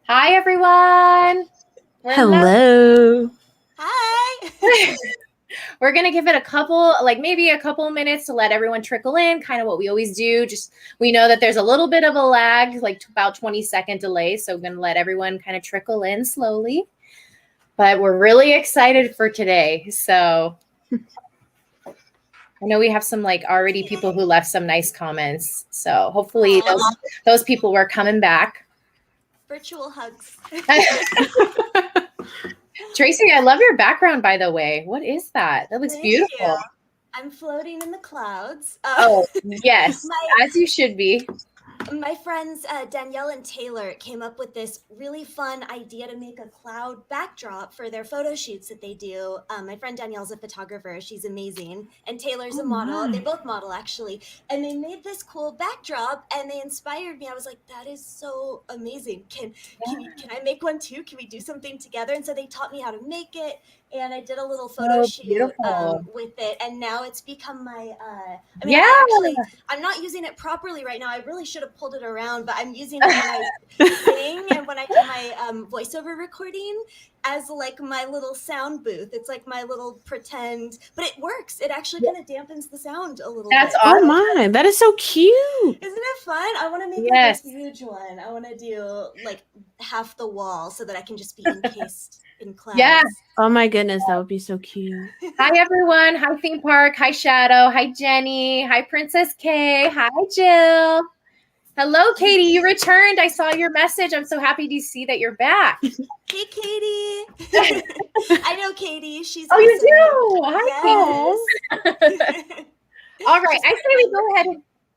Hi, everyone. We're live. Hello. Hi. We're going to give it maybe a couple minutes to let everyone trickle in, kind of what we always do. Just we know that there's a little bit of a lag, like about 20-second delay. So we're going to let everyone kind of trickle in slowly. But we're really excited for today. So I know we have some already people who left some nice comments. So hopefully those people were coming back. Virtual hugs. Tracy, I love your background, by the way. What is that? That looks Thank beautiful. you. I'm floating in the clouds. Oh, yes, as you should be. My friends Danielle and Taylor came up with this really fun idea to make a cloud backdrop for their photo shoots that they do. My friend Danielle's a photographer. She's amazing. And Taylor's a model. Nice. They both model, actually. And they made this cool backdrop, and they inspired me. I was like, that is so amazing. Can I make one too? Can we do something together? And so they taught me how to make it. And I did a little photo shoot with it. And now it's become my, I'm not using it properly right now. I really should have pulled it around, but I'm using it when I sing and when I do my voiceover recording as like my little sound booth. It's like my little pretend, but it works. It actually kind of dampens the sound a little bit. That's awesome. Oh my, that is so cute. Isn't it fun? I want to make like a huge one. I want to do like half the wall so that I can just be encased in clouds. Yeah. Oh my goodness, that would be so cute. Hi, everyone. Hi, Theme Park. Hi, Shadow. Hi, Jenny. Hi, Princess K. Hi, Jill. Hello, Katie. You returned. I saw your message. I'm so happy to see that you're back. Hey, Katie. I know Katie. She's awesome. You do. Hi, Katie. All right.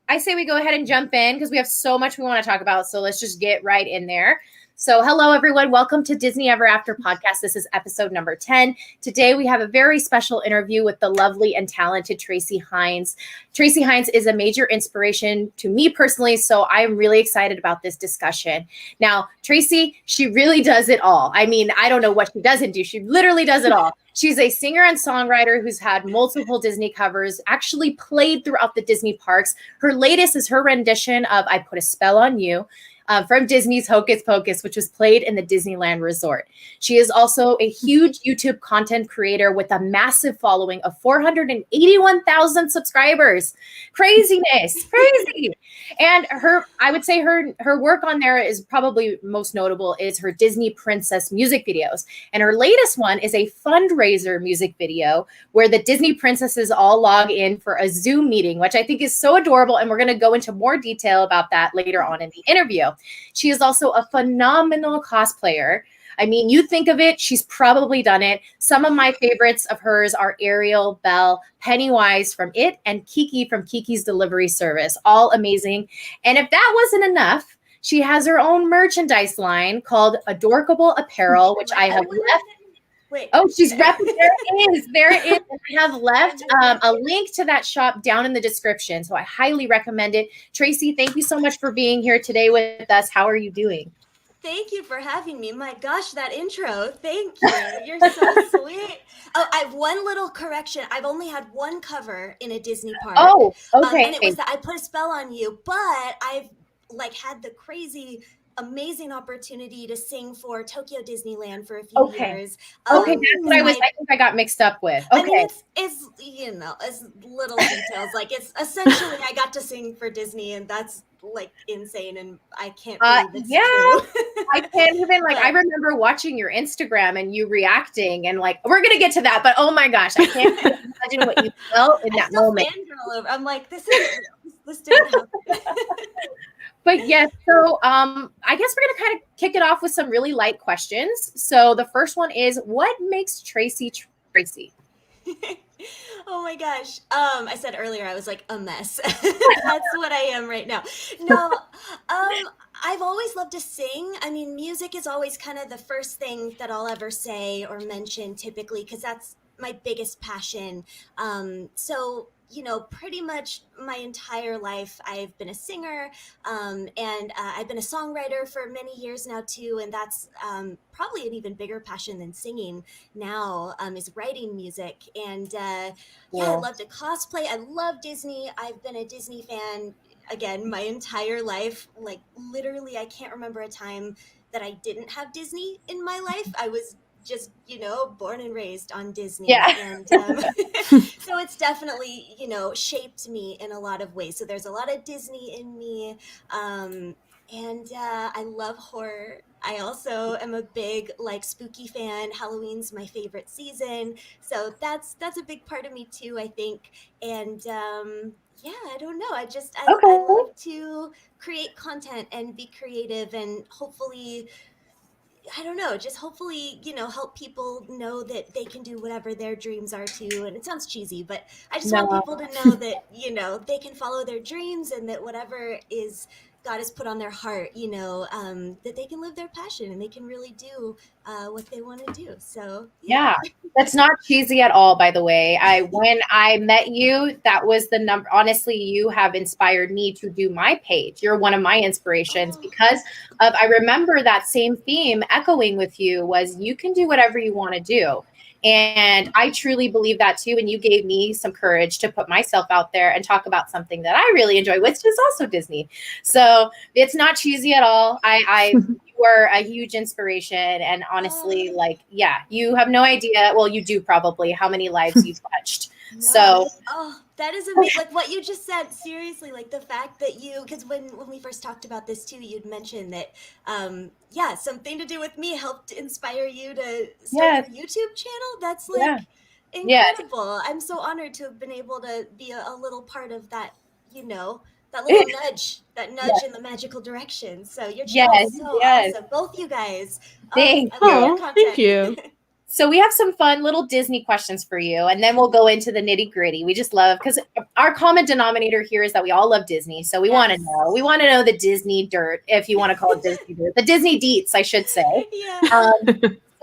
I say we go ahead and jump in because we have so much we want to talk about. So let's just get right in there. So hello, everyone. Welcome to Disney Ever After podcast. This is episode number 10. Today, we have a very special interview with the lovely and talented Traci Hines. Traci Hines is a major inspiration to me personally, so I'm really excited about this discussion. Now, Traci, she really does it all. I mean, I don't know what she doesn't do. She literally does it all. She's a singer and songwriter who's had multiple Disney covers, actually played throughout the Disney parks. Her latest is her rendition of I Put a Spell on You. From Disney's Hocus Pocus, which was played in the Disneyland Resort. She is also a huge YouTube content creator with a massive following of 481,000 subscribers. Craziness, crazy. And I would say her work on there is probably most notable is her Disney Princess music videos. And her latest one is a fundraiser music video where the Disney princesses all log in for a Zoom meeting, which I think is so adorable. And we're going to go into more detail about that later on in the interview. She is also a phenomenal cosplayer. I mean, you think of it, she's probably done it. Some of my favorites of hers are Ariel, Belle, Pennywise from It, and Kiki from Kiki's Delivery Service. All amazing. And if that wasn't enough, she has her own merchandise line called Adorkable Apparel, which I have left. Wait. Oh, she's repping. There it is. I have left a link to that shop down in the description. So I highly recommend it. Traci, thank you so much for being here today with us. How are you doing? Thank you for having me. My gosh, that intro. Thank you. You're so sweet. Oh, I have one little correction. I've only had one cover in a Disney park. Oh, okay. And it was that I Put a Spell on You, but I've had the crazy amazing opportunity to sing for Tokyo Disneyland for a few years. Okay, that's what I think I got mixed up with. Okay. I mean, it's it's little details. Like it's essentially I got to sing for Disney, and that's like insane, and I can't believe it's true. I can't even I remember watching your Instagram and you reacting, and we're gonna get to that, but oh my gosh, I can't imagine what you felt in that moment. I'm like, this didn't happen. But yes, so I guess we're going to kind of kick it off with some really light questions. So the first one is, what makes Traci Traci? Oh my gosh. I said earlier I was like a mess. That's what I am right now. No, I've always loved to sing. I mean, music is always kind of the first thing that I'll ever say or mention typically because that's my biggest passion. So pretty much my entire life, I've been a singer, and I've been a songwriter for many years now too. And that's probably an even bigger passion than singing now, is writing music. And I love to cosplay. I love Disney. I've been a Disney fan. again, my entire life, like literally, I can't remember a time that I didn't have Disney in my life. I was just, born and raised on Disney. Yeah. And so it's definitely, shaped me in a lot of ways. So there's a lot of Disney in me. And I love horror. I also am a big like spooky fan. Halloween's my favorite season, so that's a big part of me too, I think. And yeah, I don't know. I Okay. love to create content and be creative, and hopefully, I don't know, just hopefully, help people know that they can do whatever their dreams are too. And it sounds cheesy, but I just want No. people to know that, they can follow their dreams, and that whatever is God has put on their heart, that they can live their passion and they can really do what they want to do. So, Yeah. That's not cheesy at all, by the way. When I met you, that was the number. Honestly, you have inspired me to do my page. You're one of my inspirations because of, I remember that same theme echoing with you was you can do whatever you want to do. And I truly believe that too. And you gave me some courage to put myself out there and talk about something that I really enjoy, which is also Disney. So it's not cheesy at all. You are a huge inspiration. And honestly, like, yeah, you have no idea. Well, you do probably how many lives you've touched. No, So that is amazing. Like what you just said, seriously, like the fact that because when we first talked about this too, you'd mentioned that, something to do with me helped inspire you to start your YouTube channel. That's like incredible. I'm so honored to have been able to be a little part of that, that little nudge in the magical direction. So your channel is so awesome. Both you guys. Thank I love your content. Thank you. So we have some fun little Disney questions for you, and then we'll go into the nitty gritty. We just love, because our common denominator here is that we all love Disney. So we want to know. We want to know the Disney dirt, if you want to call it Disney dirt. The Disney deets, I should say. Yeah.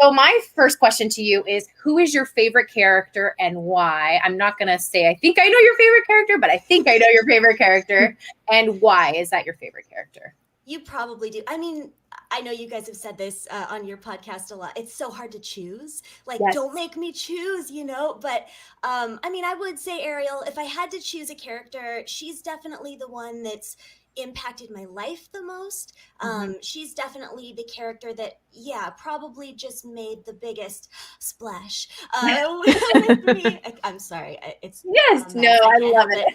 So my first question to you is, who is your favorite character and why? I'm not going to say I think I know your favorite character, but I think I know your favorite character. And why is that your favorite character? You probably do. I mean, I know you guys have said this on your podcast a lot. It's so hard to choose. Like, don't make me choose, But I mean, I would say Ariel, if I had to choose a character, she's definitely the one that's impacted my life the most. She's definitely the character that, probably just made the biggest splash with me. I'm sorry. It's I love it.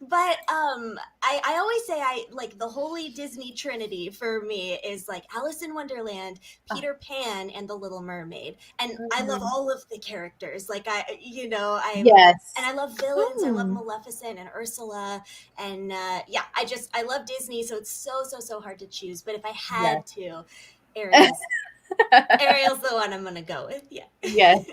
But I always say I like the holy Disney Trinity for me is like Alice in Wonderland, Peter Pan, and The Little Mermaid. And I love all of the characters. Like and I love villains. I love Maleficent and Ursula. And I love Disney. So it's so hard to choose. But if I had to, Ariel's the one I'm gonna go with. Yeah. Yes.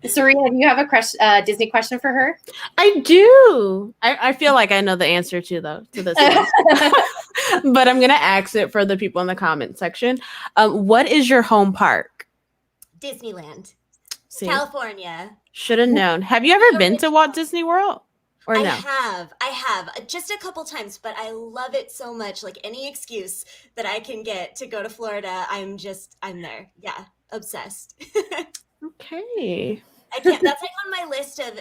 Serena, do you have a Disney question for her? I do. I feel like I know the answer to this one. But I'm gonna ask it for the people in the comment section. What is your home park? Disneyland. California. Should have known. Have you ever been to Walt Disney World? Or no? I have just a couple times, but I love it so much. Like any excuse that I can get to go to Florida, I'm there. Yeah, obsessed. Okay. I can't. That's like on my list of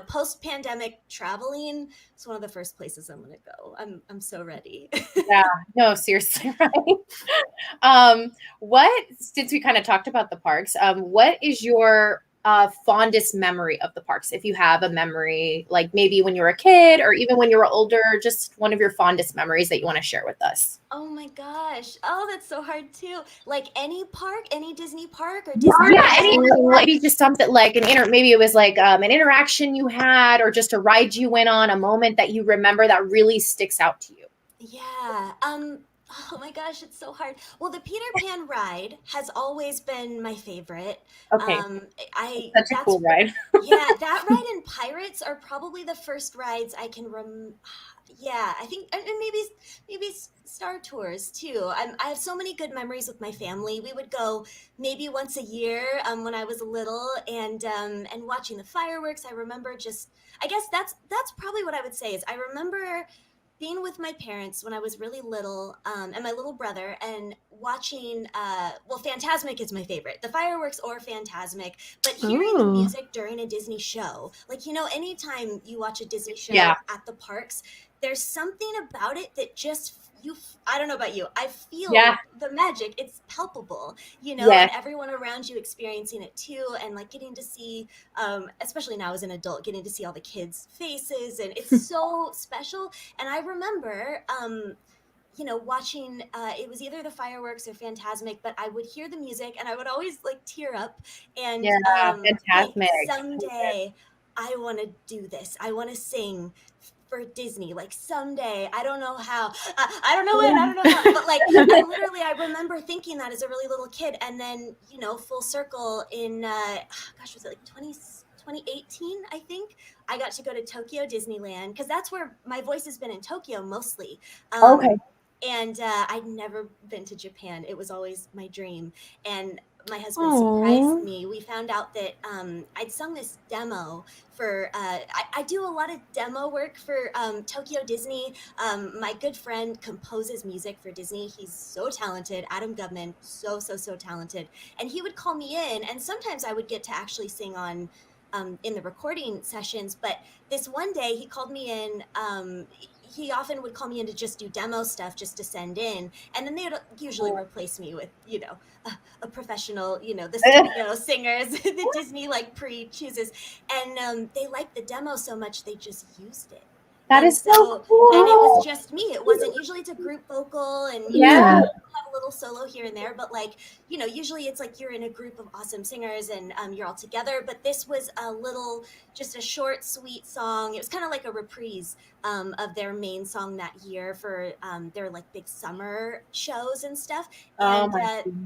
post-pandemic traveling. It's one of the first places I'm gonna go. I'm so ready. Yeah. No, seriously, right? Since we kind of talked about the parks, what is your fondest memory of the parks? If you have a memory, like maybe when you were a kid or even when you were older, just one of your fondest memories that you want to share with us. Oh my gosh. Oh, that's so hard too. Like any park, any Disney park or Disney. Maybe just something like maybe it was like an interaction you had or just a ride you went on, a moment that you remember that really sticks out to you. Yeah. Oh my gosh, it's so hard. Well, the Peter Pan ride has always been my favorite. Okay. Such a cool ride. Yeah, that ride and Pirates are probably the first rides I can I think, and maybe Star Tours too. I have so many good memories with my family. We would go maybe once a year when I was little, and watching the fireworks. I remember I guess that's probably what I would say is I remember being with my parents when I was really little, and my little brother, and watching, Fantasmic is my favorite. The fireworks or Fantasmic, but hearing the music during a Disney show, like, anytime you watch a Disney show at the parks, there's something about it that just I don't know about you. I feel the magic. It's palpable, you know, and everyone around you experiencing it too. And like getting to see, especially now as an adult, getting to see all the kids' faces, and it's so special. And I remember, you know, watching, it was either the fireworks or Phantasmic, but I would hear the music and I would always like tear up and Phantasmic. think, someday I want to do this. I want to sing for Disney, like someday. I don't know how, I don't know when, I don't know how, but like I remember thinking that as a really little kid. And then, you know, full circle in gosh, was it like 2018, I think, I got to go to Tokyo Disneyland, because that's where my voice has been, in Tokyo mostly. And I'd never been to Japan. It was always my dream. And my husband surprised me. We found out that I'd sung this demo for, I do a lot of demo work for Tokyo Disney. My good friend composes music for Disney. He's so talented. Adam Gubman, so talented. And he would call me in, and sometimes I would get to actually sing on in the recording sessions. But this one day he called me in. He often would call me in to just do demo stuff, just to send in. And then they would usually replace me with, you know, a professional, you know, the studio singers that Disney like pre-chooses. And they liked the demo so much, they just used it. That is so cool. And it was just me. It wasn't, usually it's a group vocal, and you know, have a little solo here and there, but like, you know, usually it's like you're in a group of awesome singers and you're all together. But this was a little, just a short, sweet song. It was kind of like a reprise of their main song that year for their like big summer shows and stuff. And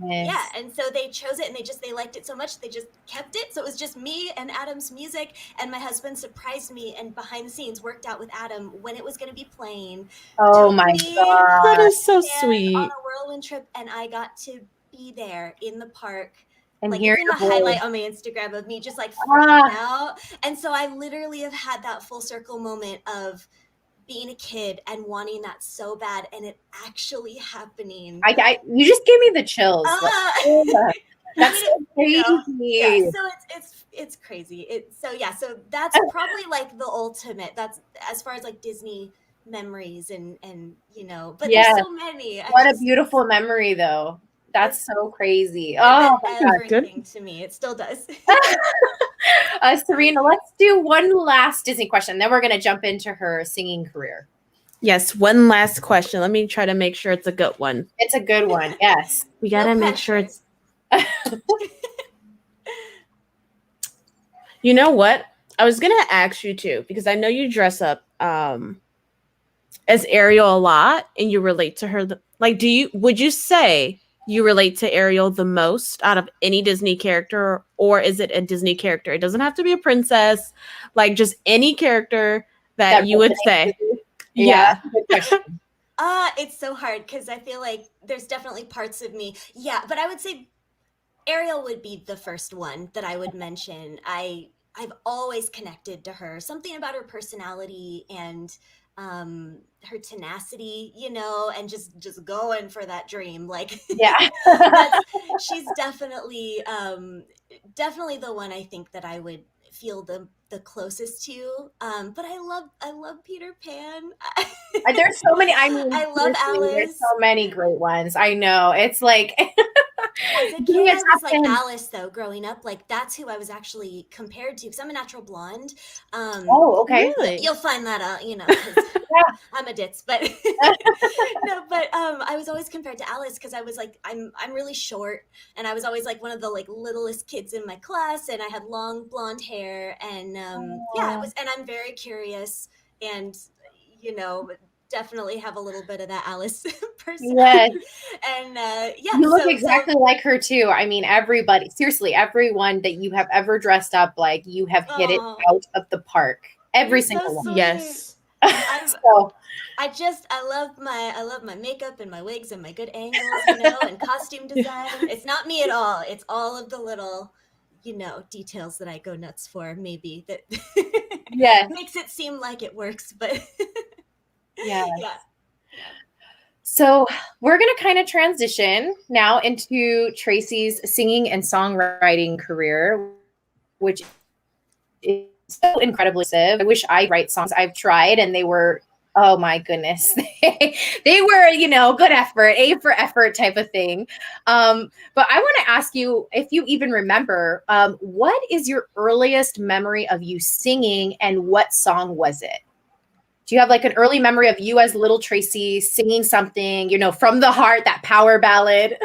yeah, and so they chose it, and they liked it so much they just kept it. So it was just me and Adam's music, and my husband surprised me and behind the scenes worked out with Adam when it was going to be playing. Oh my god, that is so sweet. On a whirlwind trip, and I got to be there in the park. And like, hear it's in the highlight on my Instagram of me just like freaking out. And so I literally have had that full circle moment of being a kid and wanting that so bad, and it actually happening. You just gave me the chills. That's so crazy. Yeah, so it's crazy. So that's probably like the ultimate. That's as far as like Disney memories and you know, but there's so many. What a beautiful memory though. That's so crazy. Oh, everything to me. It still does. Serena, let's do one last Disney question. Then we're going to jump into her singing career. Yes, one last question. Let me try to make sure it's a good one. It's a good one. Yes. We got to make sure it's... You know what? I was going to ask you too, because I know you dress up as Ariel a lot and you relate to her. Like, would you say you relate to Ariel the most out of any Disney character, or is it a Disney character? It doesn't have to be a princess, like just any character that you would say. Yeah. It's so hard because I feel like there's definitely parts of me. Yeah, but I would say Ariel would be the first one that I would mention. I've always connected to her. Something about her personality and her tenacity, you know, and just going for that dream. Like, she's definitely the one I think that I would feel the closest to. But I love Peter Pan. There's so many. I mean, I love Alice. There's so many great ones. I know. It's like as a kid, I was like Alice though. Growing up, like that's who I was actually compared to, because I'm a natural blonde. Okay. Really? You'll find that out, you know. I'm a ditz, but no. But I was always compared to Alice because I was like, I'm really short, and I was always like one of the like littlest kids in my class, and I had long blonde hair, and it was, and I'm very curious, and you know, definitely have a little bit of that Alice personality. Yes. And you look exactly like her too. I mean, seriously, everyone that you have ever dressed up like, you have hit it out of the park. Every single one. Sweet. Yes. I love my makeup and my wigs and my good angles, you know, and costume design. It's not me at all. It's all of the little, you know, details that I go nuts for, maybe, that makes it seem like it works, but yeah. So we're going to kind of transition now into Tracy's singing and songwriting career, which is so incredibly impressive. I wish I write songs. I've tried, and they were Oh my goodness. They were, you know, good effort, A for effort type of thing. But I want to ask you if you even remember, what is your earliest memory of you singing and what song was it? Do you have like an early memory of you as little Tracy singing something, you know, from the heart, that power ballad?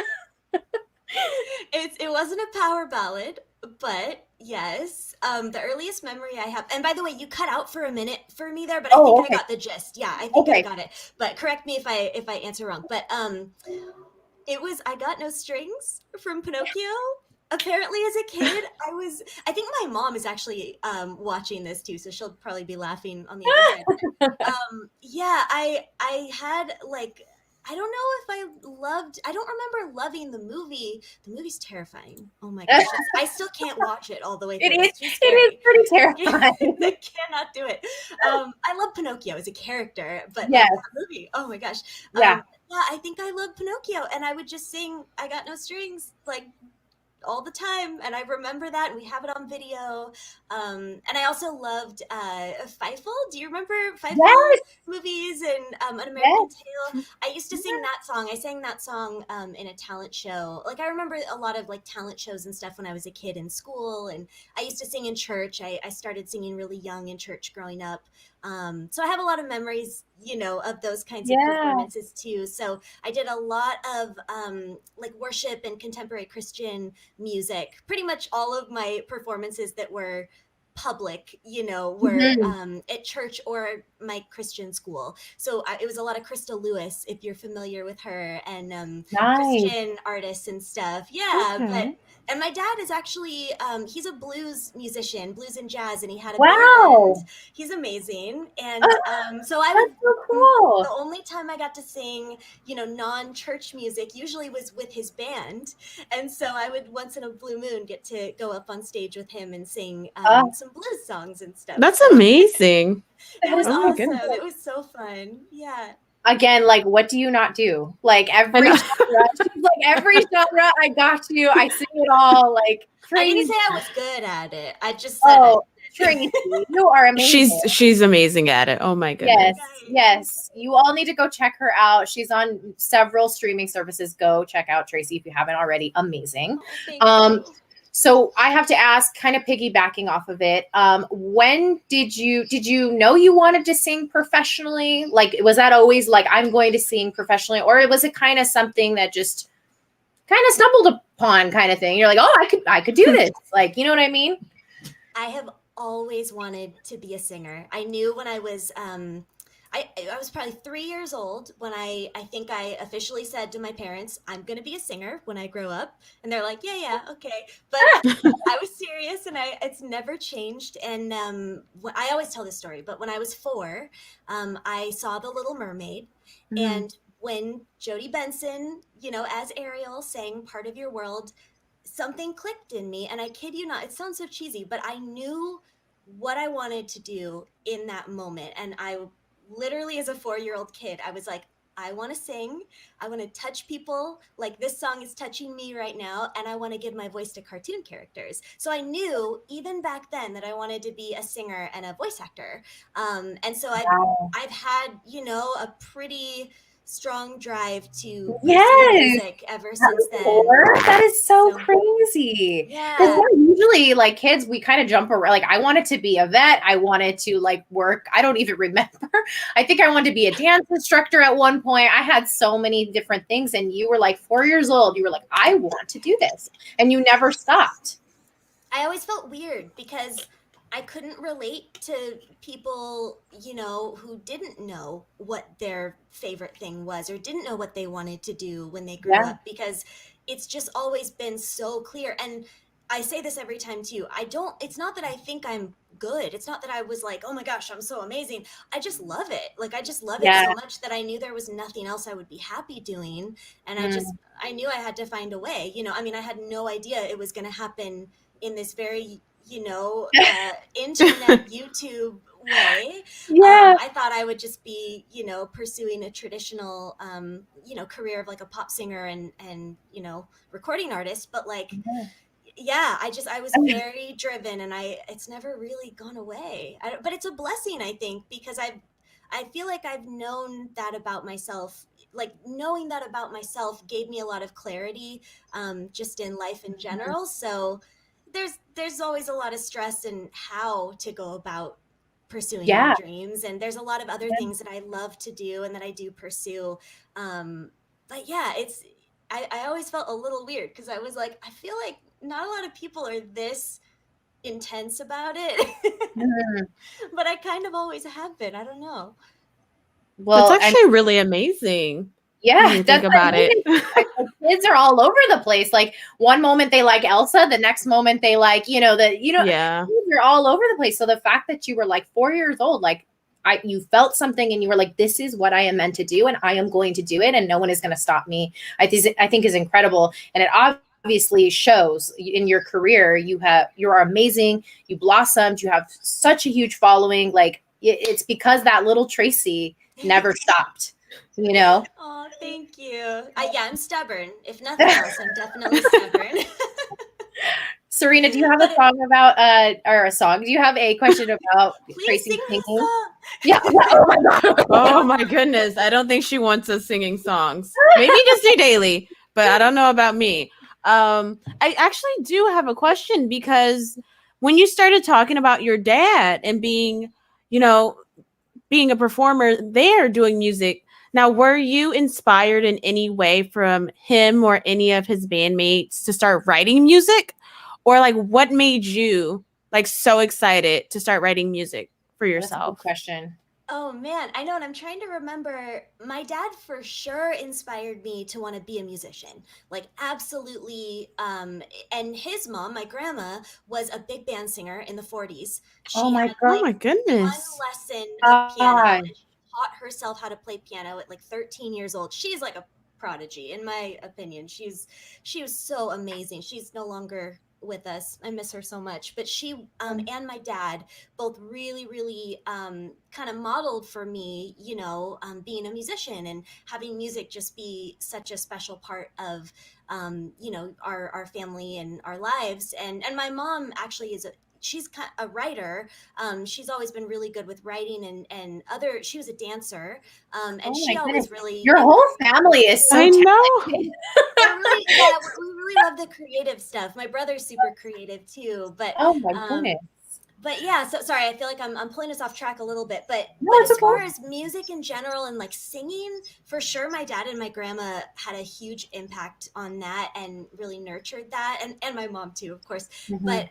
It wasn't a power ballad, but yes, the earliest memory I have. And by the way, you cut out for a minute for me there, but I think Okay. I got the gist. Yeah, I think I Okay. got it. But correct me if I answer wrong. But it was I Got No Strings from Pinocchio. Apparently, as a kid, I think my mom is actually watching this too, so she'll probably be laughing on the other side. Yeah, I had like I don't know if I don't remember loving the movie. The movie's terrifying. Oh my gosh. I still can't watch it all the way through. It's too scary. It is pretty terrifying. I cannot do it. I love Pinocchio as a character, but Yes. like, that movie, oh my gosh. Yeah. Yeah, I think I love Pinocchio, and I would just sing I Got No Strings like all the time, and I remember that, and we have it on video. And I also loved Fievel. Do you remember Fievel Yes. movies and An American Yes. Tale? I used to sing that song. I sang that song in a talent show. Like I remember a lot of like talent shows and stuff when I was a kid in school, and I used to sing in church. I started singing really young in church growing up. So I have a lot of memories, you know, of those kinds of performances too. So I did a lot of like worship and contemporary Christian music. Pretty much all of my performances that were public, you know, were at church or my Christian school. So it was a lot of Krista Lewis, if you're familiar with her, and Christian artists and stuff. Yeah, and my dad is actually he's a blues musician, blues and jazz, and he had a band. He's amazing, and so I would. So cool. The only time I got to sing, you know, non-church music usually was with his band, and so I would once in a blue moon get to go up on stage with him and sing some blues songs and stuff. That's amazing. It was awesome. It was so fun. Yeah. Again, like, what do you not do? Like every genre, every genre, I got you. I sing it all. Like, crazy. I didn't say I was good at it. I just said it. Tracy, you are amazing. She's amazing at it. Oh my goodness. Yes. You all need to go check her out. She's on several streaming services. Go check out Tracy if you haven't already. Amazing. So I have to ask, kind of piggybacking off of it, when did you know you wanted to sing professionally? Like, was that always like, I'm going to sing professionally? Or was it kind of something that just kind of stumbled upon kind of thing? You're like, oh, I could do this. Like, you know what I mean? I have always wanted to be a singer. I knew when I was, I was probably 3 years old when I think I officially said to my parents, I'm going to be a singer when I grow up. And they're like, yeah, okay. But I was serious, and it's never changed. And I always tell this story, but when I was 4, I saw The Little Mermaid. And when Jodie Benson, you know, as Ariel sang Part of Your World, something clicked in me. And I kid you not, it sounds so cheesy, but I knew what I wanted to do in that moment. And I literally, as a 4-year-old kid, I was like, I want to sing. I want to touch people like this song is touching me right now. And I want to give my voice to cartoon characters. So I knew even back then that I wanted to be a singer and a voice actor. And so I've had, you know, a pretty strong drive to pursue music ever since then. That is so crazy. Yeah. Because usually, like, kids, we kind of jump around. Like, I wanted to be a vet. I wanted to like work. I don't even remember. I think I wanted to be a dance instructor at one point. I had so many different things. And you were like 4 years old. You were like, I want to do this. And you never stopped. I always felt weird because I couldn't relate to people, you know, who didn't know what their favorite thing was or didn't know what they wanted to do when they grew up, because it's just always been so clear. And I say this every time too. It's not that I think I'm good. It's not that I was like, oh my gosh, I'm so amazing. I just love it. Like, I just love it so much that I knew there was nothing else I would be happy doing. And I knew I had to find a way, you know, I mean, I had no idea it was going to happen in this very, you know, internet YouTube way. I thought I would just be, you know, pursuing a traditional, you know, career of like a pop singer and, you know, recording artist. But like, I was very driven, and it's never really gone away. But it's a blessing, I think, because I I feel like I've known that about myself. Like knowing that about myself gave me a lot of clarity, just in life in general. So there's always a lot of stress in how to go about pursuing your Yeah. dreams, and there's a lot of other things that I love to do and that I do pursue. But yeah, I always felt a little weird because I was like, I feel like not a lot of people are this intense about it. Mhm. But I kind of always have been. I don't know. That's Well, actually really amazing when yeah, you that's think about it. like the kids are all over the place. Like one moment they like Elsa, the next moment they like, Yeah. kids are all over the place. So the fact that you were like 4 years old, like you felt something and you were like, this is what I am meant to do and I am going to do it and no one is going to stop me. I think is incredible. And it obviously shows in your career. You're amazing. You blossomed. You have such a huge following. Like it's because that little Tracy never stopped, you know? Oh, thank you. Yeah, I'm stubborn. If nothing else, I'm definitely stubborn. Serena, do you have a song about or a song? Do you have a question about Please Tracy sing me a singing? song. Yeah. Oh my god. Oh my goodness. I don't think she wants us singing songs. Maybe Disney Daily, but I don't know about me. I actually do have a question because when you started talking about your dad and being, you know, being a performer there doing music, now were you inspired in any way from him or any of his bandmates to start writing music? Or like what made you like so excited to start writing music for That's a good yourself? question. Oh man, I know, and I'm trying to remember. My dad for sure inspired me to want to be a musician. Like absolutely. And his mom, my grandma, was a big band singer in the 40s. Oh She my had Oh like my one goodness. lesson of piano, god. and she taught herself how to play piano at like 13 years old. She's like a prodigy, in my opinion. She was so amazing. She's no longer with us. I miss her so much. But she and my dad both really, really kind of modeled for me, being a musician and having music just be such a special part of, our family and our lives. And my mom actually she's a writer. She's always been really good with writing and other. She was a dancer, and Oh she my goodness. always really Your whole family is so I know. talented. we're really yeah we really love the creative stuff. My brother's super creative too, Oh my um, goodness. but yeah, so sorry, I feel like I'm pulling us off track a little bit, but No, but it's as far okay. as music in general and like singing, for sure my dad and my grandma had a huge impact on that and really nurtured that, and my mom too, of course. Mhm. But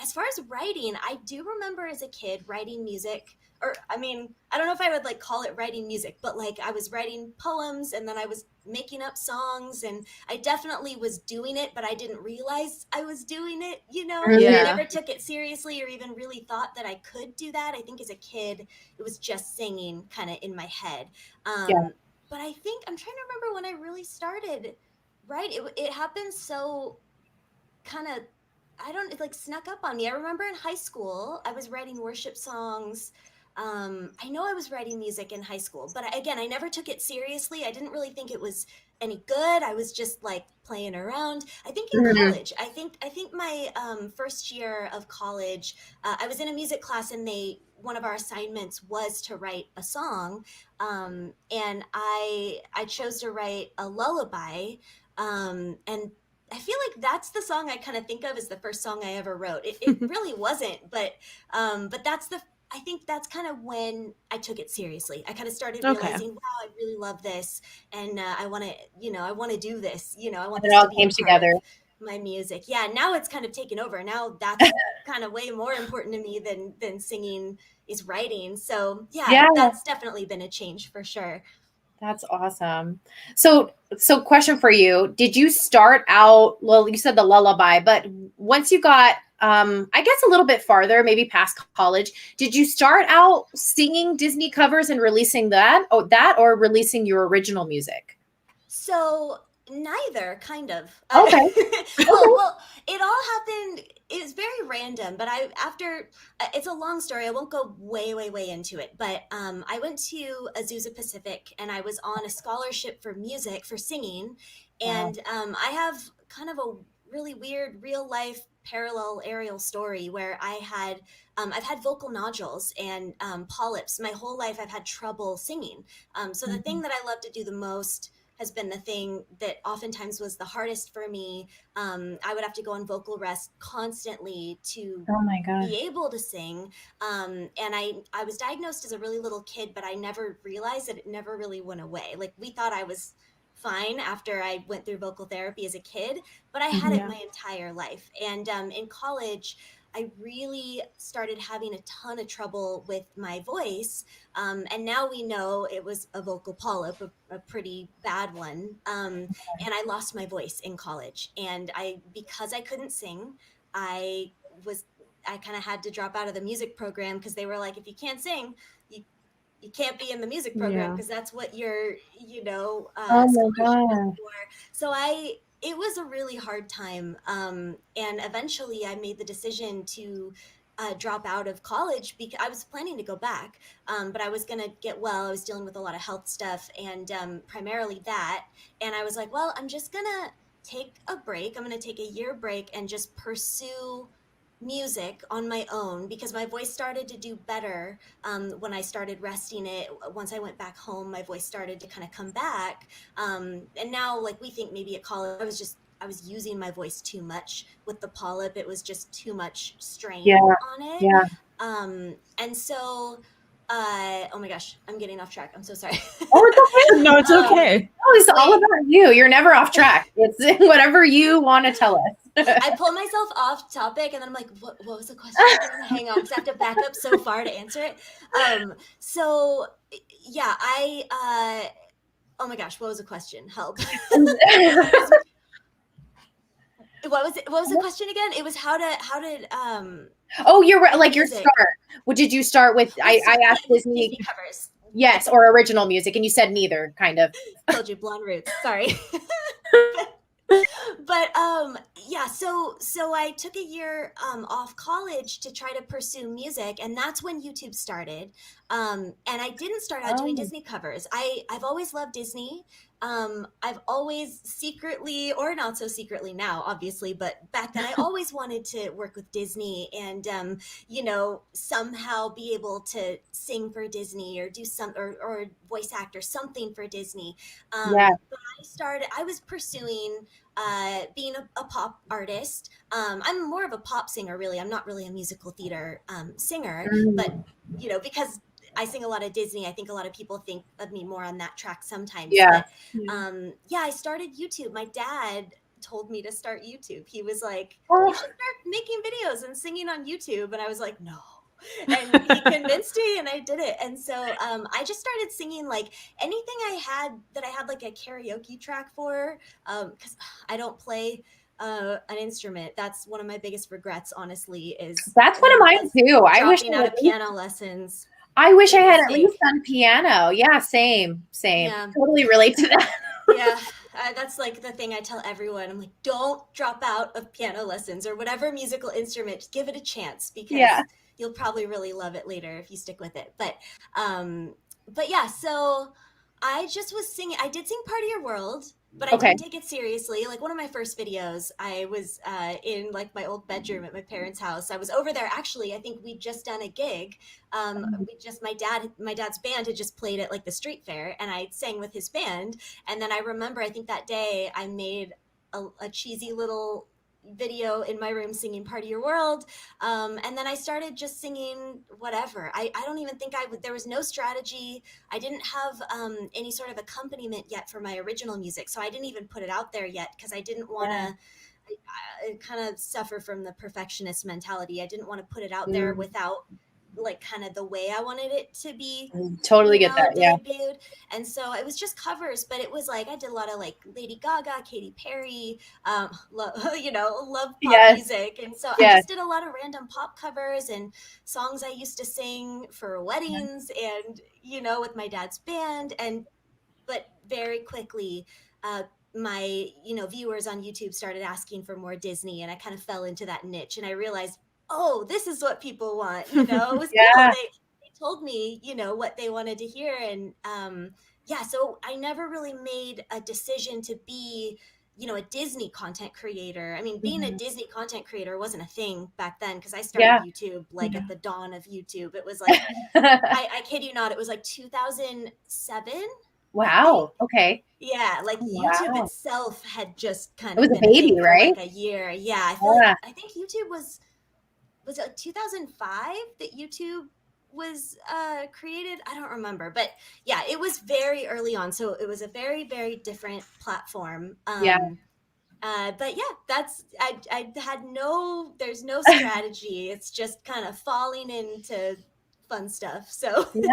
as far as writing, I do remember as a kid writing music, or I mean, I don't know if I would like call it writing music, but like I was writing poems and then I was making up songs, and I definitely was doing it, but I didn't realize I was doing it, I Yeah. never took it seriously or even really thought that I could do that. I think as a kid, it was just singing kind of in my head. Yeah. But I think I'm trying to remember when I really started, right? It happened so kind of, I don't, it like snuck up on me. I remember in high school, I was writing worship songs. I know I was writing music in high school, but again, I never took it seriously. I didn't really think it was any good. I was just like playing around. I think in Mhm. college, I think my first year of college, I was in a music class, and one of our assignments was to write a song, and I chose to write a lullaby, and I feel like that's the song I kind of think of as the first song I ever wrote. It really wasn't, but I think that's kind of when I took it seriously. I kind of started Okay. realizing, wow, I really love this, and I want to, I want to do this. I want It this all to be a came part of together. my music. Yeah, now it's kind of taken over. Now that's kind of way more important to me than singing is writing. So yeah, Yeah. that's definitely been a change for sure. That's awesome. So question for you. Did you start out, well, you said the lullaby, but once you got I guess a little bit farther, maybe past college, did you start out singing Disney covers and releasing or releasing your original music? So neither, kind of. Okay. Okay. Well, it all happened. It was very random, but it's a long story. I won't go way, way, way into it. But I went to Azusa Pacific, and I was on a scholarship for music for singing, Wow. and I have kind of a really weird real life parallel aerial story where I've had vocal nodules and polyps. My whole life I've had trouble singing. So the thing that I love to do the most has been the thing that oftentimes was the hardest for me. I would have to go on vocal rest constantly to be able to sing. And I was diagnosed as a really little kid, but I never realized that it never really went away. Like, we thought I was fine after I went through vocal therapy as a kid, but I had it my entire life. And in college, I really started having a ton of trouble with my voice. And now we know it was a vocal polyp, a pretty bad one. And I lost my voice in college. And because I couldn't sing, I kind of had to drop out of the music program because they were like, if you can't sing, you can't be in the music program because that's what you're, scholarship for. So it was a really hard time. And eventually I made the decision to drop out of college because I was planning to go back, but I was going to get well. I was dealing with a lot of health stuff and primarily that. And I was like, well, I'm just going to take a break. I'm going to take a year break and just pursue music on my own because my voice started to do better when I started resting it. Once I went back home, my voice started to kind of come back. And now, like, we think maybe at college, I was using my voice too much with the polyp. It was just too much strain on it. And so, oh my gosh, I'm getting off track. I'm so sorry. Oh, it's okay. No, it's okay. It's all about you. You're never off track. It's whatever you want to tell us. I pull myself off topic and then I'm like, what was the question? Hang on, because I have to back up so far to answer it. So yeah, oh my gosh, what was the question? Help. What was the question again? It was how did oh, you're right. Like your start. What did you start with? I asked Disney covers. Yes, or original music, and you said neither, kind of. Told you, blonde roots. Sorry. But yeah, so I took a year off college to try to pursue music, and that's when YouTube started. And I didn't start out doing Disney covers. I've always loved Disney. I've always secretly, or not so secretly now, obviously, but back then I always wanted to work with Disney and, somehow be able to sing for Disney or do or voice act or something for Disney. But I was pursuing being a pop artist. I'm more of a pop singer, really. I'm not really a musical theater singer, but, because I sing a lot of Disney, I think a lot of people think of me more on that track sometimes. But, I started YouTube. My dad told me to start YouTube. He was like, you should start making videos and singing on YouTube. And I was like, no. And he convinced me and I did it. And so I just started singing like anything I had like a karaoke track for, because I don't play an instrument. That's one of my biggest regrets, honestly, that's one of mine too. I wish I had piano lessons. I wish I had at least done piano. Yeah, same. Yeah. Totally relate to that. Yeah, that's like the thing I tell everyone. I'm like, don't drop out of piano lessons or whatever musical instrument. Just give it a chance because you'll probably really love it later if you stick with it. But yeah, so I just was singing. I did sing Part of Your World, but I didn't take it seriously. Like one of my first videos, I was in like my old bedroom at my parents' house. I was over there. Actually, I think we'd just done a gig. My dad's band had just played at like the street fair and I sang with his band. And then I remember, I think that day I made a cheesy little video in my room singing Part of Your World. And then I started just singing whatever. I don't even think there was no strategy. I didn't have any sort of accompaniment yet for my original music. So I didn't even put it out there yet because I didn't want to I kind of suffer from the perfectionist mentality. I didn't want to put it out there without like kind of the way I wanted it to be. Totally get that. Debuted. And so it was just covers, but it was like I did a lot of like Lady Gaga, Katy Perry, love pop music. And so I just did a lot of random pop covers and songs I used to sing for weddings and with my dad's band. But very quickly my viewers on YouTube started asking for more Disney and I kind of fell into that niche and I realized, oh, this is what people want. It was cool. They told me, what they wanted to hear. And so I never really made a decision to be a Disney content creator. I mean, being a Disney content creator wasn't a thing back then, because I Yeah. started YouTube like at the dawn of YouTube. It was like, I kid you not, it was like 2007. Wow. Okay. Yeah, like Wow. YouTube itself had just kind It of was a been baby, thing for right? like a year. Yeah, I think YouTube was it like 2005 that YouTube was created? I don't remember, but yeah, it was very early on, so it was a very, very different platform. Yeah. But yeah, I had there's no strategy. It's just kind of falling into fun stuff. So Yeah.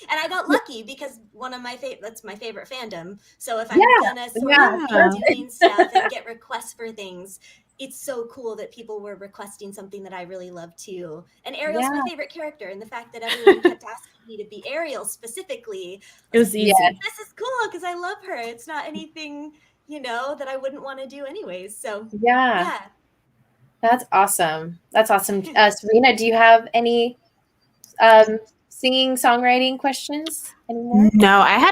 and I got lucky because that's my favorite fandom. So if I'm gonna sort Yeah. of be doing stuff and get requests for things, it's so cool that people were requesting something that I really love too. And Ariel's my favorite character, and the fact that everyone kept asking me to be Ariel specifically, It was easy. this is cool because I love her. It's not anything, that I wouldn't want to do anyways. So Yeah. That's awesome. That's awesome. Serena, do you have any singing, songwriting questions anymore? No, I had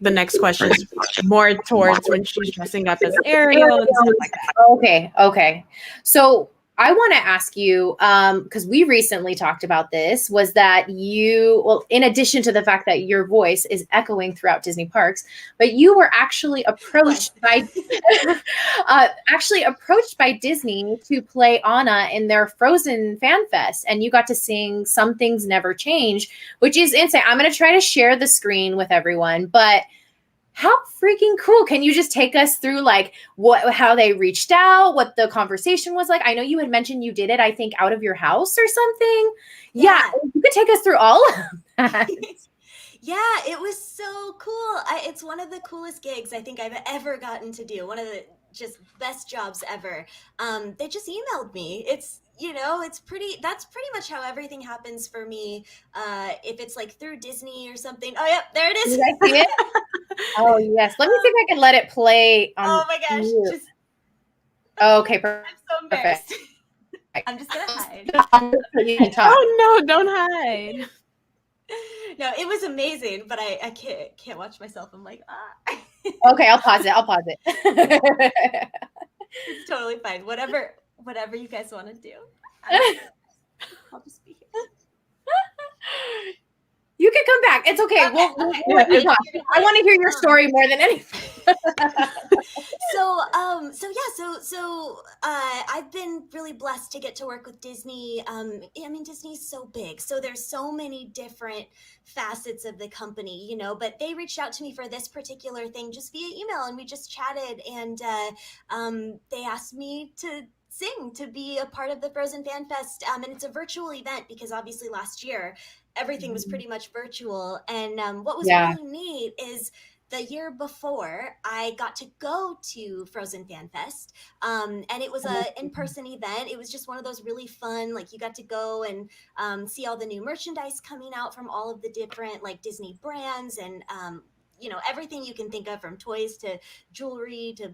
the next question is more towards when she's dressing up as Ariel and stuff like that. Okay. So I want to ask you, because we recently talked about this, was that in addition to the fact that your voice is echoing throughout Disney parks, but you were actually approached by Disney to play Anna in their Frozen Fan Fest, and you got to sing "Some Things Never Change," which is insane. I'm going to try to share the screen with everyone, but how freaking cool. Can you just take us through how they reached out, what the conversation was like? I know you had mentioned you did it, I think, out of your house or something. Yeah. You could take us through all of that. Yeah, it was so cool. It's one of the coolest gigs I think I've ever gotten to do. One of the just best jobs ever. They just emailed me. That's pretty much how everything happens for me. If it's like through Disney or something. Oh, yep, there it is. Did I see it? Oh, yes. Let me see if I can let it play on. Oh my gosh. Okay, I'm so embarrassed. I'm just going to hide. Oh, no, don't hide. No, it was amazing, but I can't watch myself. I'm like, Okay, I'll pause it. It's totally fine. Whatever you guys want to do. I'll just be here. You can come back. It's okay. We'll talk. I want to hear your story more than anything. So I've been really blessed to get to work with Disney. Disney's so big, so there's so many different facets of the company, but they reached out to me for this particular thing just via email, and we just chatted, and they asked me to sing, to be a part of the Frozen Fan Fest. And it's a virtual event because obviously last year everything was pretty much virtual. And what was really neat is the year before I got to go to Frozen Fan Fest, and it was a in-person event. It was just one of those really fun, like you got to go and see all the new merchandise coming out from all of the different like Disney brands, and everything you can think of, from toys to jewelry to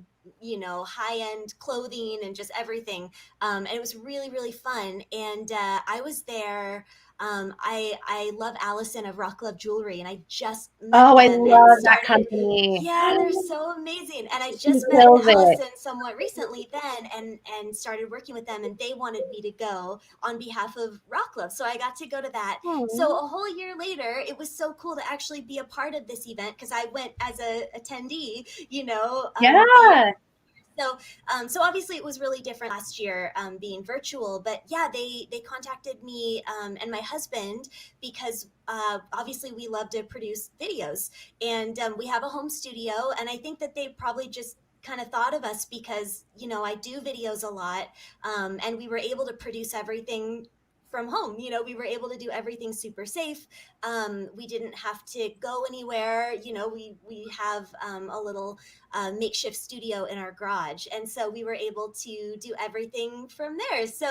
high-end clothing and just everything. And it was really, really fun. And I was there. I love Allison of Rock Love Jewelry, and I just met I them love that company. Yeah, they're so amazing. And I just met Allison somewhat recently then, and started working with them, and they wanted me to go on behalf of Rock Love. So I got to go to that. So a whole year later, it was so cool to actually be a part of this event, because I went as a attendee, So obviously it was really different last year, being virtual, but yeah, they contacted me and my husband because obviously we love to produce videos, and we have a home studio, and I think that they probably just kind of thought of us because I do videos a lot, and we were able to produce everything from home. We were able to do everything super safe. We didn't have to go anywhere. We have a little makeshift studio in our garage, and so we were able to do everything from there. So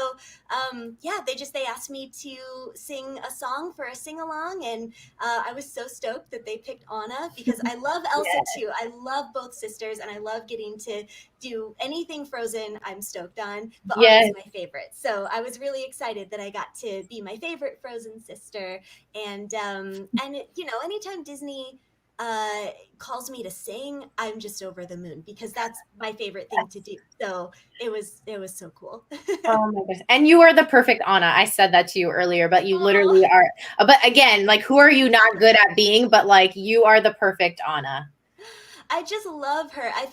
they asked me to sing a song for a sing-along, and I was so stoked that they picked Anna because I love Elsa too. I love both sisters, and I love getting to do anything Frozen. I'm stoked on, but Anna's my favorite. So I was really excited that I got to be my favorite Frozen sister. And anytime Disney calls me to sing, I'm just over the moon because that's my favorite thing to do. So it was so cool. Oh my goodness. And you are the perfect Anna. I said that to you earlier, but you literally are. But again, like, who are you not good at being? But like, you are the perfect Anna. I just love her. I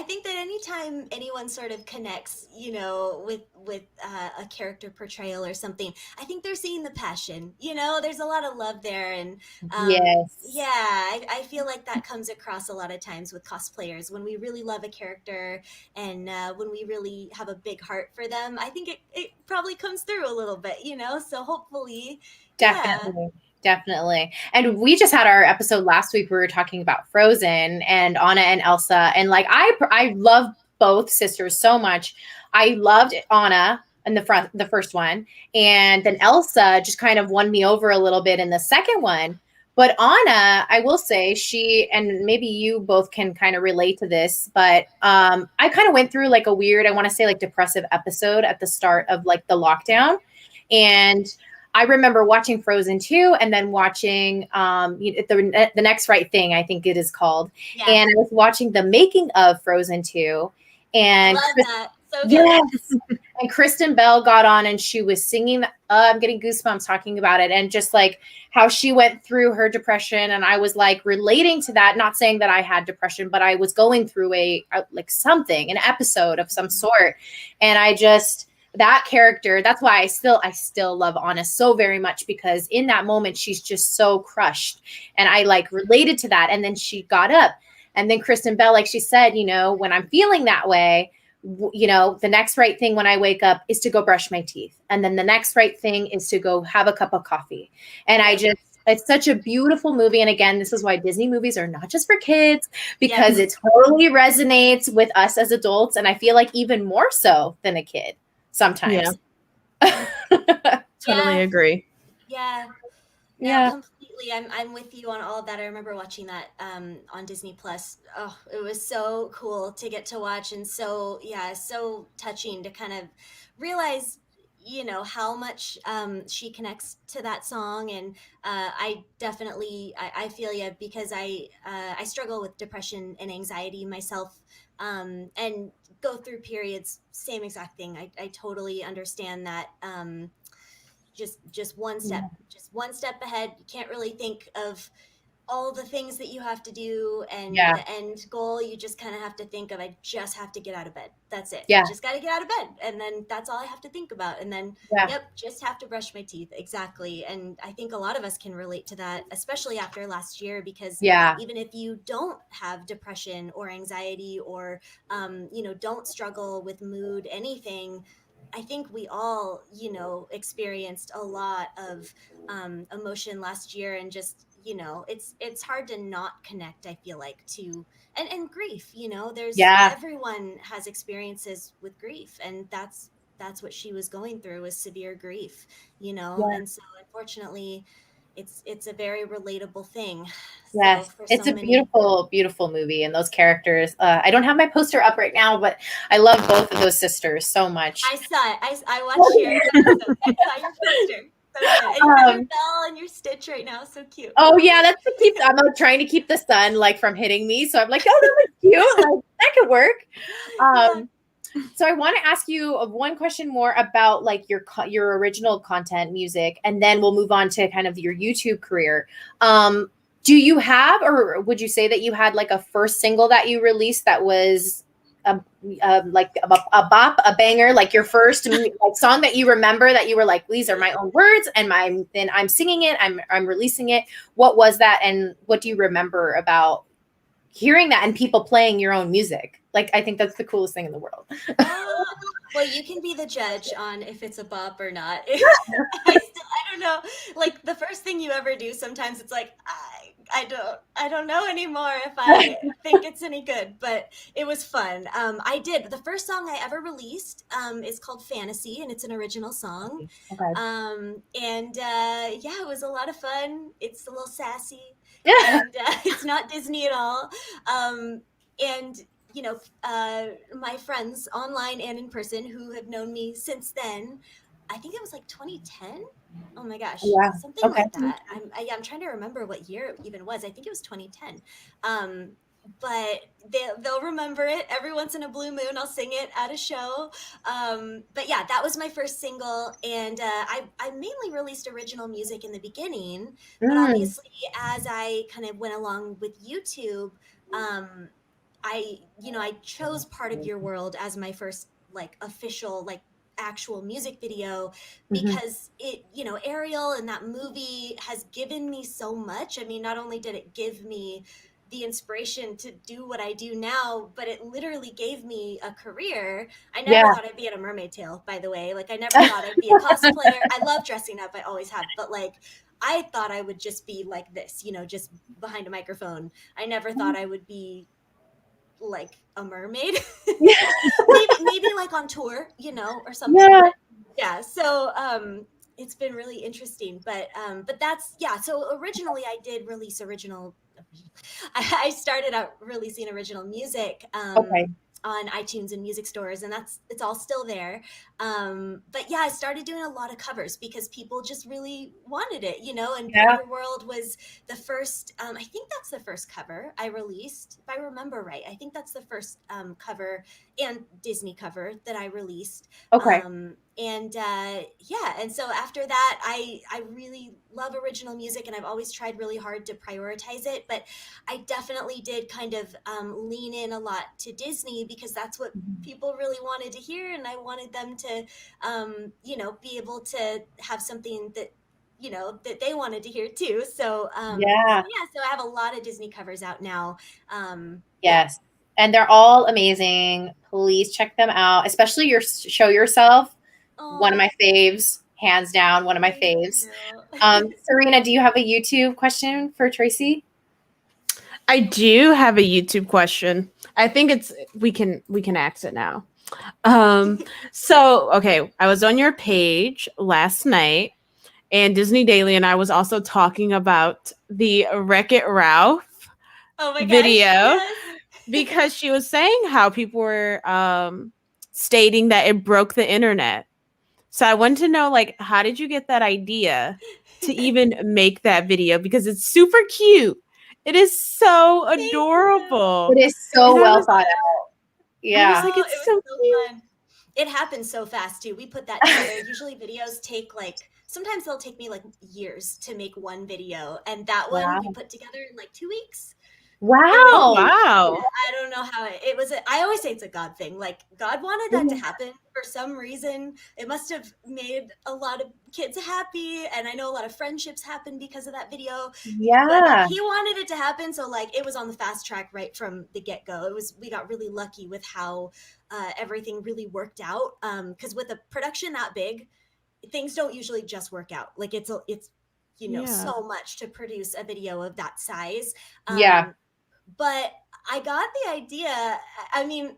think that anytime anyone sort of connects, with a character portrayal or something, I think they're seeing the passion. There's a lot of love there, and Yes. yeah, I feel like that comes across a lot of times with cosplayers when we really love a character and when we really have a big heart for them. I think it probably comes through a little bit. So hopefully, yeah. Definitely. Definitely. And we just had our episode last week. We were talking about Frozen and Anna and Elsa. And like, I love both sisters so much. I loved Anna in the first one. And then Elsa just kind of won me over a little bit in the second one. But Anna, I will say she, and maybe you both can kind of relate to this, but I kind of went through like a weird, I want to say like depressive episode at the start of like the lockdown. And I remember watching Frozen 2 and then watching the Next Right Thing, I think it is called. Yeah. And I was watching the making of Frozen 2. And I love that. So good. yes. And Kristen Bell got on and she was singing. I'm getting goosebumps talking about it. And just like how she went through her depression. And I was like relating to that, not saying that I had depression, but I was going through an episode of some sort. And that character, that's why I still love Anna so very much, because in that moment she's just so crushed, and I like related to that. And then she got up, and then Kristen Bell, like she said, when I'm feeling that way, the next right thing when I wake up is to go brush my teeth, and then the next right thing is to go have a cup of coffee. And it's such a beautiful movie. And again, this is why Disney movies are not just for kids, because it totally resonates with us as adults, and I feel like even more so than a kid sometimes. Totally agree. Yeah. No, completely. I'm with you on all of that. I remember watching that on Disney Plus. Oh, it was so cool to get to watch, and so touching to kind of realize how much she connects to that song. And I definitely I feel you, because I struggle with depression and anxiety myself, and go through periods, same exact thing. I totally understand that. Just one step ahead. You can't really think of all the things that you have to do and the end goal. You just kind of have to think of, I just have to get out of bed. That's it. I just got to get out of bed, and then that's all I have to think about. And then just have to brush my teeth. Exactly. And I think a lot of us can relate to that, especially after last year, because even if you don't have depression or anxiety or don't struggle with mood, anything, I think we all, experienced a lot of emotion last year, and just, it's hard to not connect, I feel like, to and grief. There's everyone has experiences with grief, and that's what she was going through, was severe grief, and so unfortunately it's a very relatable thing. Yes, so it's a beautiful, beautiful movie, and those characters. I don't have my poster up right now, but I love both of those sisters so much. I saw it. I watched your episode. I saw your poster. So good. And you got your bell and your Stitch right now. So cute. Oh yeah, that's to keep. I'm like trying to keep the sun like from hitting me, so I'm like, oh, that was cute. Like, that could work. So I want to ask you one question more about like your original content, music, and then we'll move on to kind of your YouTube career. Do you have, or would you say that you had like a first single that you released that was like a bop, a banger, like your first like song that you remember that you were like, these are my own words, and then I'm singing it, I'm releasing it? What was that, and what do you remember about hearing that and people playing your own music? Like, I think that's the coolest thing in the world. Well, you can be the judge on if it's a bop or not. I don't know. Like, the first thing you ever do, sometimes it's like, I don't know anymore if I think it's any good, but it was fun. The first song I ever released is called Fantasy, and it's an original song. Okay. It was a lot of fun. It's a little sassy. And it's not Disney at all. My friends online and in person who have known me since then, I think it was like 2010. Oh my gosh, Yeah. something Okay. like that. I'm trying to remember what year it even was. I think it was 2010. But they'll remember it every once in a blue moon. I'll sing it at a show. But yeah, that was my first single, and I mainly released original music in the beginning. But Mm. obviously, as I kind of went along with YouTube, um, I chose Part of Your World as my first like official like actual music video Mhm. because Ariel and that movie has given me so much. I mean, not only did it give me the inspiration to do what I do now, but it literally gave me a career. I never Yeah. thought I'd be in a mermaid tail, by the way. Like I never thought I'd be a cosplayer. I love dressing up. I always have, but like I thought I would just be like this, just behind a microphone. I never thought I would be like a mermaid. maybe like on tour, or something. Yeah. But yeah, so it's been really interesting. But that's yeah. So originally, I did release original. I started out releasing original music Okay. on iTunes and music stores, and it's all still there. But yeah, I started doing a lot of covers because people just really wanted it, And Part of Yeah. Your World was the first. I think that's the first cover I released, if I remember right. I think that's the first cover and Disney cover that I released. Okay. And yeah, and so after that, I really love original music, and I've always tried really hard to prioritize it. But I definitely did kind of lean in a lot to Disney because that's what people really wanted to hear, and I wanted them to, be able to have something that that they wanted to hear too. So, Yeah. yeah, so I have a lot of Disney covers out now. Yeah. Yes. And they're all amazing. Please check them out, especially your Show Yourself. One of Oh, my faves, hands down, one of my thank faves. you. Serena, do you have a YouTube question for Tracy? I do have a YouTube question. I think we can ask it now. So okay, I was on your page last night, and Disney Daily, and I was also talking about the Wreck-It Ralph Oh my gosh, video yes. because she was saying how people were stating that it broke the internet. So I want to know, like, how did you get that idea to even make that video? Because it's super cute. It is so Thank you. It adorable. is so And well thought out. I was Yeah. like, Oh, it it's was so so cute. fun. It happened so fast too. We put that together. Usually videos take like sometimes they'll take me like years to make one video, and that one we Wow. put together in like 2 weeks. It was Oh Wow. wow. I don't know how it was. I always say it's a God thing. Like God wanted that to happen for some reason. It must have made a lot of kids happy, and I know a lot of friendships happened because of that video. But Yeah. he wanted it to happen, so like it was on the fast track right from the get go. We got really lucky with how everything really worked out. Because with a production that big, things don't usually just work out. Like it's Yeah. so much to produce a video of that size. Yeah. But I got the idea. I mean,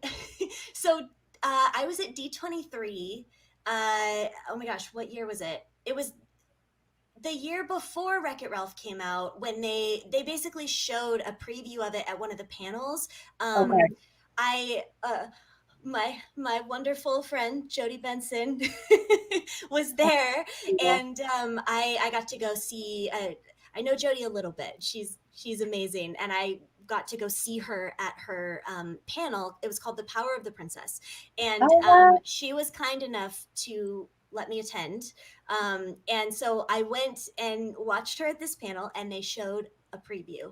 so I was at D23. Oh my gosh, what year was it? It was the year before Wreck-It Ralph came out when they basically showed a preview of it at one of the panels. Okay. I my wonderful friend Jody Benson was there, Cool. and I got to go see. I know Jody a little bit. She's amazing, and I got to go see her at her panel. It was called The Power of the Princess, and Oh, she was kind enough to let me attend. And so I went and watched her at this panel, and they showed a preview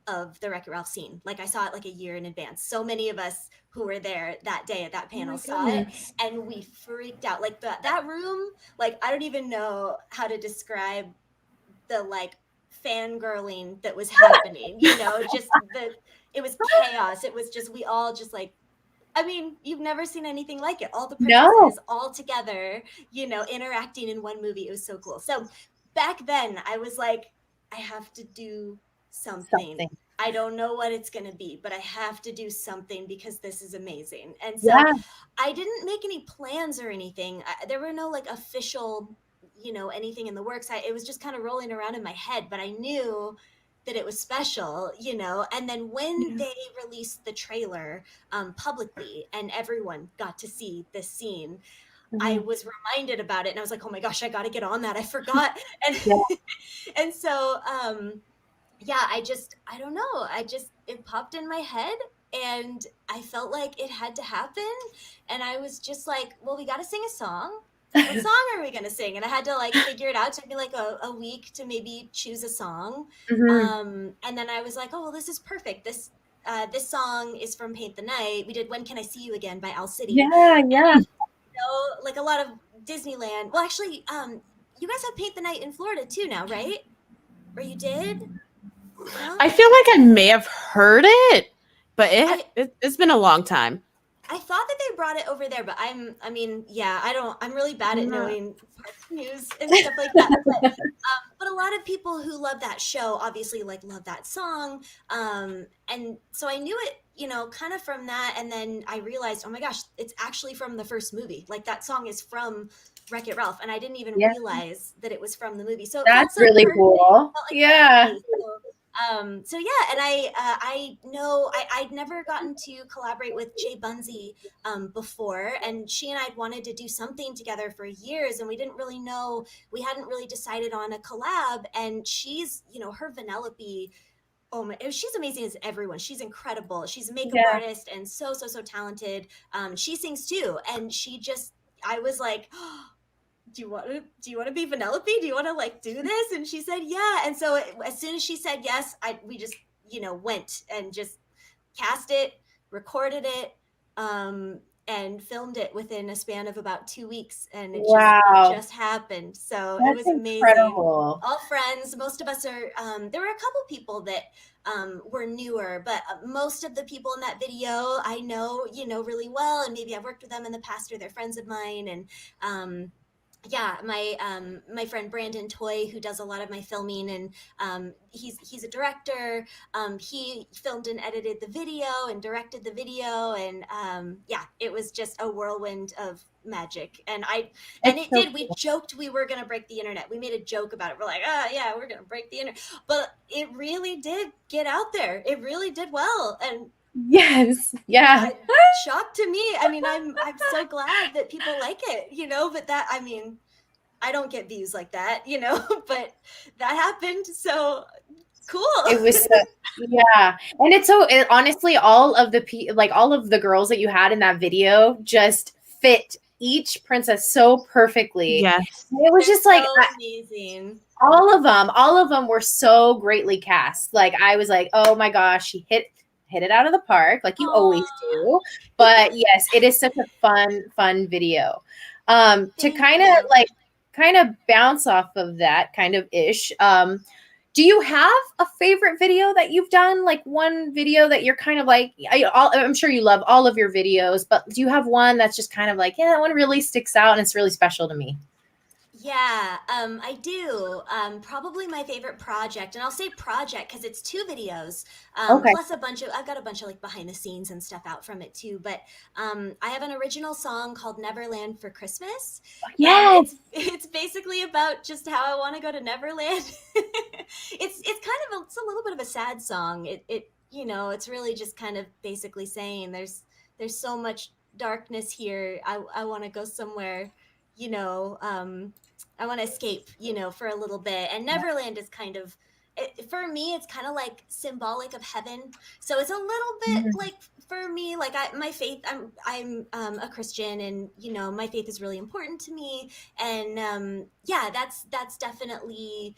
of the Wreck-It Ralph scene. Like I saw it like a year in advance. So many of us who were there that day at that Oh panel my saw it, goodness. and we freaked out. Like that room, like I don't even know how to describe the like fangirling that was happening. Just it was chaos. It was just we all just like I mean, you've never seen anything like it. All the no. princesses all together, interacting in one movie. It was so cool. So back then, I was like, I have to do something. Something. I don't know what it's going to be, but I have to do something because this is amazing. And so Yeah. I didn't make any plans or anything. There were no like official, anything in the works. It was just kind of rolling around in my head, but I knew that it was special, and then when Yeah. they released the trailer publicly and everyone got to see this scene, I was reminded about it, and I was like, oh my gosh, I got to get on that. I forgot. And, Yeah. and so, yeah, I don't know. It popped in my head, and I felt like it had to happen. And I was just like, well, we got to sing a song. What song are we going to sing? And I had to like figure it out. It took me like a week to maybe choose a song. And then I was like, oh, well, this is perfect. This song is from Paint the Night. We did When Can I See You Again by Owl City. Yeah, yeah. Like a lot of Disneyland. Well, actually, you guys have Paint the Night in Florida too now, right? Or you did? No? I feel like I may have heard it, but it's been a long time. I thought that they brought it over there, but I'm really bad at knowing park news and stuff like that. But a lot of people who love that show obviously like love that song. And so I knew it, kind of from that. And then I realized, oh my gosh, it's actually from the first movie. Like that song is from Wreck-It Ralph. And I didn't even realize that it was from the movie. So that's really cool. Yeah. So yeah, and I know I'd never gotten to collaborate with Jay Bunzy before, and she and I'd wanted to do something together for years, and we hadn't really decided on a collab. And she's, her Vanellope, oh my, she's amazing as everyone. She's incredible. She's a makeup artist and so talented. She sings too, and I was like, oh, do you want to be Vanellope? Do you want to like do this? And she said, yeah. And so as soon as she said yes, we just, went and just cast it, recorded it, and filmed it within a span of about 2 weeks. And it just happened. So it was amazing. Incredible. All friends. Most of us are, there were a couple people that were newer, but most of the people in that video I know, really well. And maybe I've worked with them in the past, or they're friends of mine. And, yeah, my friend Brandon Toy, who does a lot of my filming, and he's a director. He filmed and edited the video and directed the video, and yeah, it was just a whirlwind of magic. And we joked we were gonna break the internet. We made a joke about it. We're like, yeah, we're gonna break the internet, but it really did get out there. It really did well, and yes, yeah. Shock to me. I mean, I'm so glad that people like it, but that, I mean, I don't get views like that, but that happened. So cool. It was yeah. And it's honestly, all of the girls that you had in that video just fit each princess so perfectly. Yes. It was just like amazing. All of them were so greatly cast. Like I was like, oh my gosh, she hit it out of the park, like you always do. But yes, it is such a fun video. To kind of bounce off of that kind of ish. Do you have a favorite video that you've done? Like one video that you're kind of like, I'm sure you love all of your videos, but do you have one that's just kind of like, yeah, that one really sticks out and it's really special to me? Yeah, I do. Probably my favorite project, and I'll say project because it's 2 videos, plus I've got a bunch of like behind the scenes and stuff out from it too. But I have an original song called Neverland for Christmas. Yes. It's basically about just how I want to go to Neverland. It's a little bit of a sad song. It's really just kind of basically saying there's so much darkness here. I want to go somewhere, I want to escape, for a little bit. And Neverland is kind of, for me, it's kind of like symbolic of heaven. So it's a little bit like, for me, like my faith, I'm a Christian, and, my faith is really important to me. And yeah, that's definitely,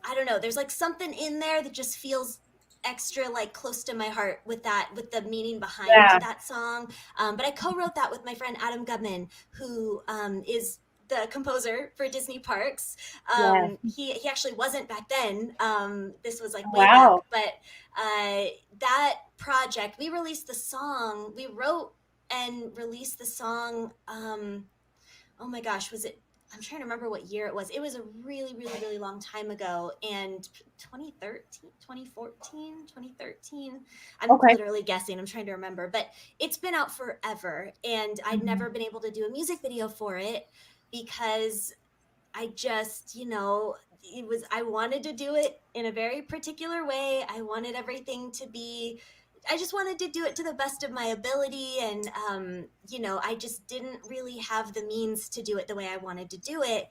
I don't know, there's like something in there that just feels extra like close to my heart with the meaning behind that song. But I co-wrote that with my friend Adam Gubman, who is the composer for Disney Parks. He actually wasn't back then. This was like way back. But that project, we wrote and released the song. Oh my gosh, I'm trying to remember what year it was. It was a really, really, really long time ago. And 2013. I'm literally guessing. I'm trying to remember. But it's been out forever. And I'd never been able to do a music video for it because I just, I wanted to do it in a very particular way. I wanted everything to be just wanted to do it to the best of my ability, and I just didn't really have the means to do it the way I wanted to do it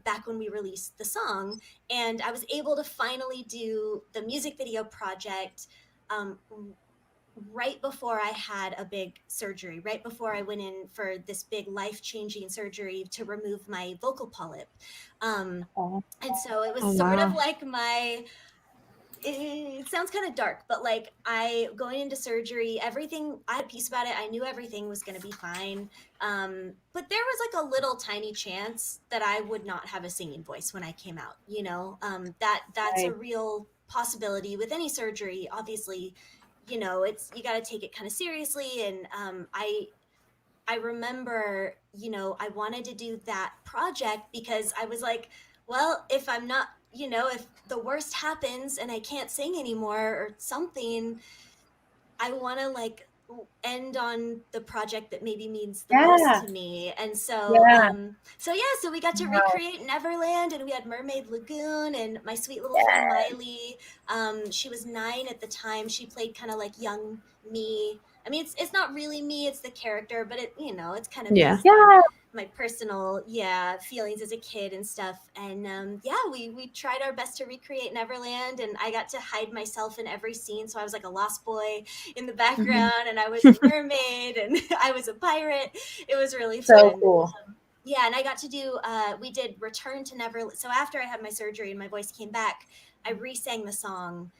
back when we released the song. And I was able to finally do the music video project um, right before I had a big surgery, right before I went in for this big life-changing surgery to remove my vocal polyp. And so it was sort of like it sounds kind of dark, but like I going into surgery, everything, I had peace about it. I knew everything was going to be fine. But there was like a little tiny chance that I would not have a singing voice when I came out, that's a real possibility with any surgery. Obviously, it's, you got to take it kind of seriously. And I remember, I wanted to do that project because I was like, well, if I'm not, if the worst happens and I can't sing anymore or something, I want to like end on the project that maybe means the most to me. And so, so we got to recreate Neverland, and we had Mermaid Lagoon, and my sweet little friend Miley. She was 9 at the time. She played kind of like young me. I mean, it's not really me, it's the character, but it's kind of based on my personal feelings as a kid and stuff. And we tried our best to recreate Neverland, and I got to hide myself in every scene. So I was like a lost boy in the background, and I was a mermaid, and I was a pirate. It was really fun. So cool. And I got to do we did Return to Neverland. So after I had my surgery and my voice came back, I re-sang the song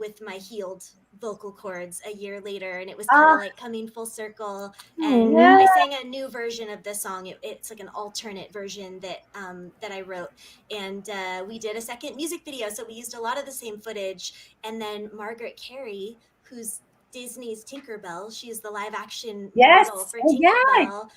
with my healed vocal cords a year later, and it was kind of like coming full circle. And I sang a new version of the song. It's like an alternate version that I wrote, and we did a second music video, so we used a lot of the same footage. And then Margaret Carey, who's Disney's Tinkerbell, she's the live action model for Tinkerbell.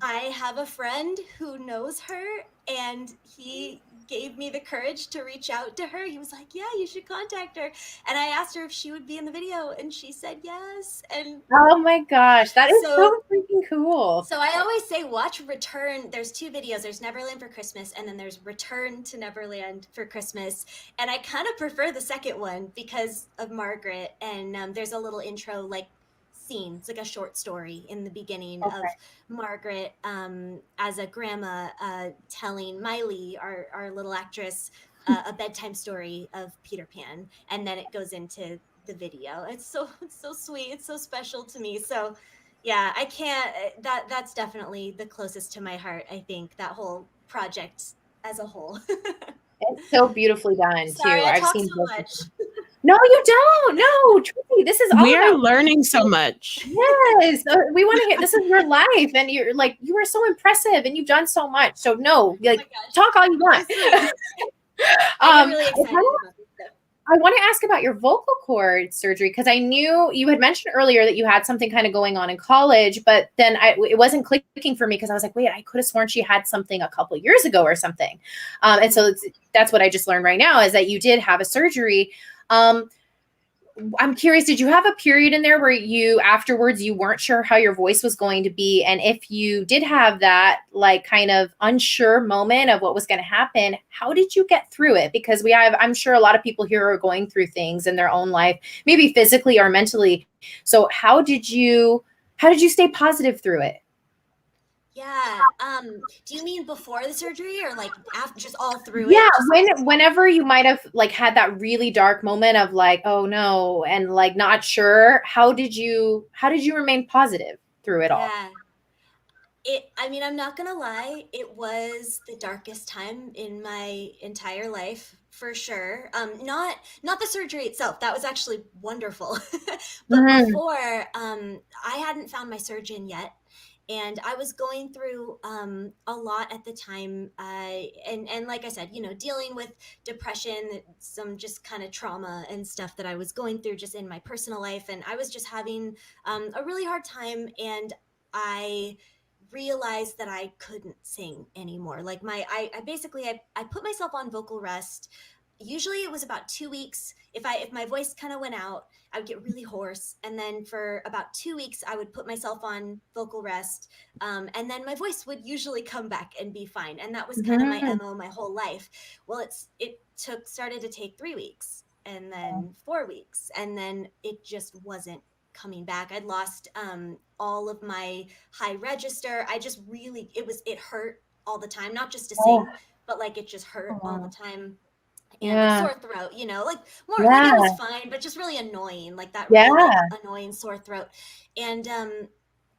I have a friend who knows her, and he gave me the courage to reach out to her. He was like, yeah, you should contact her. And I asked her if she would be in the video, and she said yes. And oh my gosh, that is so freaking cool. So I always say watch Return. There's 2 videos. There's Neverland for Christmas, and then there's Return to Neverland for Christmas. And I kind of prefer the second one because of Margaret. And there's a little intro like scene. It's like a short story in the beginning of Margaret as a grandma telling Miley, our little actress, a bedtime story of Peter Pan, and then it goes into the video. It's so sweet. It's so special to me. So yeah, I can't. That's definitely the closest to my heart. I think that whole project as a whole. It's so beautifully done. Sorry, too. I've seen so much. No, you don't. No, Tracy, this is all we are learning so much. Yes, we want to hear. This is your life, and you're like, you are so impressive, and you've done so much. So no, like, talk all you want. I'm really excited about this stuff. I want to ask about your vocal cord surgery, because I knew you had mentioned earlier that you had something kind of going on in college, but then it wasn't clicking for me, because I was like, wait, I could have sworn she had something a couple years ago or something. And so that's what I just learned right now, is that you did have a surgery. I'm curious, did you have a period in there where afterwards you weren't sure how your voice was going to be? And if you did have that like kind of unsure moment of what was going to happen, how did you get through it? Because I'm sure a lot of people here are going through things in their own life, maybe physically or mentally. So how did you stay positive through it? Yeah. Do you mean before the surgery, or like after, just all through it? Yeah. Whenever you might have like had that really dark moment of like, oh no, and like not sure, how did you remain positive through it all? I mean, I'm not going to lie. It was the darkest time in my entire life, for sure. Not the surgery itself. That was actually wonderful. But before, I hadn't found my surgeon yet. And I was going through a lot at the time. And like I said, dealing with depression, some just kind of trauma and stuff that I was going through just in my personal life. And I was just having a really hard time. And I realized that I couldn't sing anymore. Like I basically put myself on vocal rest. Usually it was about 2 weeks. If my voice kind of went out, I would get really hoarse. And then for about 2 weeks, I would put myself on vocal rest. And then my voice would usually come back and be fine. And that was kind of my MO my whole life. Well, it started to take 3 weeks. and then 4 weeks, and then it just wasn't coming back. I'd lost all of my high register. I just really, it hurt all the time, not just to sing, but like it just hurt all the time. And like sore throat, you know, like more like it was fine, but just really annoying, like that really annoying sore throat. And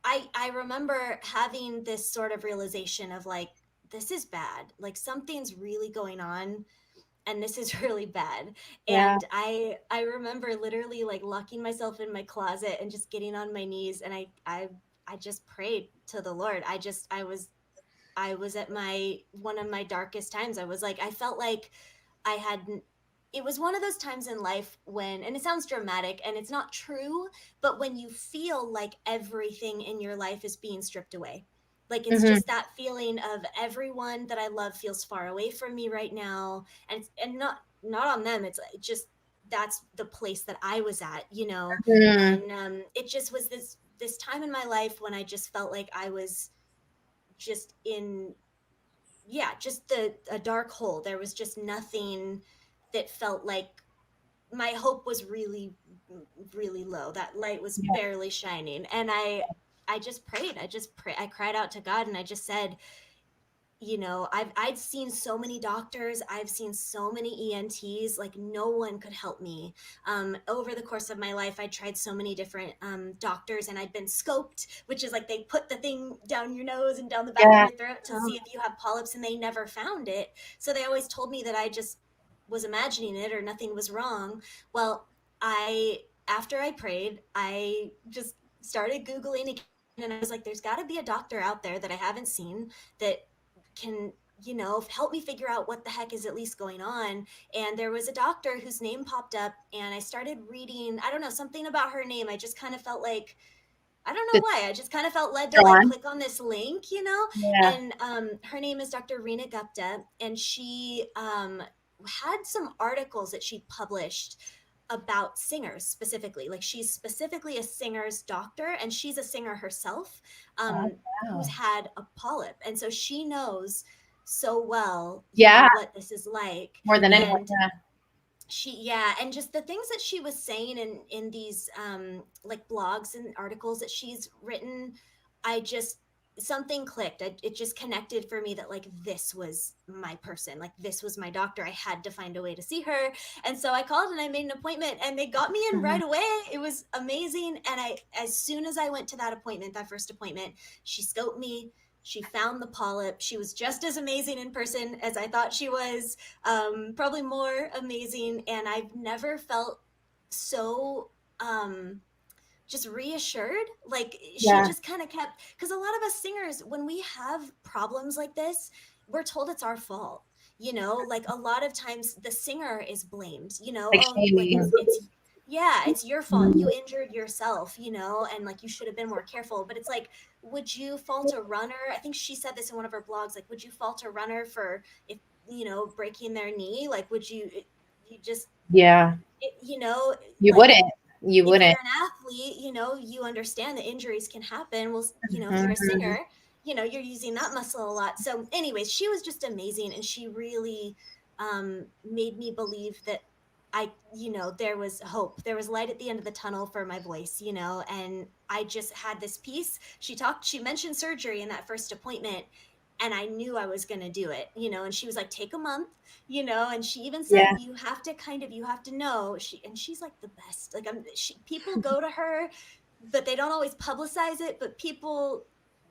I remember having this sort of realization of like, this is bad, like something's really going on, and this is really bad. And I remember literally like locking myself in my closet and just getting on my knees, and I just prayed to the Lord. I was at my one of my darkest times. I was like, I felt like I had it was one of those times in life when, and it sounds dramatic and it's not true, but when you feel like everything in your life is being stripped away. Like it's just that feeling of everyone that I love feels far away from me right now, and not on them. It's just that's the place that I was at, you know. And it just was this time in my life when I just felt like I was just in just a dark hole. There was just nothing that felt like my hope was really, really low. That light was barely shining. And I just prayed. I cried out to God, and I just said, you know, I'd seen so many doctors, I've seen so many ENTs, like no one could help me. Over the course of my life, I tried so many different doctors, and I'd been scoped, which is like they put the thing down your nose and down the back of your throat to see if you have polyps, and they never found it. So they always told me that I just was imagining it or nothing was wrong. Well, after I prayed, I just started Googling again, and I was like, there's got to be a doctor out there that I haven't seen that can, you know, help me figure out what the heck is at least going on. And there was a doctor whose name popped up, and I started reading, I don't know, something about her name. I just kind of felt like, I don't know why, I just kind of felt led to like click on this link, you know. And her name is Dr. Reena Gupta, and she had some articles that she published about singers specifically. Like she's specifically a singer's doctor, and she's a singer herself, who's had a polyp, and so she knows so well what this is like more than anyone. And just the things that she was saying in these like blogs and articles that she's written, something clicked. It just connected for me that like this was my person, like this was my doctor. I had to find a way to see her, and so I called and I made an appointment, and they got me in right away. It was amazing. And as soon as I went to that first appointment, she scoped me. She found the polyp. She was just as amazing in person as I thought she was, probably more amazing. And I've never felt so just reassured. Like she just kind of kept, because a lot of us singers, when we have problems like this, we're told it's our fault. You know, like a lot of times the singer is blamed, you know, like it's your fault. You injured yourself, you know, and like you should have been more careful. But it's like, would you fault a runner? I think she said this in one of her blogs, like, would you fault a runner for, if, you know, breaking their knee? Like, would you just, you know, you like, wouldn't. You wouldn't. If you're an athlete, you know, you understand that injuries can happen. Well, you know, if you're a singer, you know, you're using that muscle a lot. So anyways, she was just amazing. And she really made me believe that you know, there was hope. There was light at the end of the tunnel for my voice, you know, and I just had this peace. She mentioned surgery in that first appointment, and I knew I was going to do it, you know, and she was like, take a month, you know, and she even said, you have to know, she's like the best. Like people go to her, but they don't always publicize it, but people,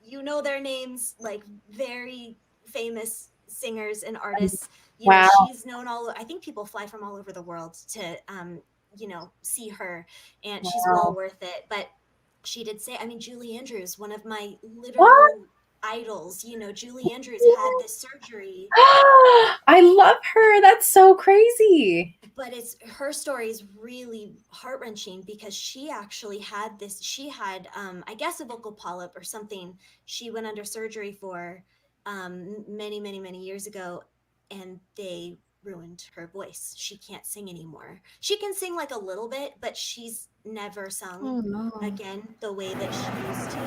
you know, their names, like very famous singers and artists, you know, she's known I think people fly from all over the world to, you know, see her, and she's well worth it. But she did say, I mean, Julie Andrews, one of my literal idols, you know, Julie Andrews had this surgery. I love her. That's so crazy. But her story is really heart-wrenching, because she actually had I guess a vocal polyp or something she went under surgery for many, many, many years ago, and they ruined her voice. She can't sing anymore. She can sing like a little bit, but she's never sung again the way that she used to.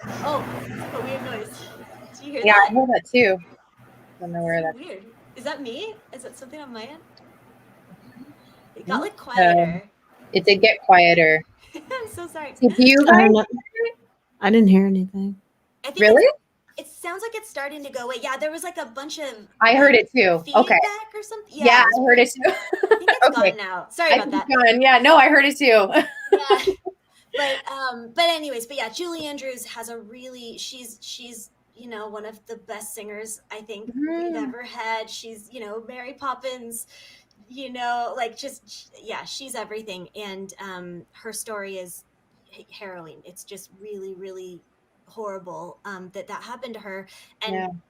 It's a weird noise. Do you hear that? Yeah, I hear that too. I don't know where that's weird. Is that me? Is that something on my end? It got like quieter. It did get quieter. I'm so sorry. So do you I guys? don't know. I didn't hear anything. I think Really? it sounds like it's starting to go away. Yeah, there was like a bunch of I heard it too. feedback Okay. or something. Yeah, it was I heard weird. it too. I think it's Okay. gone now. Sorry I about think that. it's gone. Yeah, no, I heard it too. Yeah. But anyways, but yeah, Julie Andrews has a really she's one of the best singers I think we've ever had. She's Mary Poppins, like she's everything, and her story is harrowing. It's just really really horrible that happened to her, and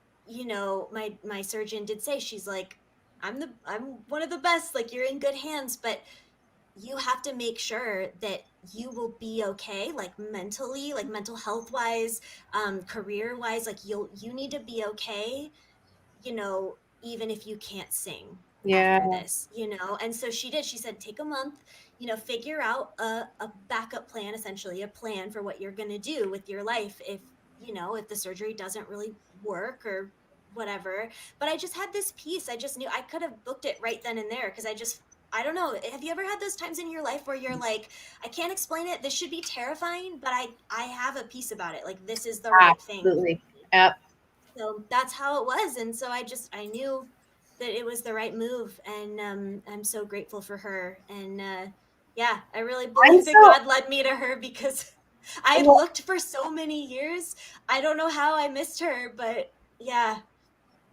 my surgeon did say, she's like, I'm one of the best, like you're in good hands, but you have to make sure that you will be okay, like mentally, like mental health wise, career wise, like you need to be okay, even if you can't sing after this, and so she said, take a month, figure out a backup plan, essentially a plan for what you're going to do with your life if the surgery doesn't really work or whatever. But I just had this piece, I just knew I could have booked it right then and there, because I don't know. Have you ever had those times in your life where you're like, I can't explain it. This should be terrifying, but I have a piece about it. Like, this is the right thing. Absolutely. Yep. So that's how it was. And so I knew that it was the right move. And I'm so grateful for her. And yeah, I really believe that God led me to her, because I looked for so many years. I don't know how I missed her, but yeah.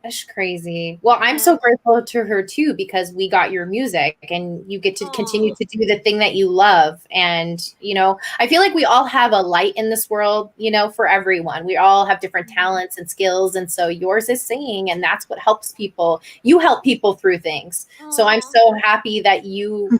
That's crazy. Well, I'm so grateful to her too, because we got your music and you get to continue to do the thing that you love. And, I feel like we all have a light in this world, for everyone. We all have different talents and skills. And so yours is singing, and that's what helps people. You help people through things. So I'm so happy that you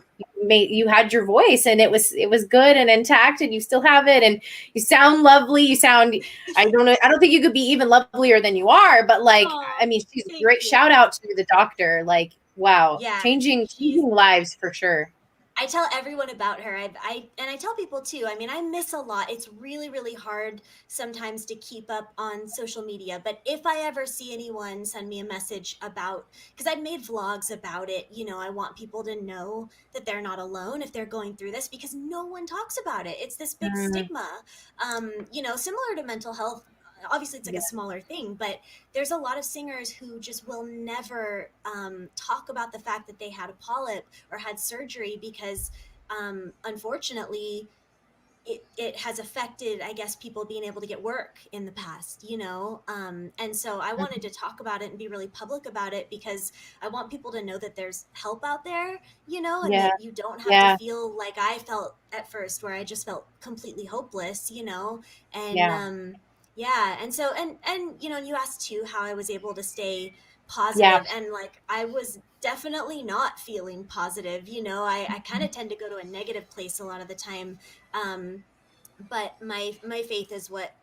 had your voice, and it was good and intact, and you still have it, and you sound lovely. You sound, I don't think you could be even lovelier than you are, but like, I mean, she's a great. Shout out to the doctor. Like, wow. Yeah, changing lives for sure. I tell everyone about her. And I tell people too. I mean, I miss a lot. It's really, really hard sometimes to keep up on social media. But if I ever see anyone send me a message about, because I've made vlogs about it, I want people to know that they're not alone if they're going through this, because no one talks about it. It's this big stigma, similar to mental health. Obviously it's like a smaller thing, but there's a lot of singers who just will never talk about the fact that they had a polyp or had surgery, because unfortunately it has affected, I guess, people being able to get work in the past, and so I wanted to talk about it and be really public about it, because I want people to know that there's help out there, and that you don't have to feel like I felt at first, where I just felt completely hopeless, and and so and you asked too how I was able to stay positive, and like I was definitely not feeling positive. I kind of tend to go to a negative place a lot of the time, but my faith is what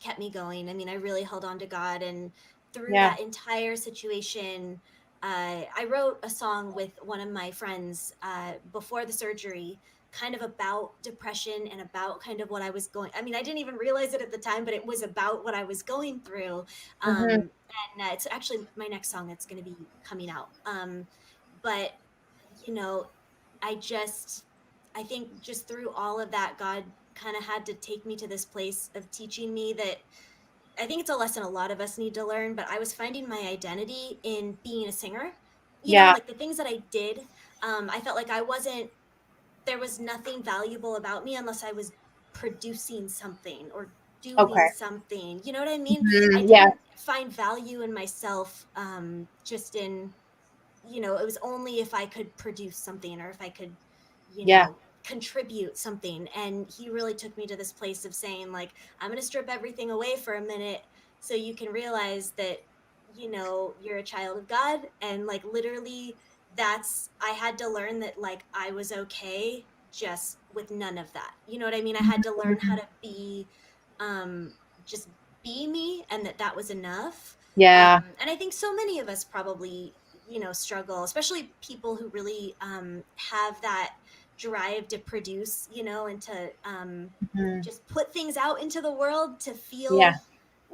kept me going. I mean, I really held on to God, and through that entire situation, I wrote a song with one of my friends before the surgery, kind of about depression and about kind of what I was going. I mean, I didn't even realize it at the time, but it was about what I was going through. And it's actually my next song that's going to be coming out. But I think just through all of that, God kind of had to take me to this place of teaching me that, I think it's a lesson a lot of us need to learn, but I was finding my identity in being a singer. Like the things that I did, I felt like there was nothing valuable about me unless I was producing something or doing something. You know what I mean? I didn't find value in myself, just in, it was only if I could produce something, or if I could, contribute something. And he really took me to this place of saying, like, I'm going to strip everything away for a minute so you can realize that, you're a child of God. And like, literally, I had to learn that, like, I was okay just with none of that. You know what I mean? I had to learn how to be, just be me, and that was enough. And I think so many of us probably, struggle, especially people who really have that drive to produce, and to just put things out into the world to feel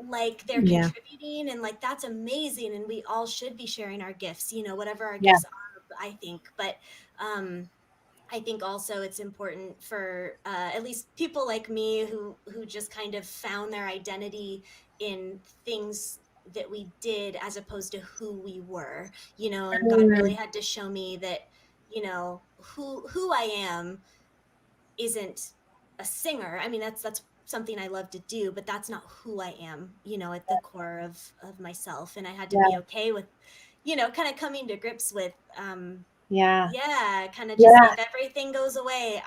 like they're contributing, and like that's amazing, and we all should be sharing our gifts, whatever our gifts are. I think. But I think also it's important for at least people like me who just kind of found their identity in things that we did as opposed to who we were, you know, and God really had to show me that, you know, who I am isn't a singer. I mean, that's something I love to do, but that's not who I am, you know, at the core of myself. And I had to be okay with, you know, kind of coming to grips with yeah, kind of just if everything goes away,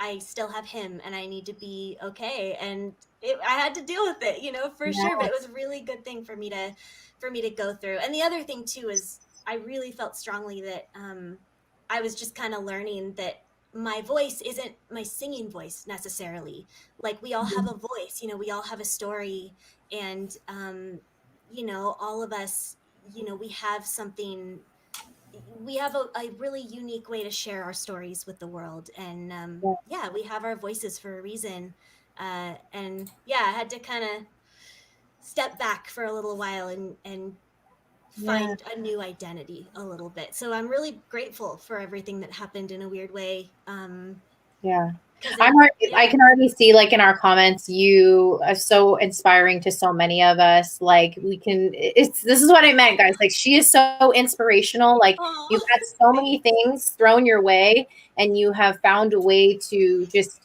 I still have him and I need to be okay. And I had to deal with it, you know, for sure. But it was a really good thing for me to go through. And the other thing too is I really felt strongly that I was just kind of learning that my voice isn't my singing voice necessarily. Like we all have a voice, you know, we all have a story, and you know, all of us, you know, we have something, we have a really unique way to share our stories with the world. And yeah, we have our voices for a reason. And yeah, I had to kind of step back for a little while and find a new identity a little bit. So I'm really grateful for everything that happened in a weird way. I can already see, like, in our comments, you are so inspiring to so many of us. Like, this is what I meant, guys. Like, she is so inspirational. Like, you've had so many things thrown your way, and you have found a way to just,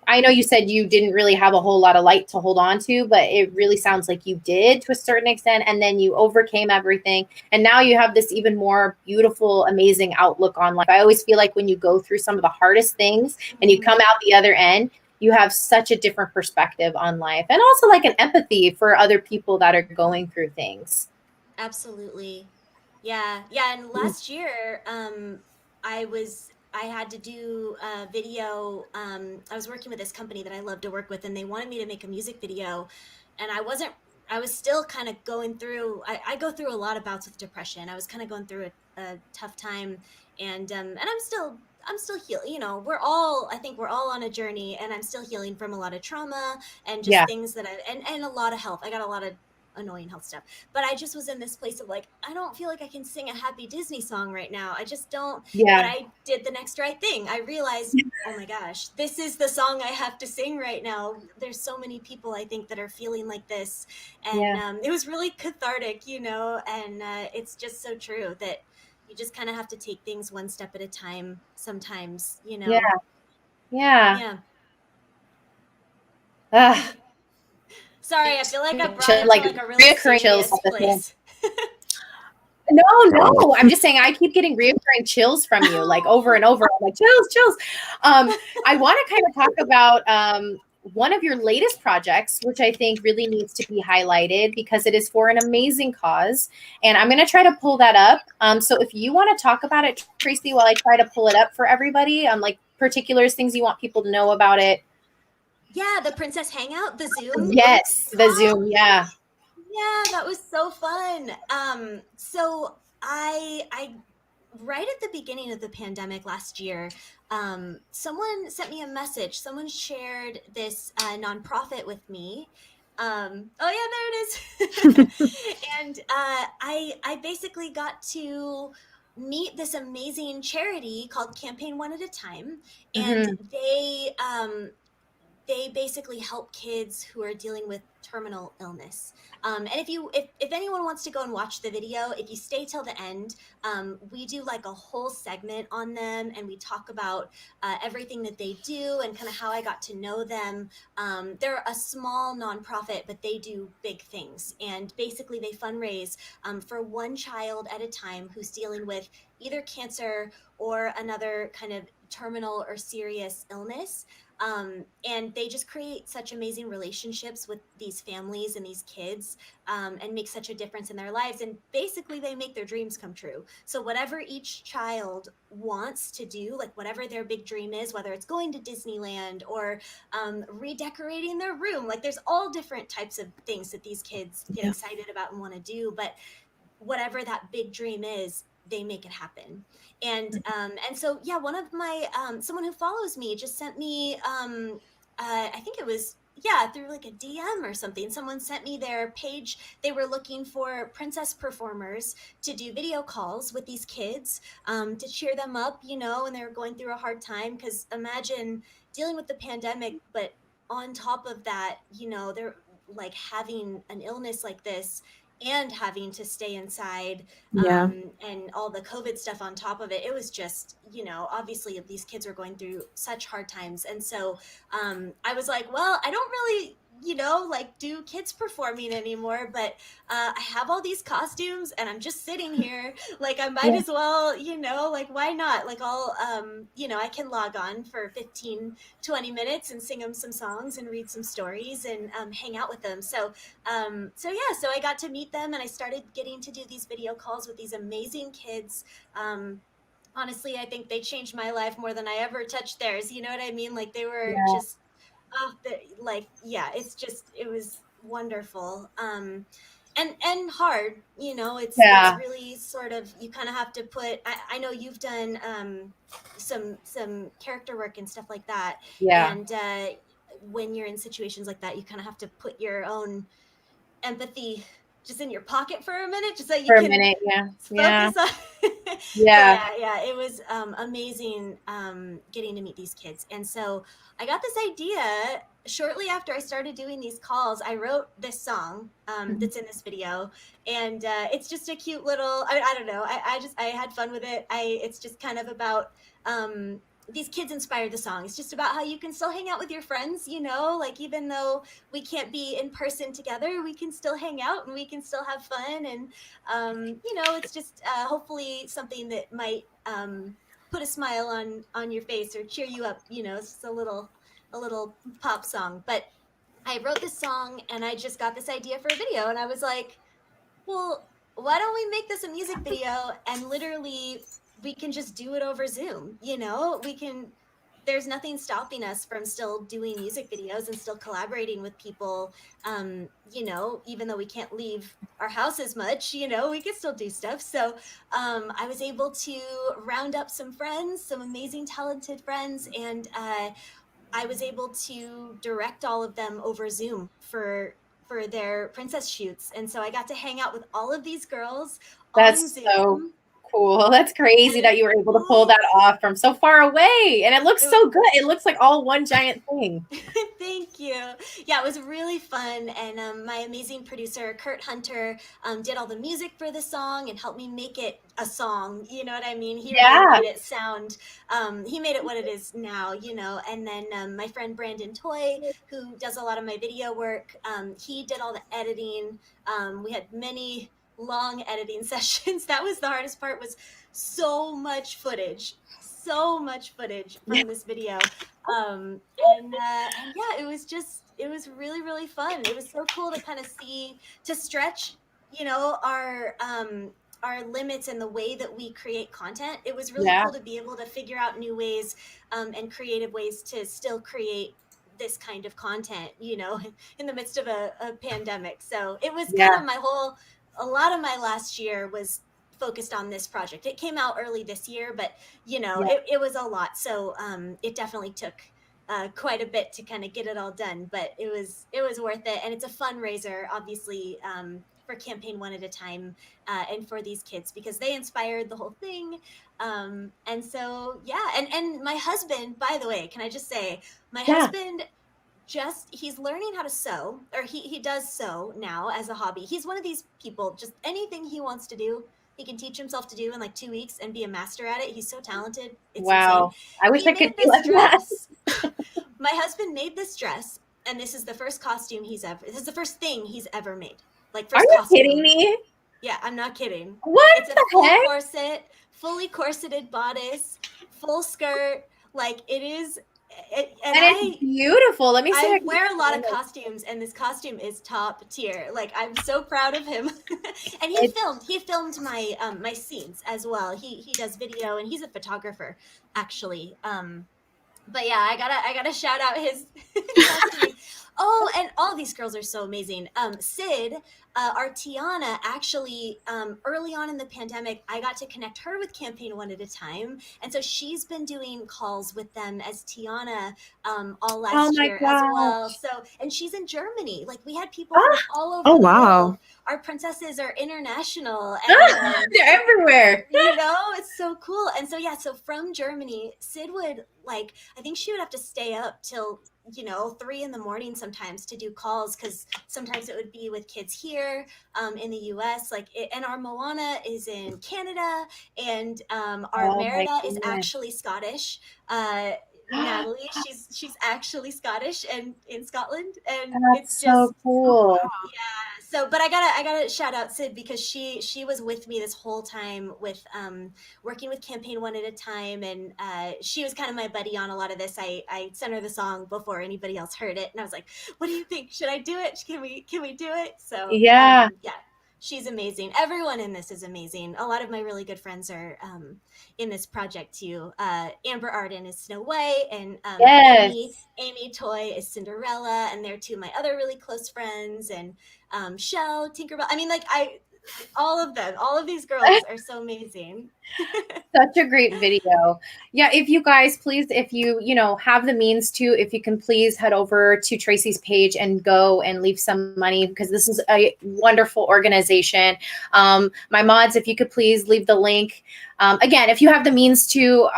I know you said you didn't really have a whole lot of light to hold on to, but it really sounds like you did to a certain extent. And then you overcame everything. And now you have this even more beautiful, amazing outlook on life. I always feel like when you go through some of the hardest things and you come out the other end, you have such a different perspective on life, and also like an empathy for other people that are going through things. Absolutely. Yeah. And last year, I had to do a video. I was working with this company that I love to work with, and they wanted me to make a music video. And I was still kind of going through, I go through a lot of bouts with depression. I was kind of going through a tough time, and I'm still healing. You know, I think we're all on a journey, and I'm still healing from a lot of trauma and just things that and a lot of health. I got a lot of annoying health stuff, but I just was in this place of like, I don't feel like I can sing a happy Disney song right now. I just don't. But I did the next right thing. I realized, oh my gosh, this is the song I have to sing right now. There's so many people I think that are feeling like this, and it was really cathartic, you know. And it's just so true that you just kind of have to take things one step at a time sometimes, you know. Yeah. Sorry, I feel like I brought it to like a really serious place. No. I'm just saying I keep getting reoccurring chills from you, like over and over. I'm like, chills. I want to kind of talk about one of your latest projects, which I think really needs to be highlighted because it is for an amazing cause. And I'm going to try to pull that up. So if you want to talk about it, Tracy, while I try to pull it up for everybody, like particulars, things you want people to know about it. Yeah, the Princess Hangout, the Zoom. Yes, the Zoom. Yeah. Yeah, that was so fun. So I right at the beginning of the pandemic last year, someone sent me a message. Someone shared this nonprofit with me. Oh yeah, there it is. And I basically got to meet this amazing charity called Campaign One at a Time, and they basically help kids who are dealing with terminal illness. And if anyone wants to go and watch the video, if you stay till the end, we do like a whole segment on them, and we talk about everything that they do and kind of how I got to know them. They're a small nonprofit, but they do big things. And basically, they fundraise for one child at a time who's dealing with either cancer or another kind of terminal or serious illness. And they just create such amazing relationships with these families and these kids, and make such a difference in their lives. And basically, they make their dreams come true. So whatever each child wants to do, like whatever their big dream is, whether it's going to Disneyland or redecorating their room, like there's all different types of things that these kids get excited about and want to do. But whatever that big dream is, they make it happen. And so yeah, one of my someone who follows me just sent me I think it was through like a DM or something. Someone sent me their page. They were looking for princess performers to do video calls with these kids, to cheer them up, you know, and they were going through a hard time. Because imagine dealing with the pandemic, but on top of that, you know, they're like having an illness like this and having to stay inside, Yeah. and all the COVID stuff on top of it. It was just, you know, obviously these kids are going through such hard times. And so I was like, well, I don't really, you know, like do kids performing anymore, but I have all these costumes and I'm just sitting here. Like, I might as well, you know, like, why not? Like, I'll, you know, I can log on for 15, 20 minutes and sing them some songs and read some stories and hang out with them. So I got to meet them and I started getting to do these video calls with these amazing kids. Honestly, I think they changed my life more than I ever touched theirs. You know what I mean? Like, they were just, like, yeah, it was wonderful. And hard, you know, it's really sort of, you kind of have to put, I know you've done some character work and stuff like that. And when you're in situations like that, you kind of have to put your own empathy just in your pocket for a minute, just so you can focus on. It was amazing getting to meet these kids. And so I got this idea shortly after I started doing these calls. I wrote this song that's in this video, and it's just a cute little, I don't know, I had fun with it. It's just kind of about these kids inspired the song. It's just about how you can still hang out with your friends, you know, like, even though we can't be in person together, we can still hang out and we can still have fun. And, you know, it's just hopefully something that might put a smile on your face or cheer you up. You know, it's just a little pop song. But I wrote this song and I just got this idea for a video, and I was like, well, why don't we make this a music video, and literally we can just do it over Zoom, you know? There's nothing stopping us from still doing music videos and still collaborating with people. You know, even though we can't leave our house as much, you know, we can still do stuff. So I was able to round up some friends, some amazing, talented friends, and I was able to direct all of them over Zoom for their princess shoots. And so I got to hang out with all of these girls on Zoom. So cool. That's crazy that you were able to pull that off from so far away. And it looks so good. It looks like all one giant thing. Thank you. Yeah, it was really fun. And my amazing producer, Kurt Hunter, did all the music for the song and helped me make it a song. You know what I mean? He really made it sound, he made it what it is now, you know. And then my friend Brandon Toy, who does a lot of my video work, he did all the editing. We had many long editing sessions. That was the hardest part, was so much footage from this video. And yeah, it was really, really fun. It was so cool to kind of see, to stretch, you know, our limits and the way that we create content. It was really cool to be able to figure out new ways and creative ways to still create this kind of content, you know, in the midst of a pandemic. So it was kind of a lot of my last year was focused on this project. It came out early this year, but you know, it was a lot. So it definitely took quite a bit to kind of get it all done, but it was worth it. And it's a fundraiser, obviously, for Campaign One at a Time, and for these kids, because they inspired the whole thing. And so, yeah. And my husband, by the way, can I just say, my husband, he's learning how to sew, or he does sew now as a hobby. He's one of these people, just anything he wants to do, he can teach himself to do in like 2 weeks and be a master at it. He's so talented. It's insane. I wish I could do this dress. My husband made this dress, and this is the first costume this is the first thing he's ever made. Like, first costume. Are you kidding me? Yeah, I'm not kidding. What? It's a full corset, fully corseted bodice, full skirt. Like, it is. It's beautiful. Let me see. I wear a lot of costumes, and this costume is top tier. Like, I'm so proud of him. And he filmed my my scenes as well. He does video, and he's a photographer, actually. But yeah, I gotta shout out his costume. Oh, and all these girls are so amazing. Sid, our Tiana, actually, early on in the pandemic, I got to connect her with Campaign One at a Time, and so she's been doing calls with them as Tiana all Oh last my year as well. gosh. So, and she's in Germany. Like we had people from Ah, all over Oh, the wow. world. Our princesses are international, and they're everywhere. you know, it's so cool. And so yeah, so from Germany, Sid would like, I think she would have to stay up till 3 in the morning sometimes to do calls, because sometimes it would be with kids here in the US, and our Moana is in Canada, and our Oh my Merida is goodness. actually Scottish. Natalie, she's actually Scottish and in Scotland, and it's That's just so cool. so. But I gotta shout out Sid, because she was with me this whole time with working with Campaign One at a Time, and she was kind of my buddy on a lot of this. I sent her the song before anybody else heard it, and I was like, what do you think, should I do it, can we do it? So Yeah. yeah, she's amazing. Everyone in this is amazing. A lot of my really good friends are in this project too. Amber Arden is Snow White, and Yes. Amy Toy is Cinderella, and they're two of my other really close friends, and Shell, Tinkerbell. I mean, all of these girls are so amazing. Such a great video. Yeah, if you guys please, if you have the means to, if you can please head over to Tracy's page and go and leave some money, because this is a wonderful organization. My mods, if you could please leave the link. Again, if you have the means to,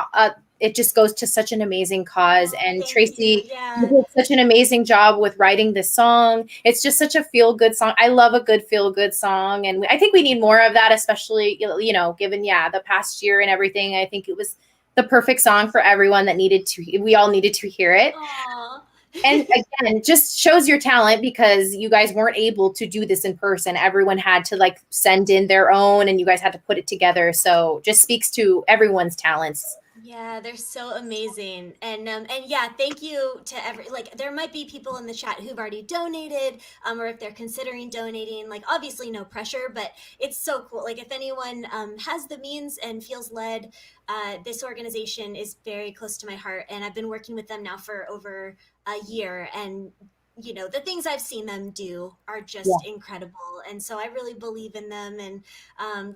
it just goes to such an amazing cause. And Tracy, you did such an amazing job with writing this song. It's just such a feel-good song. I love a good feel-good song, and I think we need more of that, especially given the past year and everything. I think it was the perfect song for everyone that we all needed to hear it. Aww. And again, just shows your talent, because you guys weren't able to do this in person. Everyone had to send in their own, and you guys had to put it together. So just speaks to everyone's talents. Yeah, they're so amazing. And yeah, thank you to there might be people in the chat who've already donated, or if they're considering donating, obviously no pressure, but it's so cool. If anyone has the means and feels led, this organization is very close to my heart, and I've been working with them now for over a year, and the things I've seen them do are just incredible, and so I really believe in them. And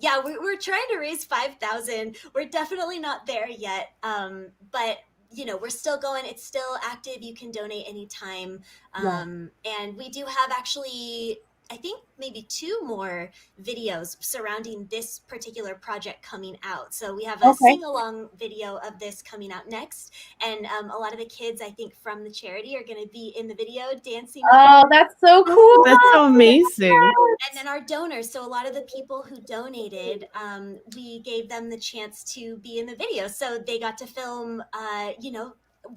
yeah, we're trying to raise 5,000. We're definitely not there yet, but we're still going. It's still active. You can donate anytime, and we do have actually, I think, maybe 2 more videos surrounding this particular project coming out. So we have a sing-along video of this coming out next, and a lot of the kids, I think, from the charity are going to be in the video dancing. Oh, that's so cool. That's so amazing. And then our donors, so a lot of the people who donated, we gave them the chance to be in the video. So they got to film,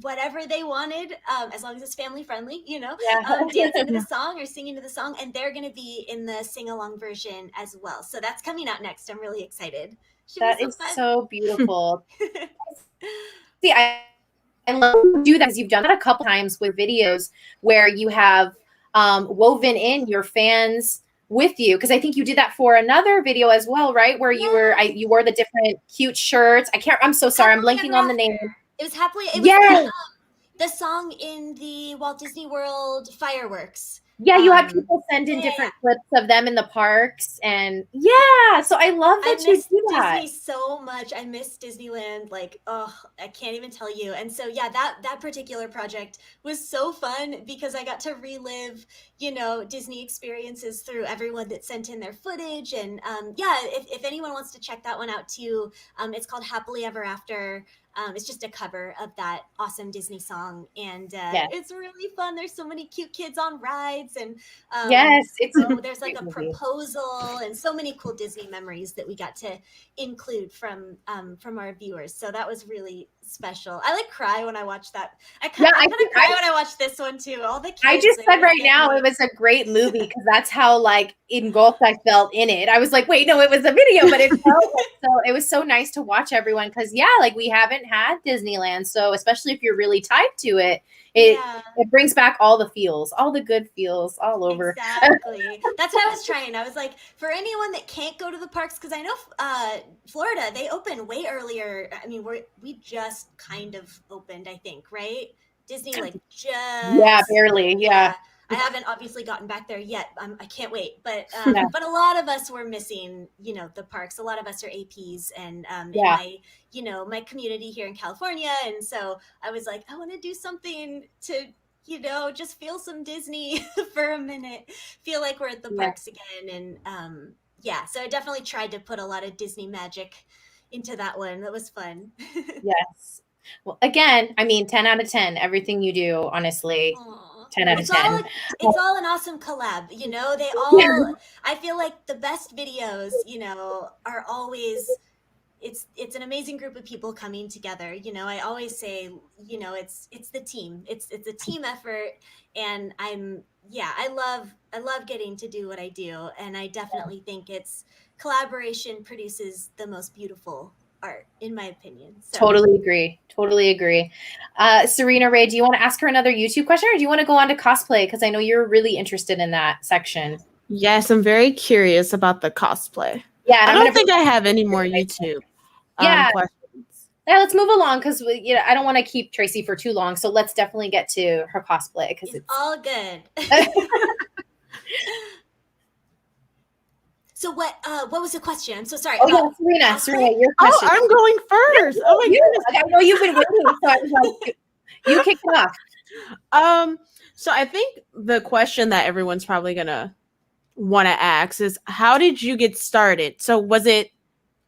whatever they wanted, as long as it's family friendly, dancing to the song or singing to the song, and they're going to be in the sing-along version as well. So that's coming out next. I'm really excited. That is so beautiful. See, I love to do that, because you've done that a couple times with videos where you have woven in your fans with you, because I think you did that for another video as well, right? Where you wore the different cute shirts. I'm so sorry, I'm blanking on the name. It was Happily. It was the song in the Walt Disney World fireworks. Yeah, you had people send in different clips of them in the parks, and so I love that you do that. Disney so much. I miss Disneyland. I can't even tell you. And so yeah, that particular project was so fun, because I got to relive, Disney experiences through everyone that sent in their footage. And if anyone wants to check that one out too, it's called Happily Ever After. It's just a cover of that awesome Disney song, and it's really fun. There's so many cute kids on rides, and there's a proposal, and so many cool Disney memories that we got to include from our viewers. So that was really special. I cry when I watch that. I kind of cry when I watch this one too. All the kids. I just said right now it was a great movie, because that's how engulfed I felt in it. I was like, wait, no, it was a video, but it it was so nice to watch everyone, because we haven't had Disneyland, so especially if you're really tied to it, it brings back all the feels, all the good feels all over. Exactly. That's what I was trying. I was like, for anyone that can't go to the parks, because I know Florida, they open way earlier. I mean, we just kind of opened, I think, right? Disney just barely. I haven't obviously gotten back there yet. I can't wait. But Yeah. but a lot of us were missing, the parks. A lot of us are APs, and in Yeah. my, my community here in California. And so I was like, I want to do something to, just feel some Disney for a minute, feel like we're at the Yeah. parks again. And so I definitely tried to put a lot of Disney magic into that one. That was fun. Yes. Well, again, I mean, 10 out of 10, everything you do, honestly, Aw. 10 out of 10. It's all an awesome collab, they all, I feel like the best videos, are always, it's an amazing group of people coming together. I always say, it's the team. It's a team effort, and I love getting to do what I do, and I definitely think it's collaboration produces the most beautiful art, in my opinion. So. Totally agree. Serena Ray, do you want to ask her another YouTube question, or do you want to go on to cosplay? Because I know you're really interested in that section. Yes, I'm very curious about the cosplay. Yeah, I don't think I have any more YouTube questions. Yeah, let's move along because I don't want to keep Tracy for too long. So let's definitely get to her cosplay because it's all good. So what was the question? I'm so sorry. Oh yeah, Serena, your question. Oh, I'm going first. Oh my goodness. I know you've been waiting, so I was like, you kick it off. So I think the question that everyone's probably gonna want to ask is, how did you get started? So was it,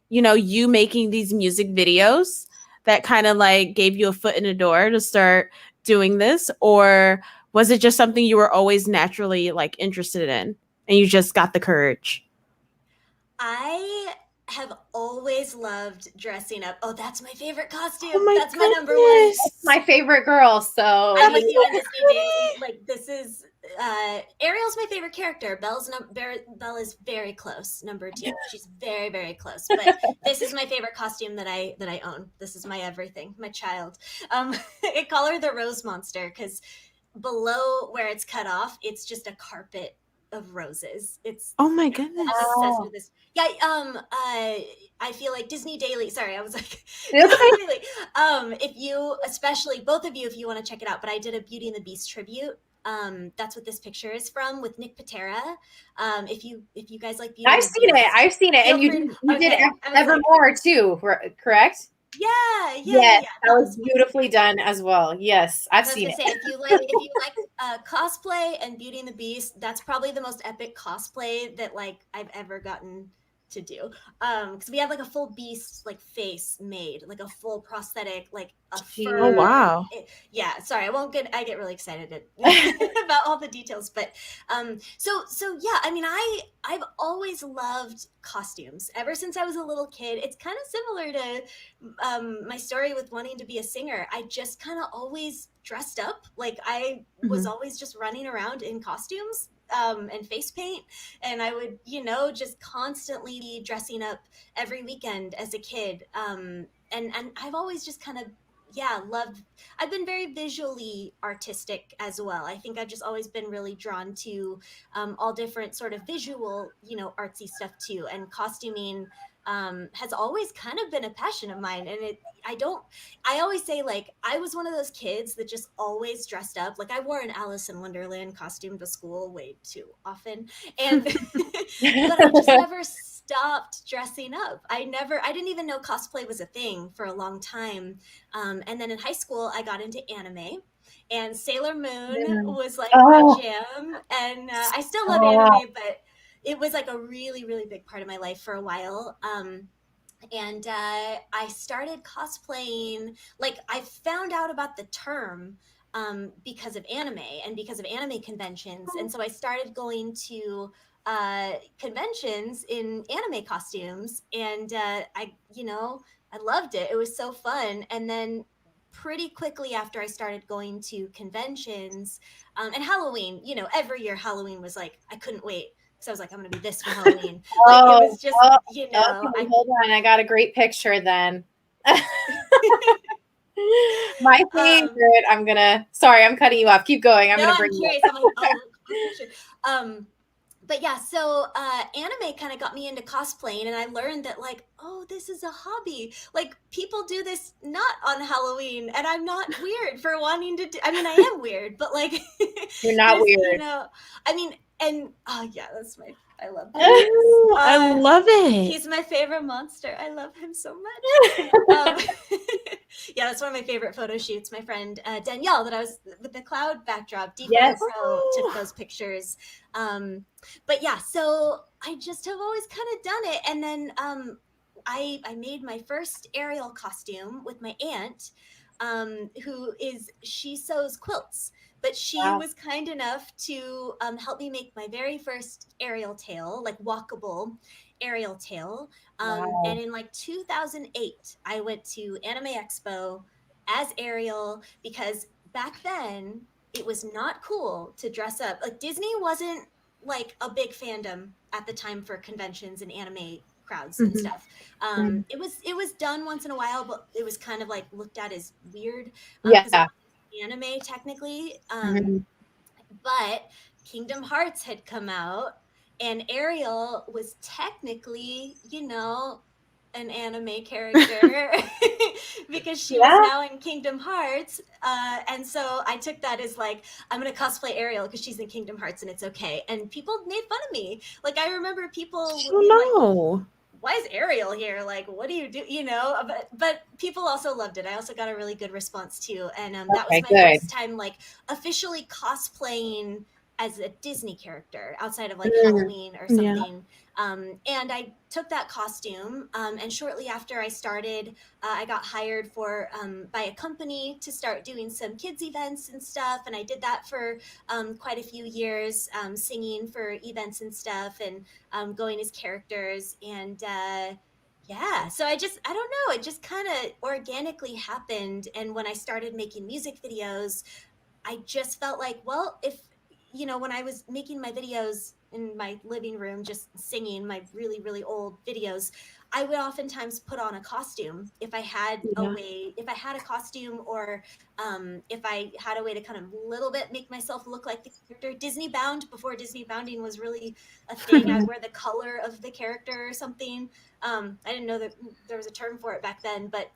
you making these music videos that kind of like gave you a foot in the door to start doing this, or was it just something you were always naturally like interested in and you just got the courage? I have always loved dressing up. Oh, that's my favorite costume. Oh that's my number one. That's my favorite girl. So I'm with you on Disney Day. Like, this is Ariel's my favorite character. Belle is very close. Number 2. She's very, very close. But this is my favorite costume that I own. This is my everything, my child. I call her the Rose Monster because below where it's cut off, it's just a carpet of roses. It's oh my goodness. Obsessed with this. Yeah, I feel like Disney Daily. Sorry, I was like Disney Daily. If you, especially both of you, if you want to check it out, but I did a Beauty and the Beast tribute. That's what this picture is from, with Nick Patera. If you guys like Beauty, I've seen it, and you did Evermore too, correct? Yeah. That was beautifully done as well. Yes, I've seen it. If you like cosplay and Beauty and the Beast, that's probably the most epic cosplay that like I've ever gotten to do. Because we have like a full beast like face made, like a full prosthetic, like a fur. Oh wow. Sorry, I get really excited about all the details, but so yeah, I mean, I've always loved costumes ever since I was a little kid. It's kind of similar to my story with wanting to be a singer. I just kind of always dressed up. Like I was always just running around in costumes and face paint, and I would just constantly be dressing up every weekend as a kid, and I've always just kind of loved. I've been very visually artistic as well. I think I've just always been really drawn to all different sort of visual artsy stuff too, and costuming has always kind of been a passion of mine. And I always say, like, I was one of those kids that just always dressed up. Like, I wore an Alice in Wonderland costume to school way too often, and but I just never stopped dressing up. I didn't even know cosplay was a thing for a long time. And then in high school, I got into anime, and Sailor Moon was like my jam. And I still love anime, but it was like a really, really big part of my life for a while. And I started cosplaying, like I found out about the term because of anime and because of anime conventions. And so I started going to conventions in anime costumes, and I loved it. It was so fun. And then pretty quickly after I started going to conventions and Halloween, every year Halloween was like, I couldn't wait. So I was like, I'm going to be this for Halloween. Like, it was just, hold on. I got a great picture then. My favorite, sorry, I'm cutting you off. Keep going. I'm curious. I'm like, but yeah, so anime kind of got me into cosplaying, and I learned that like, oh, this is a hobby. Like people do this not on Halloween, and I'm not weird for wanting to do. I mean, I am weird, but like, You're not there's, weird. I mean, and oh yeah, I love him. Oh, I love it. He's my favorite monster. I love him so much. Yeah, that's one of my favorite photo shoots. My friend Danielle, that I was with the cloud backdrop, D Yes. Pro took those pictures. But yeah, so I just have always kind of done it, and then I made my first Ariel costume with my aunt, she sews quilts. But she was kind enough to help me make my very first Ariel tail, like walkable Ariel tail. And in like 2008, I went to Anime Expo as Ariel because back then it was not cool to dress up. Like Disney wasn't like a big fandom at the time for conventions and anime crowds and stuff. It was done once in a while, but it was kind of like looked at as weird. Yeah. Anime technically, Mhm. but Kingdom Hearts had come out, and Ariel was technically, an anime character because she was now in Kingdom Hearts. And so I took that as like, I'm going to cosplay Ariel because she's in Kingdom Hearts and it's okay. And people made fun of me. Like, I remember people would be like, why is Ariel here? Like, what do you do? But people also loved it. I also got a really good response too. And that was my first time like officially cosplaying as a Disney character outside of like Halloween or something. And I took that costume, and shortly after I started, I got hired by a company to start doing some kids events and stuff. And I did that for quite a few years, singing for events and stuff, and going as characters. And yeah, so I don't know, it just kind of organically happened. And when I started making music videos, I just felt like, well, if when I was making my videos in my living room, just singing my really, really old videos, I would oftentimes put on a costume if I had a costume, or if I had a way to kind of a little bit make myself look like the character. Disney bound, before Disney bounding was really a thing, I'd wear the color of the character or something. I didn't know that there was a term for it back then, but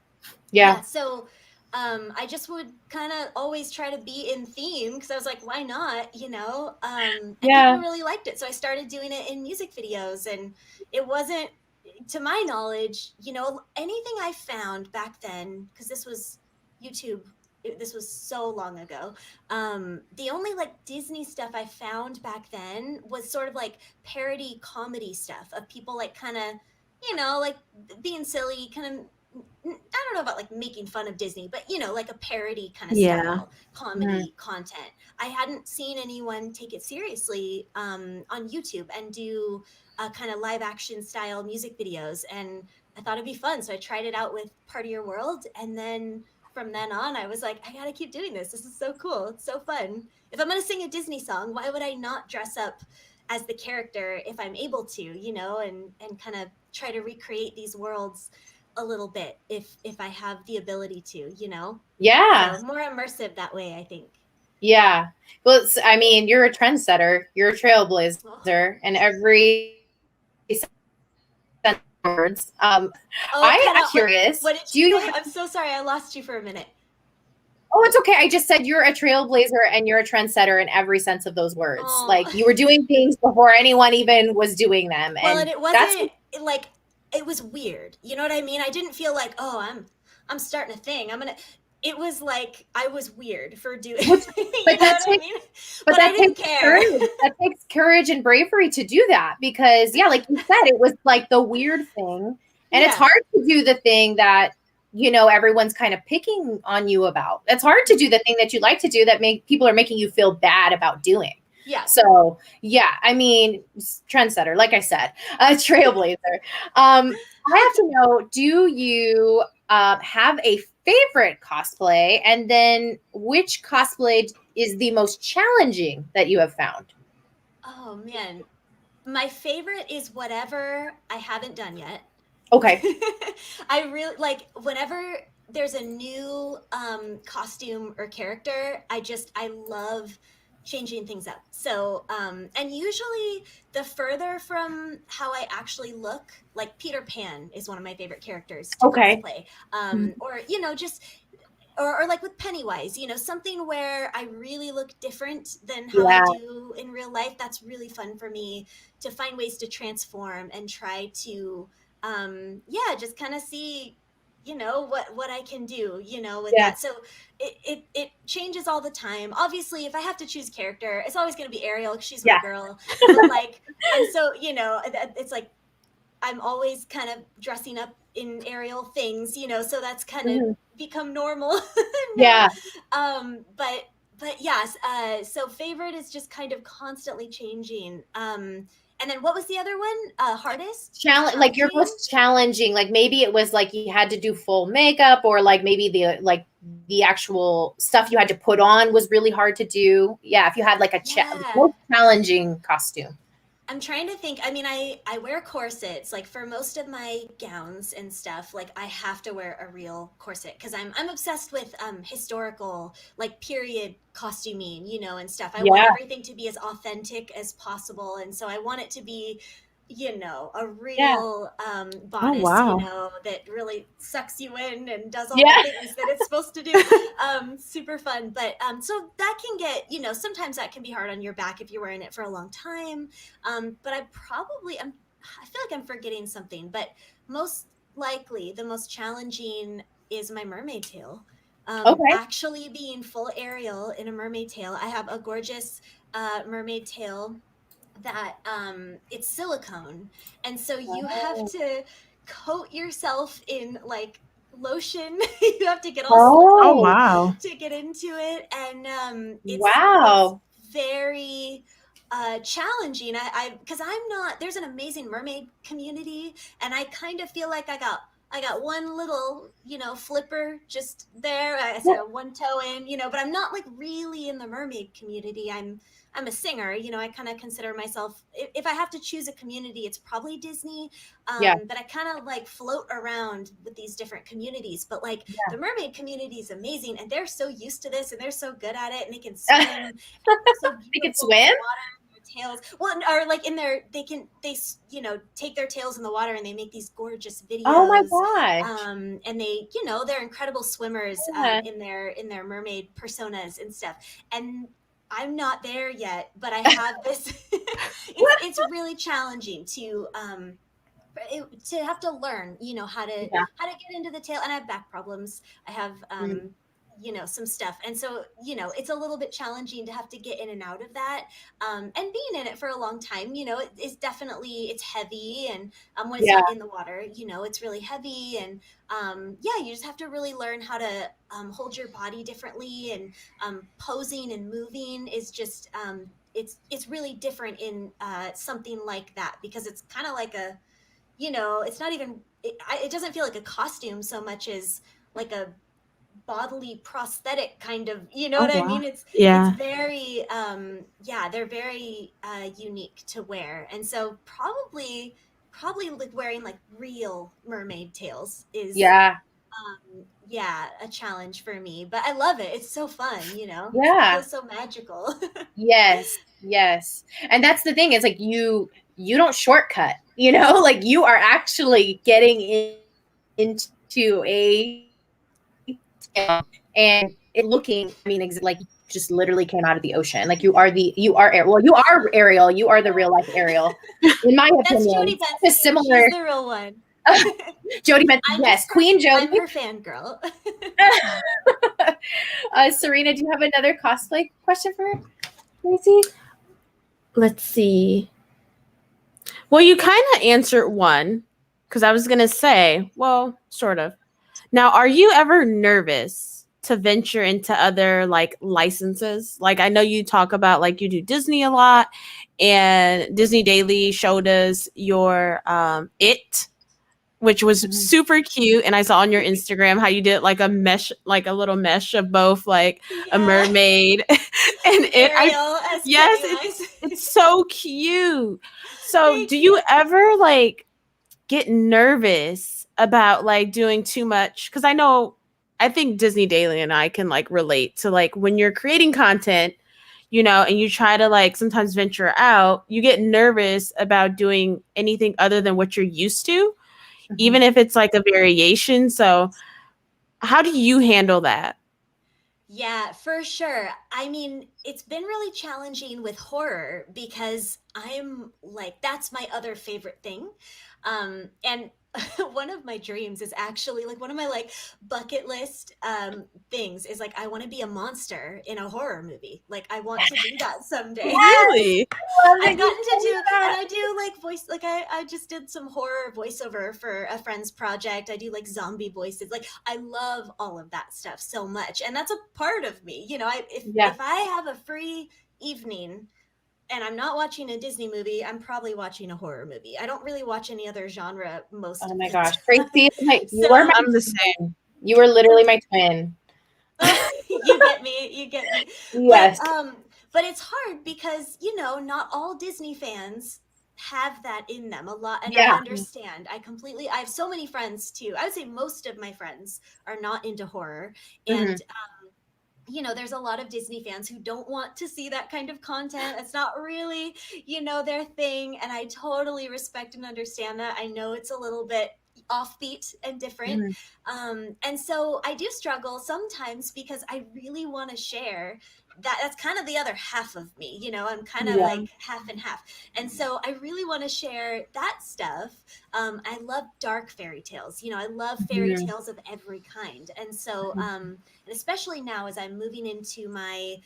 yeah, so I just would kind of always try to be in theme because I was like, why not? And people really liked it. So I started doing it in music videos, and it wasn't, to my knowledge, anything I found back then, because this was YouTube, this was so long ago. The only like Disney stuff I found back then was sort of like parody comedy stuff of people like kind of, like being silly, kind of, I don't know about like making fun of Disney, but like a parody kind of style comedy content. I hadn't seen anyone take it seriously on YouTube and do kind of live action style music videos, and I thought it'd be fun. So I tried it out with Part of Your World, and then from then on, I was like, I gotta keep doing this. This is so cool. It's so fun. If I'm gonna sing a Disney song, why would I not dress up as the character if I'm able to, and kind of try to recreate these worlds a little bit if I have the ability to, Yeah. So more immersive that way, I think. Yeah. Well, I mean, you're a trendsetter, you're a trailblazer, and every words. I'm curious. What did you say? I'm so sorry, I lost you for a minute. Oh, it's okay. I just said you're a trailblazer and you're a trendsetter in every sense of those words. Like you were doing things before anyone even was doing them. Well, and it wasn't like, it was weird. You know what I mean? I didn't feel like, oh, I'm starting a thing. It was like I was weird for doing. But I didn't care. That takes courage and bravery to do that because, yeah, like you said, it was like the weird thing, and it's hard to do the thing that everyone's kind of picking on you about. It's hard to do the thing that you like to do that people are making you feel bad about doing. Yeah. So yeah, I mean, trendsetter, like I said, a trailblazer. I have to know, do you have a favorite cosplay, and then which cosplay is the most challenging that you have found? Oh man, my favorite is whatever I haven't done yet. Okay. I really like whenever there's a new costume or character, I love changing things up. So, and usually the further from how I actually look, like Peter Pan is one of my favorite characters to Okay. cosplay. Or, you know, just, or like with Pennywise, you know, something where I really look different than how I do in real life. That's really fun for me to find ways to transform and try to, just kind of see, you know, what I can do, you know, with that. So it changes all the time. Obviously, if I have to choose character, it's always going to be Ariel because she's my girl. But like, and so, you know, it's like I'm always kind of dressing up in Ariel things, you know, so that's kind of become normal now. But yes, so favorite is just kind of constantly changing. And then what was the other one? Hardest? Challenge, like your most challenging, like maybe it was like you had to do full makeup, or like maybe the actual stuff you had to put on was really hard to do. Yeah, if you had like a most challenging costume. I'm trying to think. I mean, I wear corsets, like for most of my gowns and stuff. Like I have to wear a real corset because I'm obsessed with historical, like period costuming, you know, and stuff. I want everything to be as authentic as possible, and so I want it to be, you know, a real bodice, you know, that really sucks you in and does all the things that it's supposed to do. Super fun. But so that can get, you know, sometimes that can be hard on your back if you're wearing it for a long time. But I feel like I'm forgetting something, but most likely the most challenging is my mermaid tail. Actually being full Ariel in a mermaid tail. I have a gorgeous mermaid tail that it's silicone, and so you have to coat yourself in like lotion. You have to get all to get into it, and it's very challenging. I because I'm not, there's an amazing mermaid community, and I kind of feel like I got one little, you know, flipper just there. I said one toe in, you know, but I'm not like really in the mermaid community. I'm a singer, you know, I kind of consider myself, if I have to choose a community, it's probably Disney. But I kind of like float around with these different communities. But like the mermaid community is amazing, and they're so used to this, and they're so good at it, and they can swim. So they can swim? Tails, well, or like they you know, take their tails in the water and they make these gorgeous videos. Oh my gosh. And they, you know, they're incredible swimmers in their mermaid personas and stuff. And I'm not there yet, but I have this it's really challenging to have to learn, you know, how to get into the tail. And I have back problems. I have you know, some stuff. And so, you know, it's a little bit challenging to have to get in and out of that. And being in it for a long time, you know, it's definitely, it's heavy. And when it's not in the water, you know, it's really heavy. And you just have to really learn how to hold your body differently. And posing and moving is just, it's really different in something like that, because it's kind of like a, you know, it's not even, it doesn't feel like a costume so much as like a bodily prosthetic kind of, you know what I mean? It's very they're very unique to wear. And so probably like wearing like real mermaid tails is a challenge for me, but I love it. It's so fun, you know. It feels so magical. yes And that's the thing, is like you don't shortcut, you know, like you are actually getting into a and it looking, I mean, like just literally came out of the ocean. Like you are Ariel. You are the real life Ariel, in my opinion. Jodie Benson. Similar. She's the real one. Jodie Benson. Yes, Queen Jodie. I'm her fangirl. Serena, do you have another cosplay question for Tracy? Let's see. Well, you kind of answered one, because I was gonna say, well, sort of. Now, are you ever nervous to venture into other like licenses? Like, I know you talk about like you do Disney a lot, and Disney Daily showed us your It, which was super cute. And I saw on your Instagram how you did like a mesh, like a little mesh of both like a mermaid and Ariel, it's so cute. So do you ever like get nervous about like doing too much? Because I think Disney Daily and I can like relate to like when you're creating content, you know, and you try to like sometimes venture out, you get nervous about doing anything other than what you're used to, even if it's like a variation. So how do you handle that? Yeah, for sure. I mean, it's been really challenging with horror because I'm like, that's my other favorite thing. And one of my dreams is actually like one of my like bucket list things is like I want to be a monster in a horror movie. Like I want to do that someday. Really? I've gotten to do, and I do like voice, like I just did some horror voiceover for a friend's project. I do like zombie voices. Like I love all of that stuff so much, and that's a part of me. You know, if I have a free evening and I'm not watching a Disney movie, I'm probably watching a horror movie. I don't really watch any other genre most. Oh of my the gosh, time. Tracy, So, I'm the same. You were literally my twin. you get me. You get me. Yes. But it's hard because, you know, not all Disney fans have that in them a lot. And I understand. I have so many friends too. I would say most of my friends are not into horror. And, you know, there's a lot of Disney fans who don't want to see that kind of content. It's not really, you know, their thing. And I totally respect and understand that. I know it's a little bit offbeat and different. And so I do struggle sometimes because I really want to share that's kind of the other half of me, you know, I'm kind of like half and half. And so I really want to share that stuff. I love dark fairy tales, you know, I love fairy tales of every kind. And so, and especially now as I'm moving into my,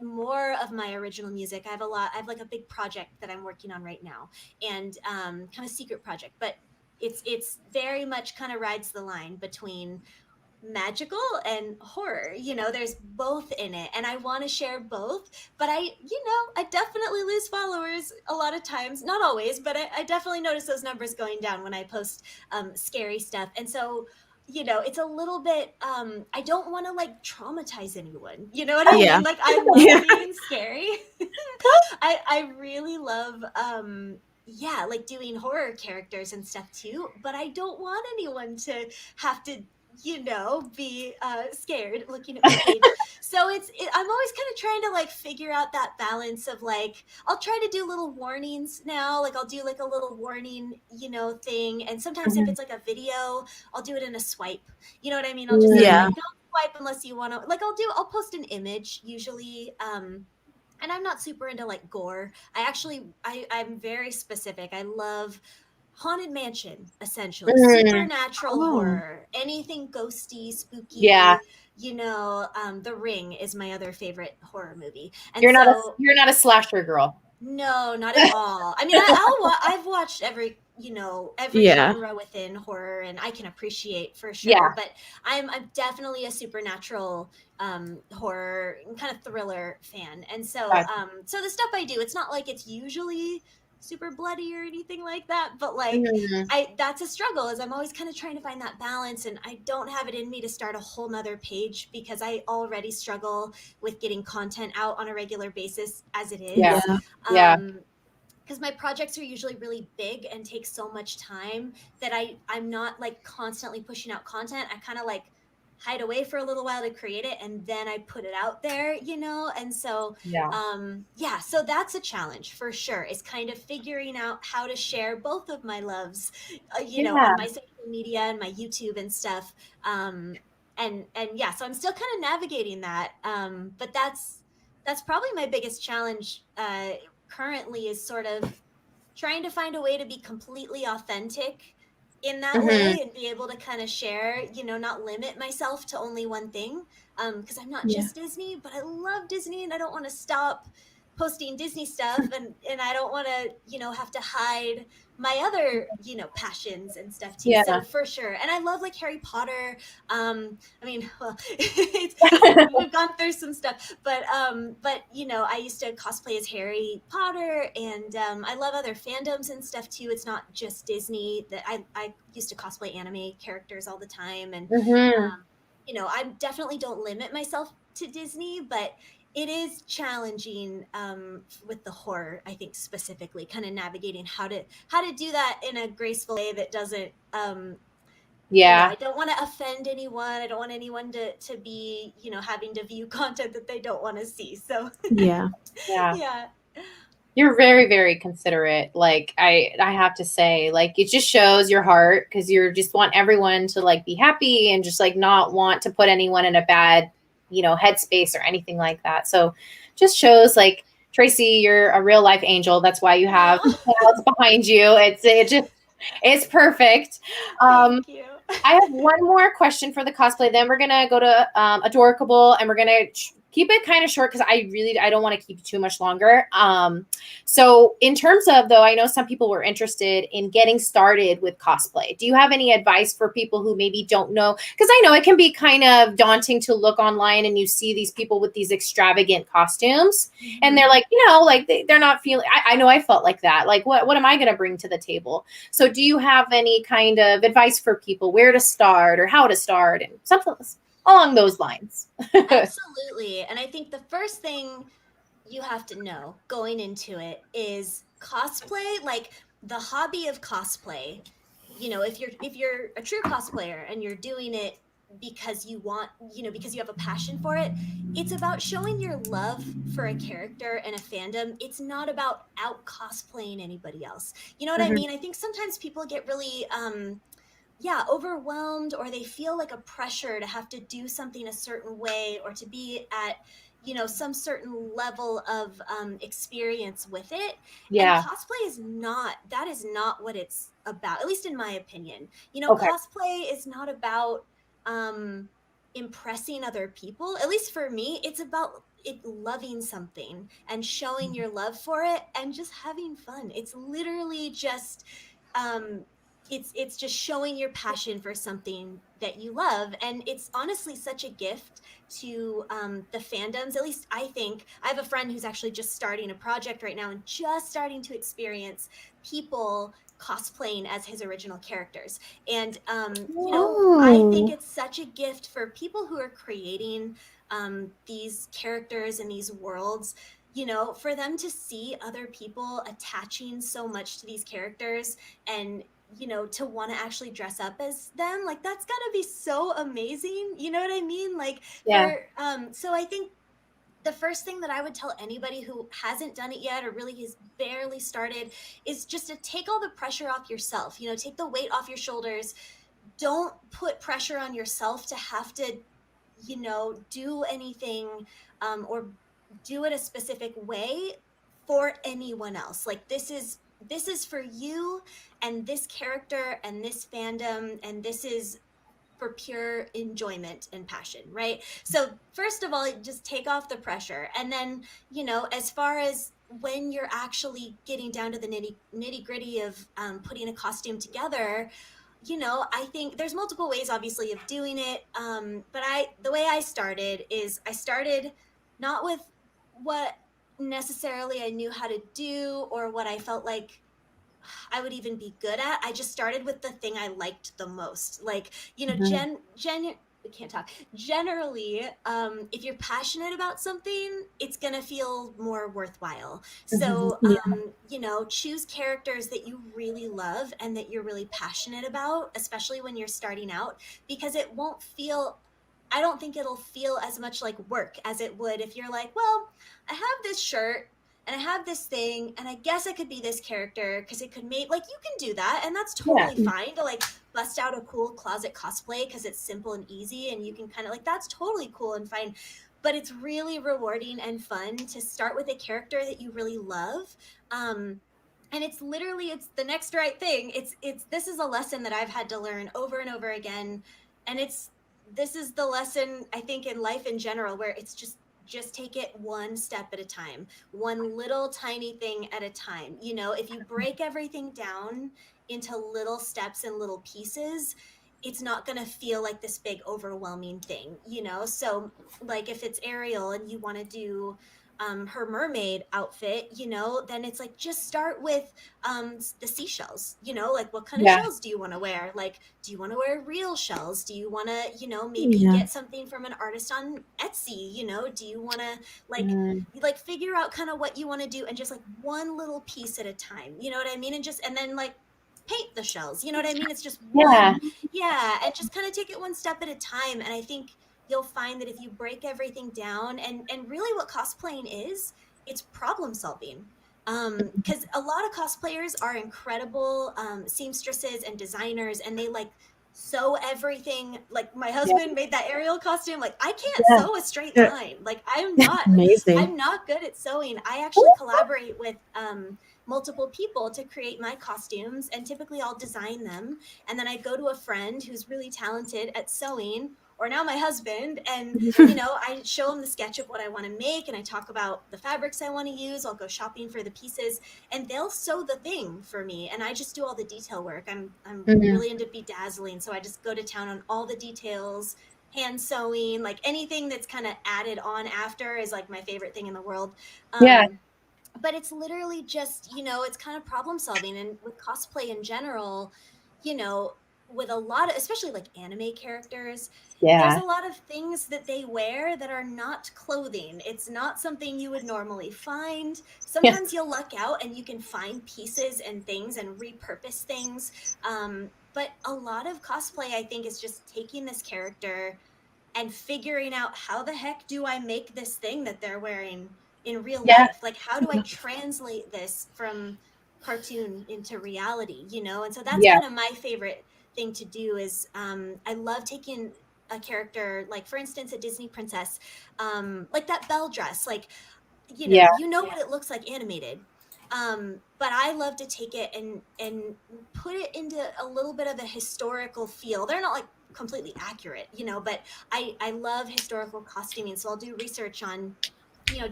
more of my original music, I have like a big project that I'm working on right now, and kind of secret project, but it's very much kind of rides the line between magical and horror. You know, there's both in it, and I want to share both. But I definitely lose followers a lot of times, not always, but I definitely notice those numbers going down when I post scary stuff. And so, you know, it's a little bit I don't want to like traumatize anyone, you know what I mean? Like I love being scary. I really love like doing horror characters and stuff too, but I don't want anyone to have to, you know, be scared looking at my page. So I'm always kind of trying to like figure out that balance of like, I'll try to do little warnings now. Like I'll do like a little warning, you know, thing. And sometimes if it's like a video, I'll do it in a swipe. You know what I mean? I'll just say like, don't swipe unless you want to, like I'll post an image usually. And I'm not super into like gore. I'm very specific. I love haunted mansion, essentially supernatural horror, anything ghosty, spooky. You know, The Ring is my other favorite horror movie. And you're not a slasher girl. No, not at all. I mean, I've watched every genre within horror, and I can appreciate for sure. But I'm definitely a supernatural horror kind of thriller fan, and so so the stuff I do, it's not like it's usually super bloody or anything like that, but like that's a struggle, as I'm always kind of trying to find that balance, and I don't have it in me to start a whole nother page because I already struggle with getting content out on a regular basis as it is. Because my projects are usually really big and take so much time that I'm not like constantly pushing out content. I kind of like hide away for a little while to create it, and then I put it out there, you know? And so, so that's a challenge for sure, is kind of figuring out how to share both of my loves, you know, on my social media and my YouTube and stuff. So I'm still kind of navigating that. But that's probably my biggest challenge, currently, is sort of trying to find a way to be completely authentic in that way and be able to kind of share, you know, not limit myself to only one thing, because I'm not just Disney, but I love Disney, and I don't want to stop posting Disney stuff, and I don't want to, you know, have to hide my other, you know, passions and stuff too. So for sure. And I love like Harry Potter. I mean, well, we've gone through some stuff, but you know, I used to cosplay as Harry Potter, and I love other fandoms and stuff too. It's not just Disney. That I used to cosplay anime characters all the time, and you know, I definitely don't limit myself to Disney, but it is challenging with the horror, I think, specifically kind of navigating how to do that in a graceful way that doesn't Yeah. I don't want to offend anyone. I don't want anyone to be, having to view content that they don't want to see. So Yeah. yeah. You're very, very considerate. Like I have to say, like it just shows your heart because you just want everyone to like be happy and just like not want to put anyone in a bad, headspace or anything like that. So just shows like Tracy, you're a real life angel. That's why you have clouds behind you. It's perfect. Thank you. I have one more question for the cosplay. Then we're gonna go to Adorkable, and we're gonna keep it kind of short because I don't want to keep it too much longer. So in terms of though, I know some people were interested in getting started with cosplay. Do you have any advice for people who maybe don't know? Because I know it can be kind of daunting to look online and you see these people with these extravagant costumes, and they're like, like they're not feeling. I know I felt like that. Like, what am I going to bring to the table? So do you have any kind of advice for people where to start or how to start and something along those lines? Absolutely. And I think the first thing you have to know going into it is cosplay, like the hobby of cosplay. If you're a true cosplayer and you're doing it because you want, because you have a passion for it, it's about showing your love for a character and a fandom. It's not about out cosplaying anybody else. You know what I mean? I think sometimes people get really overwhelmed, or they feel like a pressure to have to do something a certain way or to be at some certain level of experience with it. And Yeah. cosplay is not what it's about, at least in my opinion. Okay. Cosplay is not about impressing other people. At least for me, it's about loving something and showing your love for it and just having fun. It's literally just it's just showing your passion for something that you love. And it's honestly such a gift to the fandoms. At least I think. I have a friend who's actually just starting a project right now and just starting to experience people cosplaying as his original characters. And I think it's such a gift for people who are creating these characters and these worlds, for them to see other people attaching so much to these characters and to want to actually dress up as them. Like, that's gotta be so amazing. You know what I mean? Like, Yeah. so I think the first thing that I would tell anybody who hasn't done it yet or really has barely started is just to take all the pressure off yourself. Take the weight off your shoulders. Don't put pressure on yourself to have to do anything or do it a specific way for anyone else. Like, this is for you and this character and this fandom, and this is for pure enjoyment and passion, right? So first of all, just take off the pressure. And then, as far as when you're actually getting down to the nitty gritty of putting a costume together, I think there's multiple ways, obviously, of doing it. But the way I started is I started not with what necessarily I knew how to do or what I felt like I would even be good at. I just started with the thing I liked the most. Like, we can't talk. Generally, if you're passionate about something, it's gonna feel more worthwhile. So, choose characters that you really love and that you're really passionate about, especially when you're starting out, because it won't feel. I don't think it'll feel as much like work as it would if you're like, well, I have this shirt and I have this thing, and I guess I could be this character because it could make, like, you can do that, and that's totally fine to like bust out a cool closet cosplay because it's simple and easy, and you can kind of like, that's totally cool and fine. But it's really rewarding and fun to start with a character that you really love. And it's the next right thing. This is a lesson that I've had to learn over and over again, and this is the lesson I think in life in general, where it's just take it one step at a time, one little tiny thing at a time. If you break everything down into little steps and little pieces, it's not going to feel like this big overwhelming thing. So like if it's Ariel and you want to do her mermaid outfit, then it's like, just start with the seashells. Like, what kind of shells do you want to wear? Like, do you want to wear real shells? Do you want to maybe get something from an artist on Etsy? Do you want to like figure out kind of what you want to do, and just like one little piece at a time, you know what I mean? And then like paint the shells. You know what I mean? It's just Yeah. one. Yeah. And just kind of take it one step at a time. And I think you'll find that if you break everything down, and really what cosplaying is, it's problem solving. Because a lot of cosplayers are incredible seamstresses and designers, and they like sew everything. Like my Yeah. husband made that Ariel costume. Like I can't Yeah. sew a straight Yeah. line. Like Amazing. I'm not good at sewing. I actually collaborate with multiple people to create my costumes, and typically I'll design them, and then I go to a friend who's really talented at sewing, or now my husband, and I show him the sketch of what I want to make, and I talk about the fabrics I want to use. I'll go shopping for the pieces, and they'll sew the thing for me, and I just do all the detail work. I'm really into bedazzling, so I just go to town on all the details, hand sewing, like anything that's kind of added on after is like my favorite thing in the world. Yeah. But it's literally just, it's kind of problem solving. And with cosplay in general, with a lot of, especially like anime characters, there's Yeah. a lot of things that they wear that are not clothing. It's not something you would normally find. Sometimes you'll luck out and you can find pieces and things and repurpose things. But a lot of cosplay, I think, is just taking this character and figuring out, how the heck do I make this thing that they're wearing in real Yeah. life? Like, how do I translate this from cartoon into reality, And so that's Yeah. kind of my favorite thing to do is I love taking a character, like for instance, a Disney princess, like that Belle dress, like, Yeah. what it looks like animated. But I love to take it and put it into a little bit of a historical feel. They're not like completely accurate, but I love historical costuming. So I'll do research on,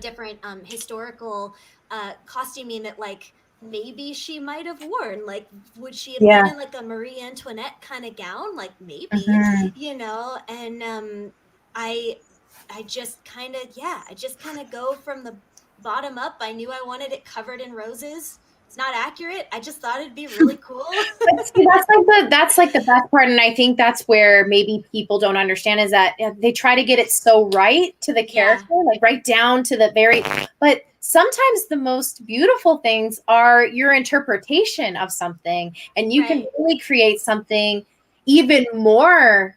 different historical costuming that like maybe she might have worn. Like, would she have Yeah. been in like a Marie Antoinette kind of gown? Like maybe, Mhm. and I just kind of, I just kind of go from the bottom up. I knew I wanted it covered in roses. It's not accurate. I just thought it'd be really cool. But see, that's like the best part, and I think that's where maybe people don't understand is that they try to get it so right to the character, like right down to the very. But sometimes the most beautiful things are your interpretation of something, and you can really create something even more,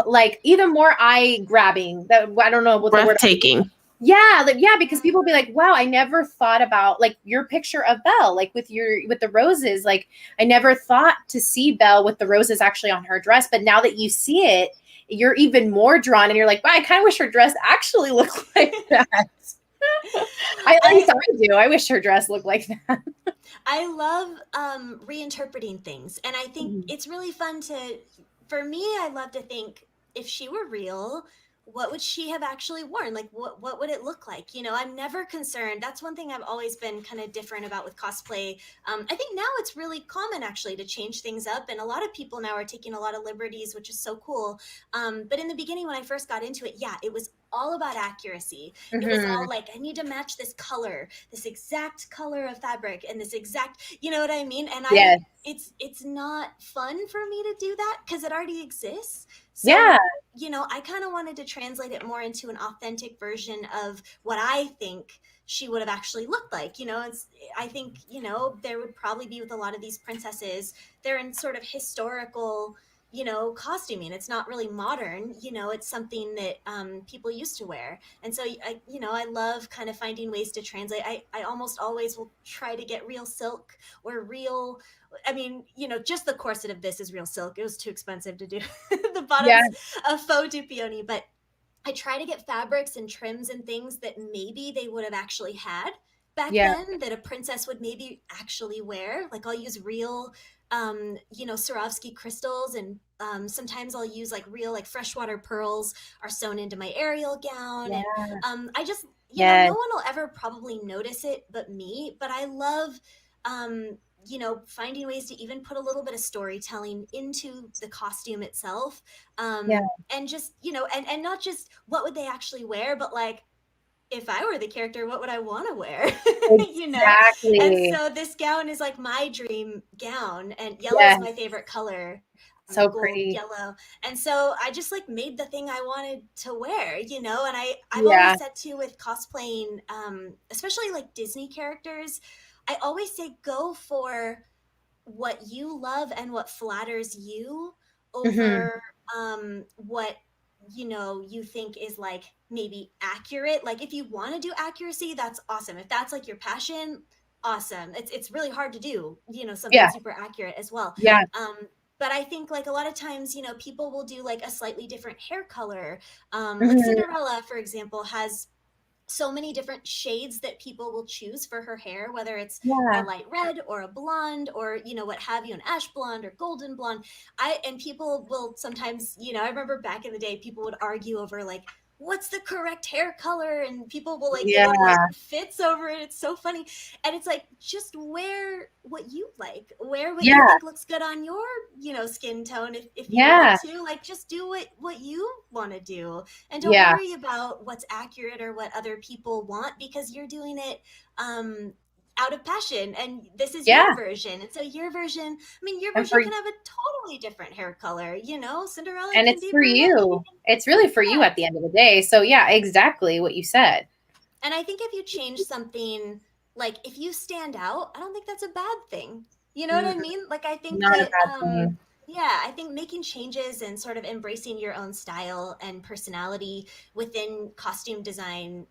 like even more eye grabbing. That I don't know what the word. Breathtaking. Yeah, because people be like, wow, I never thought about like your picture of Belle, like with the roses. Like I never thought to see Belle with the roses actually on her dress. But now that you see it, you're even more drawn and you're like, wow, I kind of wish her dress actually looked like that. At least I do. I wish her dress looked like that. I love reinterpreting things. And I think it's really fun for me, I love to think, if she were real, what would she have actually worn? Like, what would it look like? I'm never concerned. That's one thing I've always been kind of different about with cosplay. I think now it's really common actually to change things up. And a lot of people now are taking a lot of liberties, which is so cool. But in the beginning, when I first got into it, it was all about accuracy. It was all like, I need to match this color, this exact color of fabric, and this exact, you know what I mean? And it's not fun for me to do that because it already exists. So, I kind of wanted to translate it more into an authentic version of what I think she would have actually looked like. I think, there would probably be with a lot of these princesses, they're in sort of historical, costuming. It's not really modern, it's something that people used to wear. And so, I love kind of finding ways to translate. I almost always will try to get real silk or real, I mean, just the corset of this is real silk. It was too expensive to do the bottoms of faux dupioni, but I try to get fabrics and trims and things that maybe they would have actually had back then, that a princess would maybe actually wear. Like I'll use real, Swarovski crystals, and sometimes I'll use like real, like freshwater pearls are sewn into my Ariel gown. And I just, no one will ever probably notice it but me, but I love, finding ways to even put a little bit of storytelling into the costume itself. And just, and not just what would they actually wear, but like, if I were the character, what would I want to wear? Exactly. And so this gown is like my dream gown, and yellow is my favorite color. So gold, pretty. yellow. And so I just like made the thing I wanted to wear, and I've always said too with cosplaying, especially like Disney characters, I always say go for what you love and what flatters you Mm-hmm. over what you think is like maybe accurate. Like if you want to do accuracy, that's awesome. If that's like your passion, awesome. It's really hard to do, something Yeah. super accurate as well. Yeah. But I think like a lot of times, people will do like a slightly different hair color. Like Mm-hmm. Cinderella, for example, has so many different shades that people will choose for her hair, whether it's a Yeah. light red or a blonde or what have you, an ash blonde or golden blonde. And people will sometimes, I remember back in the day, people would argue over like what's the correct hair color, and people will like get in like Yeah. fits over it. It's so funny. And it's like, just wear what you like, wear what you Yeah. think looks good on your skin tone. If you Yeah. want to, like, just do what you want to do, and don't Yeah. worry about what's accurate or what other people want, because you're doing it out of passion, and this is Yeah. your version. And so your version And for can have a totally different hair color. Cinderella and can it's be for brunette. you. It's really for you Yeah. at the end of the day. So yeah, exactly what you said. And I think if you change something, like if you stand out, I don't think that's a bad thing. You know what I Mm, mean? Like I think not a that bad thing. yeah, I think making changes and sort of embracing your own style and personality within costume design,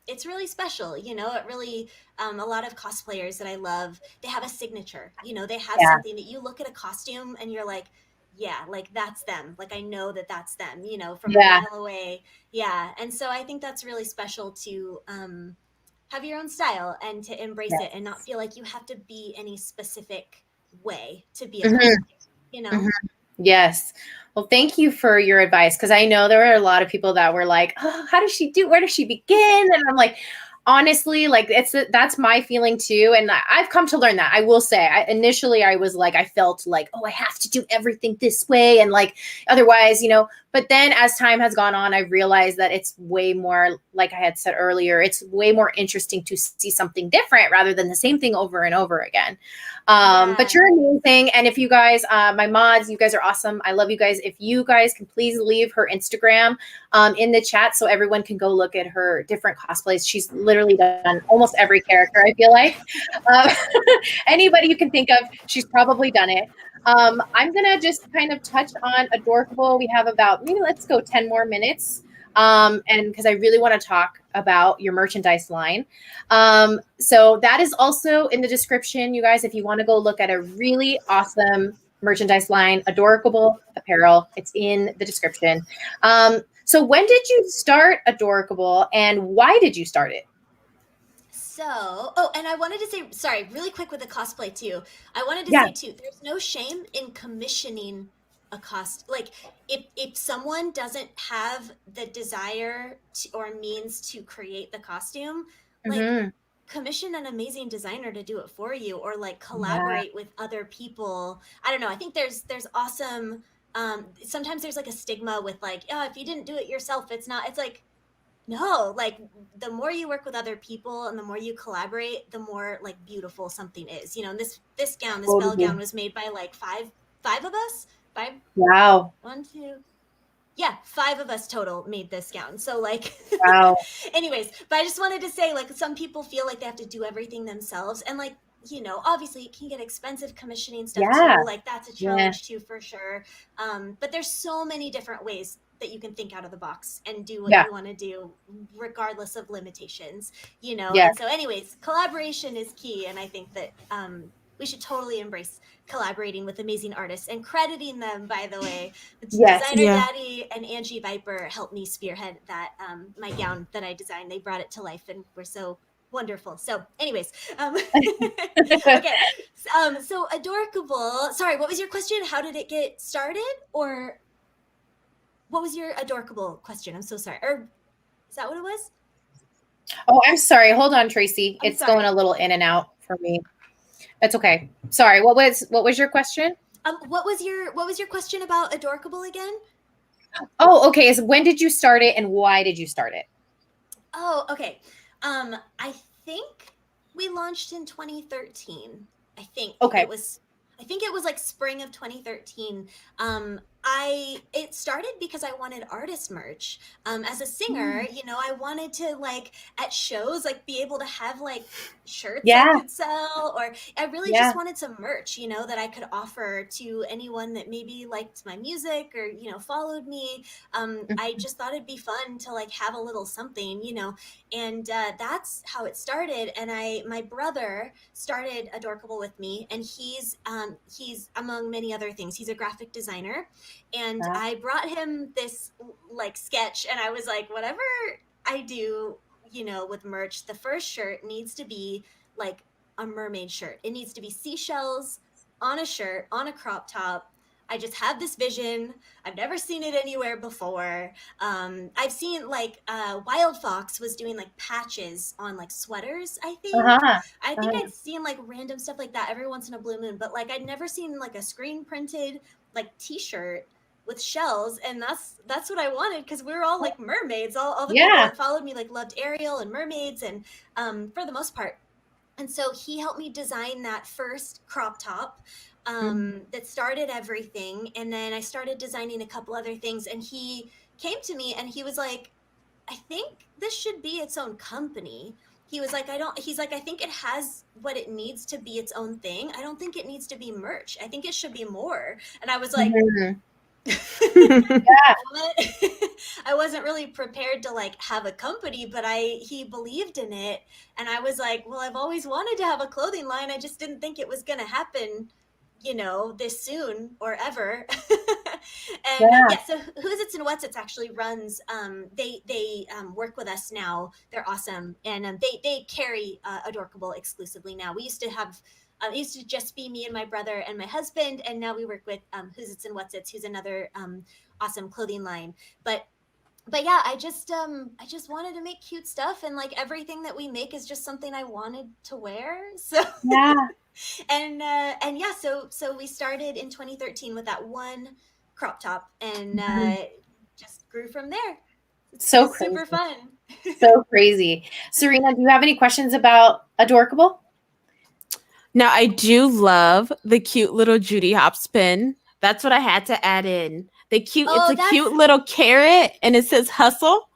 it's really special. It really, a lot of cosplayers that I love, they have a signature. They have Yeah. something that you look at a costume and you're like, yeah, like that's them. Like I know that that's them, from a Yeah. mile away. Yeah. And so I think that's really special to have your own style and to embrace it and not Yes. feel like you have to be any specific way to be a Mhm. cosplayer, you know? Mhm. Yes. Well, thank you for your advice, because I know there were a lot of people that were like, "Oh, how does she do? Where does she begin?" And I'm like, honestly, like that's my feeling too, and I've come to learn that. I will say, initially I was like, I felt like, oh, I have to do everything this way, and like otherwise, But then as time has gone on, I've realized that it's way more, like I had said earlier, it's way more interesting to see something different rather than the same thing over and over again. But Yeah. you're amazing. And if you guys, my mods, you guys are awesome. I love you guys. If you guys can please leave her Instagram in the chat so everyone can go look at her different cosplays. She's literally done almost every character, I feel like. Um, anybody you can think of, she's probably done it. I'm going to just kind of touch on Adorkable. We have about, maybe let's go 10 more minutes. And because I really want to talk about your merchandise line. So that is also in the description, you guys, if you want to go look at a really awesome merchandise line, Adorkable apparel, it's in the description. So when did you start Adorkable, and why did you start it? And I wanted to say, sorry, really quick with the cosplay too. I wanted to Yeah. say too, there's no shame in commissioning a like if someone doesn't have the desire or means to create the costume, like Mm-hmm. commission an amazing designer to do it for you, or like Yeah. collaborate with other people. I don't know. I think there's awesome. Sometimes there's like a stigma with like, oh, if you didn't do it yourself, it's not. It's like, no, like the more you work with other people and the more you collaborate, the more like beautiful something is. And this gown, this bell Totally. gown was made by like five of us. Five, Wow. one, two, yeah, five of us total made this gown. So like Wow. anyways, but I just wanted to say, like, some people feel like they have to do everything themselves, and like, obviously it can get expensive commissioning stuff Yeah. too. Like that's a Yeah. challenge too, for sure. But there's so many different ways that you can think out of the box and do what Yeah. you want to do regardless of limitations. Yeah. And so anyways, collaboration is key, and I think that we should totally embrace collaborating with amazing artists and crediting them, by the way. Yes. Designer Yeah. Daddy and Angie Viper helped me spearhead that my gown that I designed. They brought it to life and were so wonderful. So anyways, okay. So Adorkable, sorry, what was your question? How did it get started? Or what was your Adorkable question? I'm so sorry. Or is that what it was? Oh, I'm sorry. Hold on, Tracy. I'm It's sorry. going a little in and out for me. It's okay. Sorry. What was your question? What was your question about Adorkable again? Oh, okay. So when did you start it, and why did you start it? Oh, okay. I think we launched in 2013. I think Okay. it was like spring of 2013. it started because I wanted artist merch. As a singer, I wanted to like at shows like be able to have like shirts I could sell, or I really just wanted some merch, that I could offer to anyone that maybe liked my music or followed me. I just thought it'd be fun to like have a little something, and that's how it started. And my brother started Adorkable with me, and he's among many other things, he's a graphic designer. And I brought him this like sketch, and I was like, whatever I do, with merch, the first shirt needs to be like a mermaid shirt. It needs to be seashells on a shirt, on a crop top. I just have this vision. I've never seen it anywhere before. I've seen like Wild Fox was doing like patches on like sweaters, I think. I think I'd seen like random stuff like that every once in a blue moon, but like I'd never seen like a screen printed like t-shirt with shells. And that's what I wanted, because we were all like mermaids. All the people that followed me like loved Ariel and mermaids, and for the most part. And so he helped me design that first crop top that started everything. And then I started designing a couple other things, and he came to me and he was like, I think this should be its own company. He was like, I think it has what it needs to be its own thing. I don't think it needs to be merch. I think it should be more. And I was like, I wasn't really prepared to like have a company, but he believed in it. And I was like, well, I've always wanted to have a clothing line. I just didn't think it was going to happen, this soon or ever. And so Who's It's and What's It's actually runs, they work with us now. They're awesome. And they carry Adorkable exclusively now. We used to have it used to just be me and my brother and my husband, and now we work with Who's It's and What's It's, who's another awesome clothing line. But yeah, I just wanted to make cute stuff, and like everything that we make is just something I wanted to wear. So and yeah, so we started in 2013 with that one crop top, and just grew from there. It's super fun. So crazy. Serena, do you have any questions about Adorkable? Now, I do love the cute little Judy Hopps pin. That's what I had to add in. It's a cute little carrot, and it says hustle.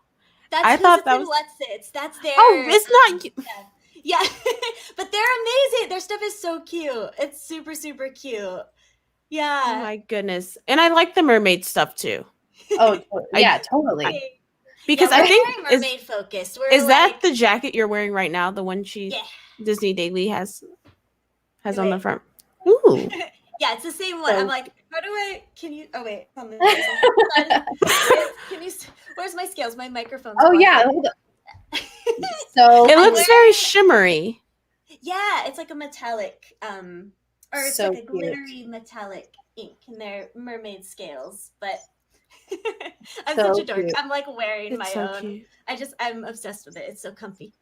I thought that was What's It's. That's their. Oh, it's not. Yeah. But they're amazing. Their stuff is so cute. It's super, super cute. Yeah. Oh my goodness. And I like the mermaid stuff too. Oh, yeah, totally. Because I think mermaid focused. Is that the jacket you're wearing right now? The one Disney Daily has on the front. Ooh. Yeah, it's the same one. I'm like, can you, oh wait, where's my scales? My microphone's So it looks very shimmery. Yeah, it's like a metallic, or it's so like a glittery metallic ink in their mermaid scales. But I'm such a dork. Cute. I'm like wearing my own. Cute. I'm obsessed with it. It's so comfy.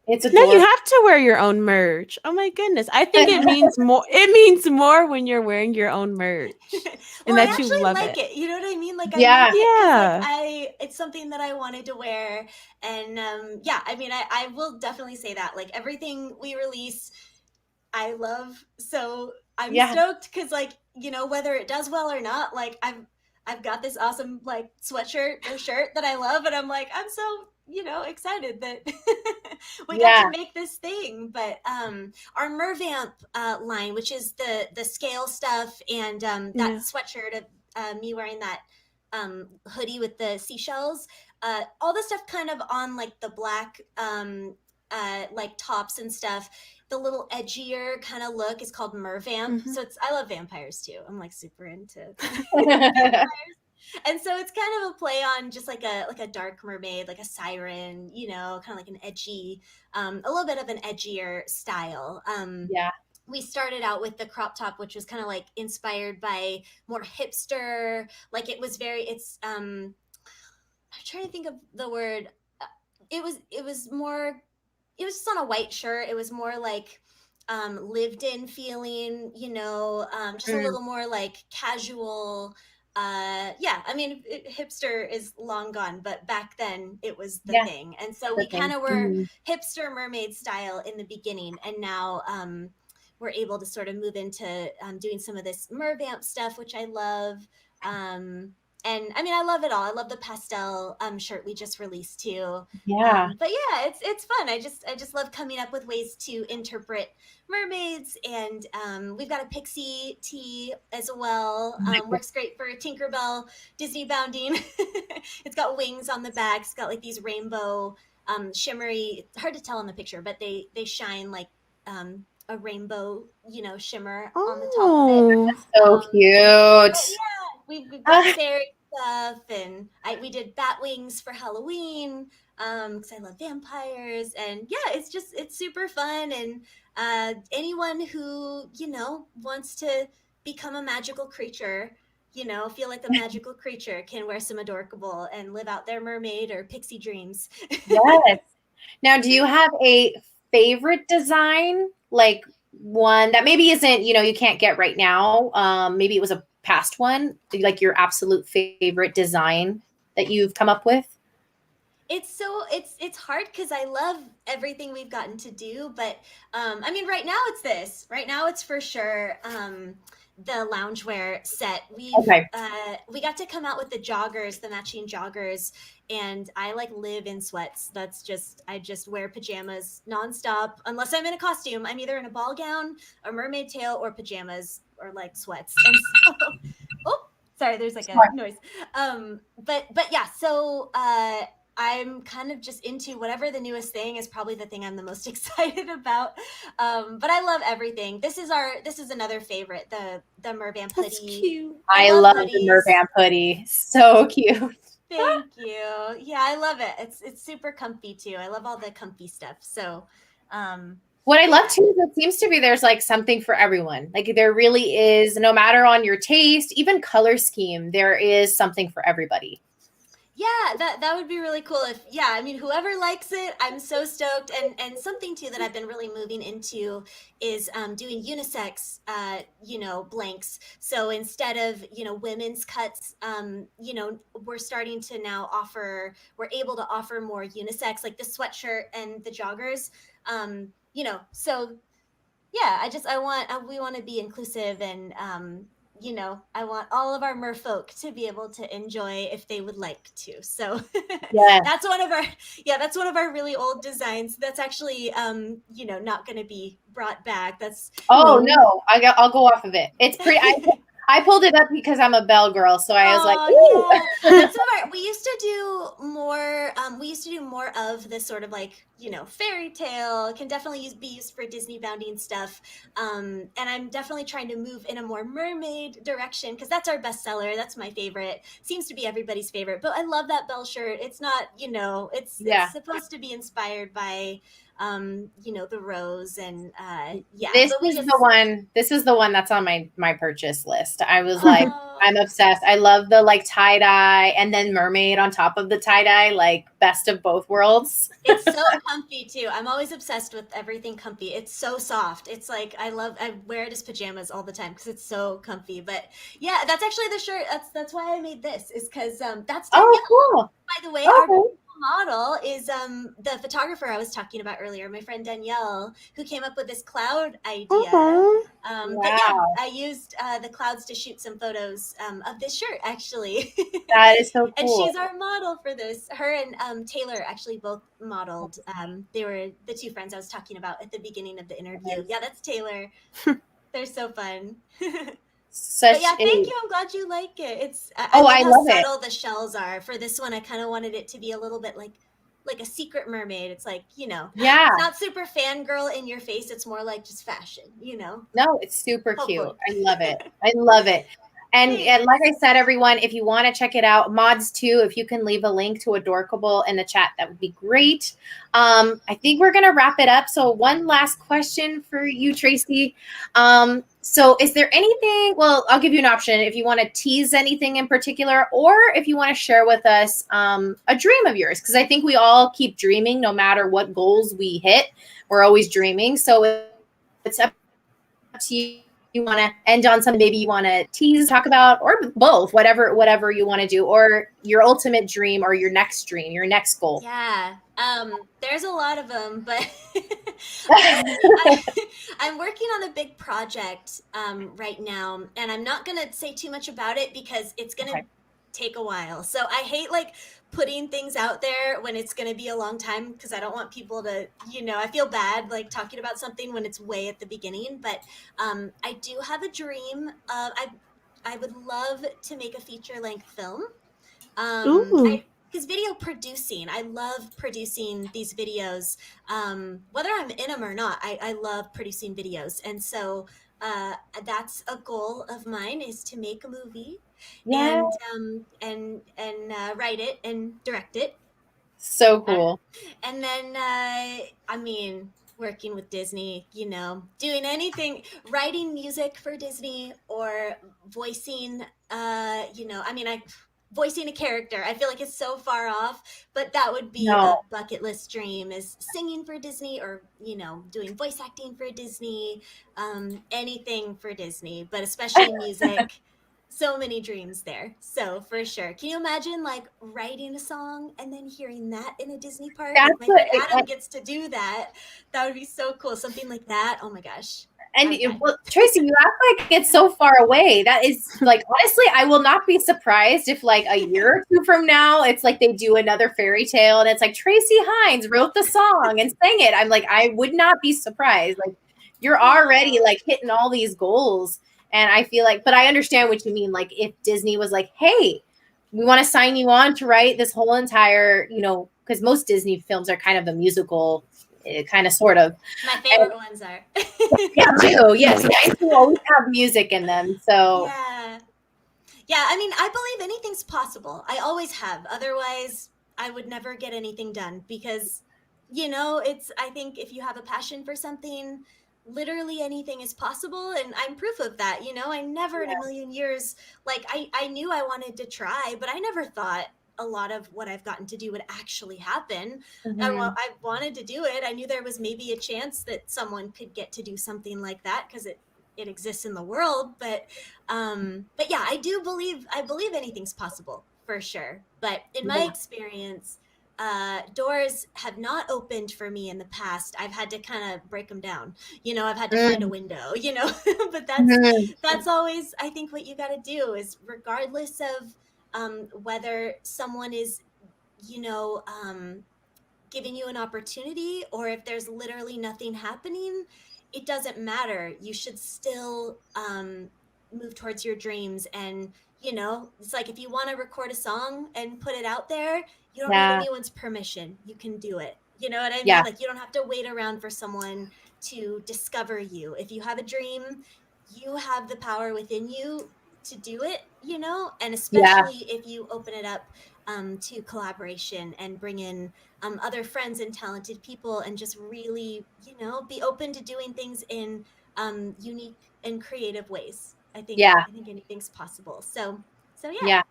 It's no, you have to wear your own merch. Oh my goodness. I think it means more. It means more when you're wearing your own merch. And that I you love like it. You know what I mean? Like it's something that I wanted to wear. And I mean, I will definitely say that. Like everything we release, I love. So I'm stoked because like, whether it does well or not, like I've got this awesome like sweatshirt or shirt that I love, and I'm like, I'm so excited that we got to make this thing. But our Mervamp line, which is the scale stuff, and that sweatshirt of me wearing that hoodie with the seashells, all the stuff kind of on like the black like tops and stuff, the little edgier kind of look is called Mervamp. So I love vampires too. I'm like super into vampires. And so it's kind of a play on just like a dark mermaid, like a siren, kind of like an edgy, a little bit of an edgier style. We started out with the crop top, which was kind of like inspired by more hipster, like it was I'm trying to think of the word. It was just on a white shirt. It was more like lived in feeling, just a little more like casual. I mean, hipster is long gone, but back then it was the thing. And so we kind of were hipster mermaid style in the beginning, and now we're able to sort of move into doing some of this Mervamp stuff, which I love. And I mean, I love it all. I love the pastel shirt we just released too. Yeah. But yeah, it's fun. I just love coming up with ways to interpret mermaids, and we've got a pixie tee as well. Works great for Tinkerbell Disney bounding. It's got wings on the back. It's got like these rainbow shimmery. Hard to tell in the picture, but they shine like a rainbow, shimmer on the top of it. So cute. But yeah, we've got fairy stuff, and we did bat wings for Halloween because I love vampires, and yeah, it's super fun, and anyone who wants to become a magical creature, feel like a magical creature, can wear some Adorkable and live out their mermaid or pixie dreams. Yes. Now, do you have a favorite design, like one that maybe isn't, you can't get right now? Maybe it was a past one, like your absolute favorite design that you've come up with? It's hard because I love everything we've gotten to do, but I mean, right now it's this. Right now it's for sure the loungewear set. We got to come out with the joggers, the matching joggers, and I like live in sweats. I just wear pajamas nonstop unless I'm in a costume. I'm either in a ball gown, a mermaid tail, or pajamas, or like sweats. And so, oh, sorry, there's like a noise. But yeah, so I'm kind of just into whatever the newest thing is. Probably the thing I'm the most excited about. But I love everything. This is another favorite, the Mervamp hoodie. That's cute. I love the Mervamp hoodie. So cute. Thank you. Yeah, I love it. It's super comfy too. I love all the comfy stuff. So what I love too is it seems to be there's like something for everyone. Like there really is, no matter on your taste, even color scheme, there is something for everybody. Yeah, that would be really cool. I mean, whoever likes it, I'm so stoked. And something too that I've been really moving into is doing unisex, blanks. So instead of, women's cuts, we're starting to now we're able to offer more unisex, like the sweatshirt and the joggers, so yeah, we want to be inclusive, and I want all of our merfolk to be able to enjoy if they would like to. So yeah, that's one of our really old designs. That's actually, not going to be brought back. No, I'll go off of it. It's pretty, I pulled it up because I'm a Belle girl. So I was like, ooh. Yeah. We used to do more of this sort of like, fairy tale. It can definitely be used for Disney bounding stuff. And I'm definitely trying to move in a more mermaid direction because that's our bestseller. That's my favorite. Seems to be everybody's favorite. But I love that Belle shirt. It's not, it's supposed to be inspired by the rose, and This is the one that's on my purchase list. I was like, I'm obsessed. I love the like tie-dye and then mermaid on top of the tie-dye, like best of both worlds. It's so comfy too. I'm always obsessed with everything comfy. It's so soft. It's like I wear it as pajamas all the time because it's so comfy. But yeah, that's actually the shirt. That's why I made this, is because that's Danielle. Oh, cool. By the way, our model is the photographer I was talking about earlier, my friend Danielle, who came up with this cloud idea. Wow. But yeah, I used the clouds to shoot some photos of this shirt, actually. That is so cool. And she's our model for this. Her and Taylor actually both modeled. They were the two friends I was talking about at the beginning of the interview. Yeah, that's Taylor. They're so fun. But yeah, thank you. I'm glad you like it. I love how subtle the shells are. For this one, I kind of wanted it to be a little bit like a secret mermaid. It's like, it's not super fangirl in your face. It's more like just fashion, No, it's super cute. I love it. I love it. And like I said, everyone, if you want to check it out, mods too, if you can leave a link to Adorkable in the chat, that would be great. I think we're going to wrap it up. So one last question for you, Tracy. So is there anything, well, I'll give you an option if you want to tease anything in particular, or if you want to share with us a dream of yours, because I think we all keep dreaming no matter what goals we hit. We're always dreaming. So it's up to you. You want to end on something maybe you want to tease, talk about, or both, whatever you want to do, or your ultimate dream or your next dream, your next goal. Yeah. There's a lot of them, but I'm working on a big project right now, and I'm not gonna say too much about it because it's gonna take a while. So I hate like putting things out there when it's gonna be a long time because I don't want people to, I feel bad like talking about something when it's way at the beginning. But I do have a dream. I would love to make a feature-length film. Ooh. Because video producing, I love producing these videos. Whether I'm in them or not, I love producing videos. And so that's a goal of mine, is to make a movie and write it and direct it. So cool. And then, I mean, working with Disney, doing anything, writing music for Disney or voicing, voicing a character. I feel like it's so far off, but that would be a bucket list dream, is singing for Disney or, doing voice acting for Disney, anything for Disney, but especially music. So many dreams there. So for sure. Can you imagine like writing a song and then hearing that in a Disney park? That's If my friend Adam gets to do that, that would be so cool. Something like that. Oh my gosh. And Tracy, you act like it's so far away. That is like, honestly, I will not be surprised if like a year or two from now, it's like they do another fairy tale and it's like Traci Hines wrote the song and sang it. I'm like, I would not be surprised. Like, you're already like hitting all these goals. And I feel like, but I understand what you mean. Like, if Disney was like, hey, we want to sign you on to write this whole entire, because most Disney films are kind of a musical, kind of, sort of. My favorite ones are. Yeah, too. Yes. I always have music in them. So. Yeah. I mean, I believe anything's possible. I always have. Otherwise, I would never get anything done because, I think if you have a passion for something, literally anything is possible, and I'm proof of that. I never in a million years, like I knew I wanted to try, but I never thought a lot of what I've gotten to do would actually happen. I wanted to do it. I knew there was maybe a chance that someone could get to do something like that because it exists in the world, but yeah, I believe anything's possible for sure. But in my experience, doors have not opened for me in the past. I've had to kind of break them down. I've had to find a window, but that's always, I think, what you got to do is, regardless of whether someone is, giving you an opportunity or if there's literally nothing happening, it doesn't matter. You should still move towards your dreams. And, it's like if you want to record a song and put it out there, you don't need anyone's permission. You can do it. You know what I mean? Yeah. Like, you don't have to wait around for someone to discover you. If you have a dream, you have the power within you to do it, and especially if you open it up to collaboration and bring in other friends and talented people, and just really, be open to doing things in unique and creative ways. I think anything's possible. So yeah. Yeah.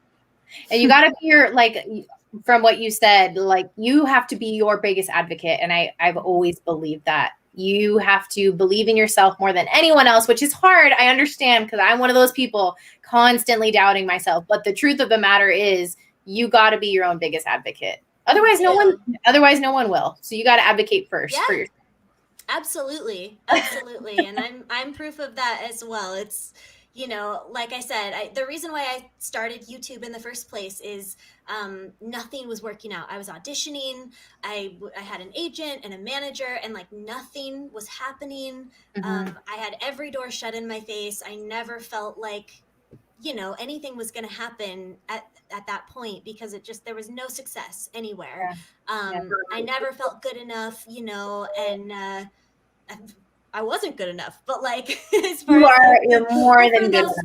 And you got to be like, from what you said, like, you have to be your biggest advocate. And I've always believed that. You have to believe in yourself more than anyone else, which is hard. I understand, because I'm one of those people constantly doubting myself. But the truth of the matter is, you got to be your own biggest advocate. Otherwise, no one will. So you got to advocate first for yourself. Absolutely. And I'm proof of that as well. It's, like I said, the reason why I started YouTube in the first place is nothing was working out. I was auditioning. I had an agent and a manager, and like nothing was happening. I had every door shut in my face. I never felt like, anything was going to happen at that point, because there was no success anywhere. I never felt good enough, and I wasn't good enough, but like, as far you're more than good enough.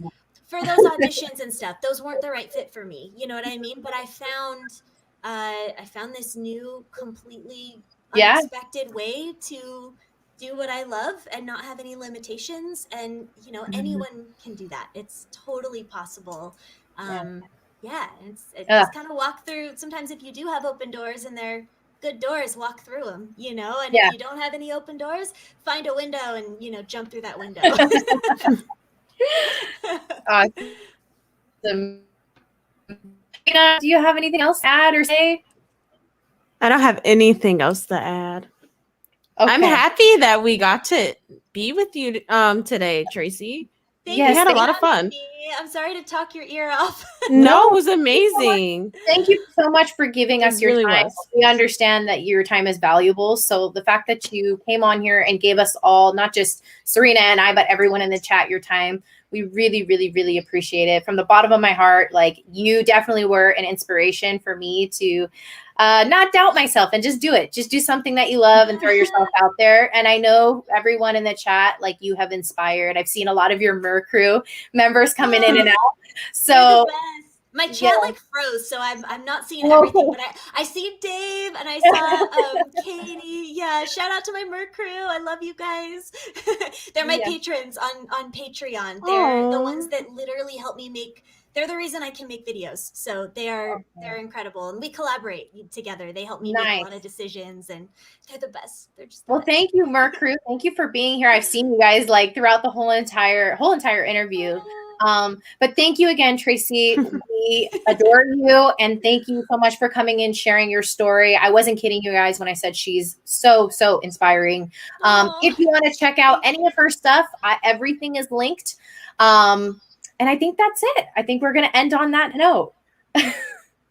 For those auditions and stuff, those weren't the right fit for me. You know what I mean? But I found this new, completely unexpected way to do what I love and not have any limitations. And, anyone can do that. It's totally possible. It's just kind of walk through. Sometimes if you do have open doors and they're good doors, walk through them, and if you don't have any open doors, find a window and, jump through that window. Awesome. Do you have anything else to add or say? I don't have anything else to add. Okay. I'm happy that we got to be with you today, Tracy. Thank Yes, we had a you lot for of fun. having me. I'm sorry to talk your ear off. No, it was amazing. Thank you so much for giving us It your really time. was. We understand that your time is valuable. So the fact that you came on here and gave us all, not just Serena and I, but everyone in the chat, your time, we really, really, really appreciate it. From the bottom of my heart, like you definitely were an inspiration for me to not doubt myself and just do it. Just do something that you love and throw yourself out there. And I know everyone in the chat, like you have inspired. I've seen a lot of your Mer crew members coming in and out. So my chat like froze, so I'm not seeing Oh. everything, but I see Dave and I saw Katie. Yeah, shout out to my Mer crew. I love you guys. They're my patrons on Patreon. They're the ones that literally help me make. They're the reason I can make videos. So they're incredible, and we collaborate together. They help me make a lot of decisions, and they're the best. They're just the best. Thank you, Mer crew. Thank you for being here. I've seen you guys like throughout the whole entire interview. But thank you again, Tracy. We adore you, and thank you so much for coming in, sharing your story. I wasn't kidding you guys when I said she's so inspiring. If you want to check out any of her stuff, everything is linked. And I think that's it. I think we're going to end on that note.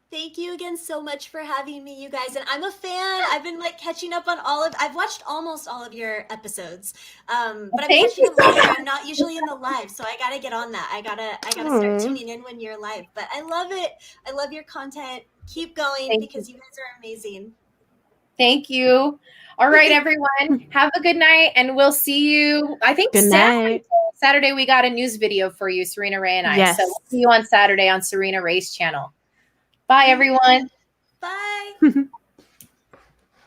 Thank you again so much for having me, you guys. And I'm a fan. I've been like catching up on I've watched almost all of your episodes. But I'm catching up later. I'm not usually in the live, so I gotta get on that. I gotta start tuning in when you're live. But I love it. I love your content. Keep going because you guys are amazing. Thank you. All right, everyone. Have a good night, and we'll see you. I think Saturday we got a news video for you, Serena Ray and I. Yes. So we'll see you on Saturday on Serena Ray's channel. Bye, everyone. Bye.